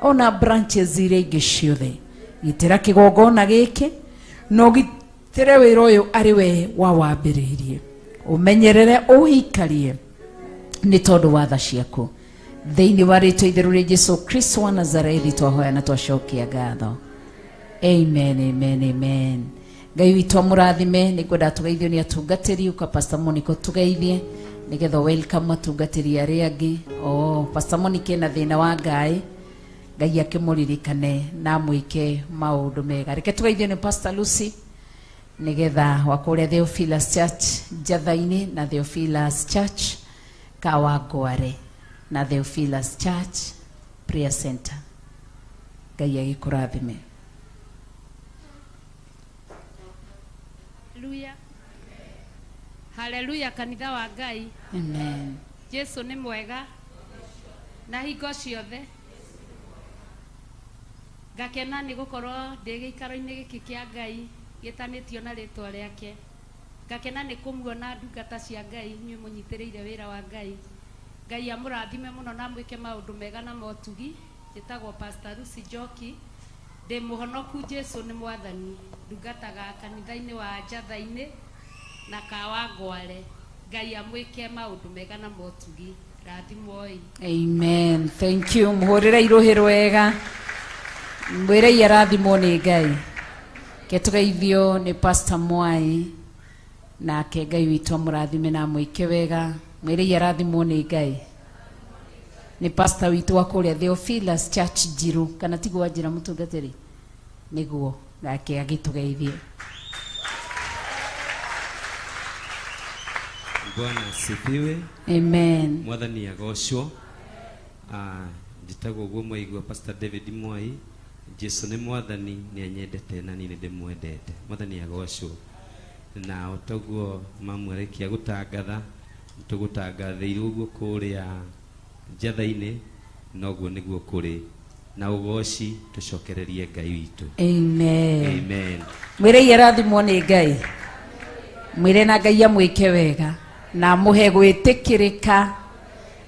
ona branches iria ingi ciothe itira kigongona giki no gitire wira uyu ari we wa wambiririe umenyerere uhikarie ni tondu wa tha ciaku thiini wa ritwa itheru ria Jesu Kristo wa Nazarethi twahoya na twacokia ngatho. Amen, amen, amen. Ngai witũ mũrathime nĩ ngwenda tũgeithio nĩ atungatĩri uka Pastor Monica tugeithie nigetha welcome atungatĩri arĩa angĩ. Pastor Monica na thĩna wa Ngai Ngai akĩmũririkane na mwĩke maũndũ mega. Reke tũgeithio nĩ Pastor Lucy nigetha wa kũrĩa Theophilus Church Njatha-inĩ na Theophilus Church Kawangware na Theophilus Church Prayer Center. Ngai agĩkũrathime. Hallelujah. Hallelujah kanitha wa Ngai. Amen. Jesu ni mwega na hingo ciothe. Ngakena ni gukorwo ndi gĩikaro-inĩ gĩkĩ kĩa Ngai gĩtanĩtio na rĩtwa rĩake. Ngakena ni kumuona ndungata cia Ngai inyuĩ mũnyitĩrĩire wĩra wa Ngai. Ngai amũrathime mũno na mwĩke maũndũ mega na motugi. Njĩtagwo Pastor Lucy Njoki. Ndĩ mũhonoku Jesu nĩ mwathani. Ndungataga kanitha-inĩ wa Njatha-inĩ na Kawangware. Ngai amwĩke maũndũ mega na motugi. Rathimoi. Amen. Thank you. Muhurira iruhi rwega. Mwire irathimo ni Ngai. Ketugeithio ni Pastor Mwai na ke Ngai witũ amũrathime na mwĩke wega. Mwire irathimo ni Ngai. Ni pastor witũ wa kũrĩa Theophilus Church Njiru kana tigwa njĩra mũtungatĩri niguo gake agĩtugeithie. Bwana asifiwe. Amen. Mwathani agocwo. Njĩtagwo guo mwaigua Pastor David Mwai. Jesu nĩ mwathani nĩ anyendete na niĩ ndĩmwendete. Mwathani agocwo. Na otoguo mamwerekia gutangatha tũgũtangathĩirwo ũguo kũrĩa Njatha-inĩ noguo nĩguo kũrĩ na ũgoci tũcokererie Ngai witũ. Amen. Amen. Mwire irathimo ni Ngai. Mwire na Ngai amwĩke wega na mũhe gwĩtĩkĩrĩka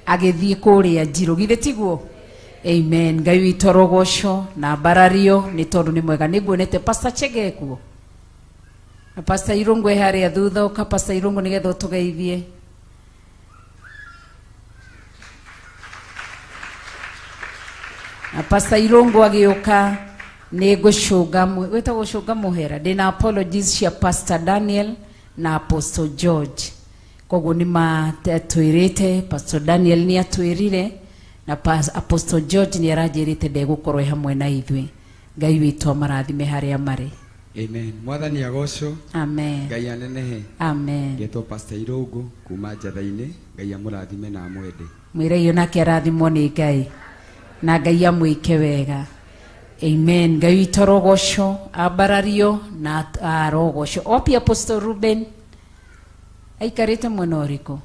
agĩthiĩ kũrĩa Njiru githĩ tiguo. Amen. Ngai witũ arogoco na mbarario nĩ tondũ nĩ mwega. Nĩnguonete Pastor Chege kuo na Pastor Irungu harĩa thutha ũka Pastor Irungu nĩgetha ũtũgeithie. Na Pastor Irungu agĩũka nĩ ngũcũnga wĩtagwo cũnga mũhera. Ndĩna apologies cia Pastor Daniel na Apostle George. Koguo nĩ matwĩrĩte Pastor Daniel nĩ atwĩrire na Apostle George nĩ aranjĩrĩte ndegũkorwo hamwe na ithuĩ. Ngai witũ amarathime harĩa marĩ. Amen. Mwathani agocwo. Amen. Ngai anenehe. Amen. Ngetwo Pastor Irungu kuma Njatha-inĩ. Ngai amũrathime na amwende. Mwire iyo nake arathimwo nĩ Ngai na Ngai amwĩke wega. Amen. Ngai witũ arogoco ambarario na arogoco. Wapi Apostle Ruben? Aikarĩte mwena ũrĩkũ?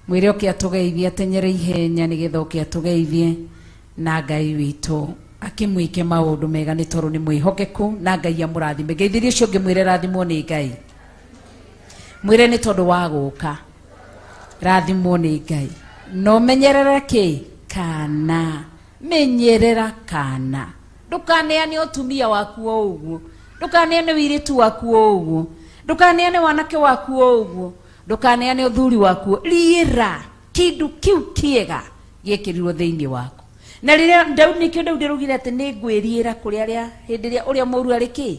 Mwire oke atũgeithie atenyere ihenya nĩgetha oke atũgeithie na Ngai witũ akĩmwĩke maũndũ mega nĩ tondũ nĩ mwĩhokeku na Ngai amũrathime. Ngeithĩrie ũcio ũngĩ mwire rathimwo nĩ Ngai. Mwire nĩ tondũ wa gũka rathimwo nĩ Ngai. No menyerera kĩ? Kana. Menyerera kana. Ndukaneane ũtumia waku o ũguo. Ndukaneane wĩirĩtu waku o ũguo. Ndukaneane wanake waku o ũguo. Ndukaneane ũthuri waku. Rĩera kĩndũ kĩu kĩega gĩekĩrirwo thĩinĩ waku. Na rĩrĩa Daudi nĩkĩo Daudi araugire atĩ nĩ ngwĩriĩra kũrĩ arĩa hĩndĩ ĩrĩa ũrĩa mũru arĩ kĩ?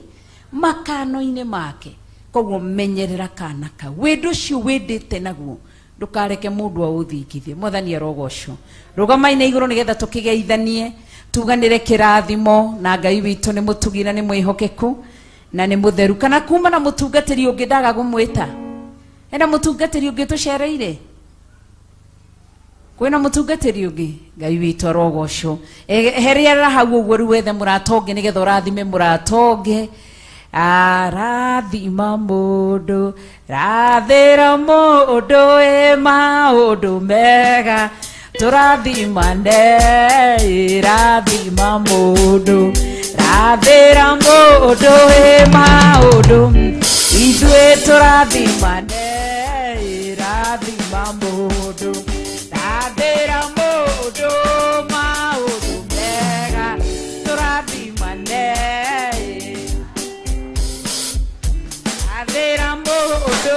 Makano-inĩ make. Koguo menyerera kana kau. Wĩndũ ũcio wĩndĩte naguo ndukareke mundu aũthingithie. Mwathani arogocwo. Rũgamai na igũrũ nĩgetha tũkĩgeithanie tuganĩre kĩrathimo na Ngai witũ nĩ mũtugi na nĩ mwĩhokeku na nĩ mũtheru. Kana kuma na mũtungatĩri ũngĩ ndaga gũmwĩta? Ena mũtungatĩri ũngĩ tũcereire? Kwĩna mũtungatĩri ũngĩ? Ngai witũ arogocwo. Herera hau ũguo rĩu wethe mũratonge nĩgetha ũrathime mũratonge. arathima mundu rathira mundu maundu mega turathimane rathima mundu rathira mundu maundu ithuĩ turathimane rathima mundu rathira mundu maundu mega turathimane rathira mundu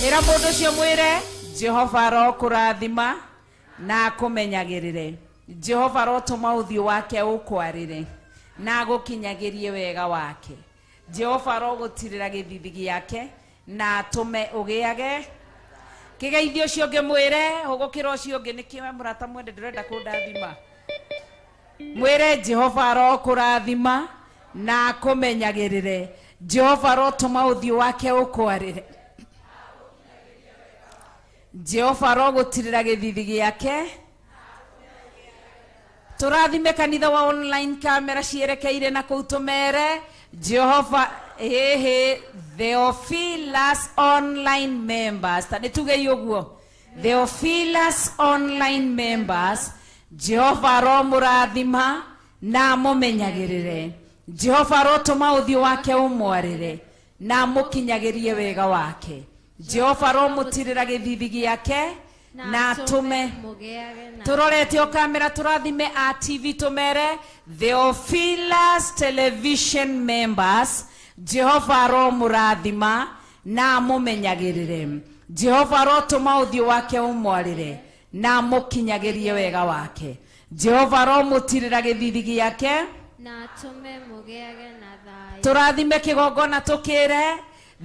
ĩra mũndũ ũcio mwĩre Jehova arokũrathima na akũmenyagĩrĩre. Jehova arotũma ũthiũ wake ũkwarĩre na agũkinyagĩrie wega wake. Jehova arogũtirĩra gĩthithi gĩake na atũme ũgĩage. Kĩgeithio ũcio ũngĩ mwĩre ũgũkĩra ũcio ũngĩ nĩkĩo mũrata mwende ndĩrenda kũndathima. Mwĩre Jehova arokũrathima na akũmenyagĩrĩre. Jehova arotũma ũthiũ wake ũkwarĩre. Jehova arogũtirĩra gĩthithi gĩake. Tũrathime kanitha wa online camera cierekeire na kũu tũmere Jehova Theophilus online members ta nĩtugei ũguo Theophilus online members Jehova aromũrathima na amũmenyagĩrĩre. Jehova arotũma ũthiũ wake ũmwarĩre na amũkinyagĩrie wega wake. Jehova aromũtirĩra gĩthithi gĩake na atũme tũrorete o kamera tũrathime a TV tũmere Theophilus television members Jehova aromũrathima na amũmenyagĩrĩre. Jehova arotũma ũthiũ wake ũmwarĩre na amũkinyagĩrie wega wake. Jehova aromũtirĩra gĩthithi gĩake na atũme mũgĩage na thayũ. Tũrathime kĩgongona tũkĩre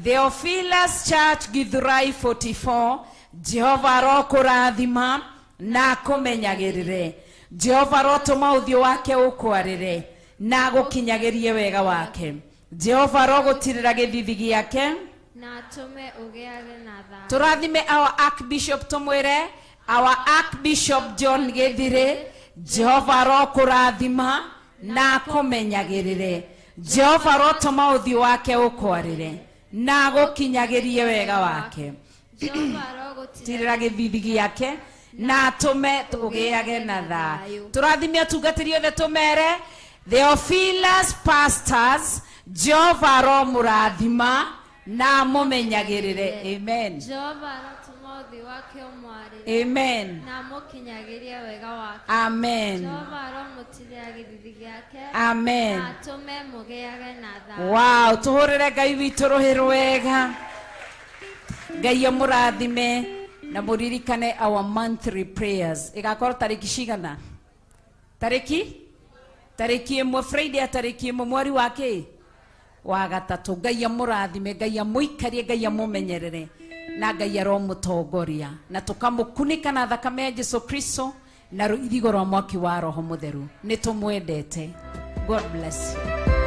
Theophilus Church Githurai 44 Jehova arokũrathima na akũmenyagĩrĩre. Jehova arotũma ũthiũ wake ũkwarĩre na agũkinyagĩrie wega wake. Jehova arogũtirĩra gĩthithi gĩake na atũme ũgĩage na thayũ. Tũrathime our Archbishop tũmwĩre our Archbishop John Gĩthirĩ Jehova arokũrathima na akũmenyagĩrĩre. Jehova arotũma ũthiũ wake ũkwarĩre na agũkinyagĩrie wega wake. Jehova arogũtirĩra tirĩra gĩthithi gĩake na atũme tũgĩage na thayũ. Tũrathime atungatĩri othe tũmere Theophilus pastors Jehova aromũrathima na amũmenyagĩrĩre. Amen. Jehova arotũma ũthiũ wake ũmwarĩre Amen. na amũkinyagĩrie wega wake. Amen. Jehova aromũtirĩra gĩthithi gĩake Amen. na atũme mũgĩage na thayũ. Wow, tũhũrĩre Ngai witũ rũhĩ rwega. Ngai amũrathime na mũririkane our monthly prayers. Ĩgakorwo tarĩki cigana? Tarĩki ĩmwe Friday, tarĩki ĩmwe mweri wa kĩ? Wa gatatũ. Ngai amũrathime, Ngai amũikarie, Ngai amũmenyerere na Ngai aromũtongoria na tũkamũkunĩka na thakame ya Jesu Kristo na rũirigo rwa mwaki wa Roho Mũtheru. Nĩtũmwendete. God bless you.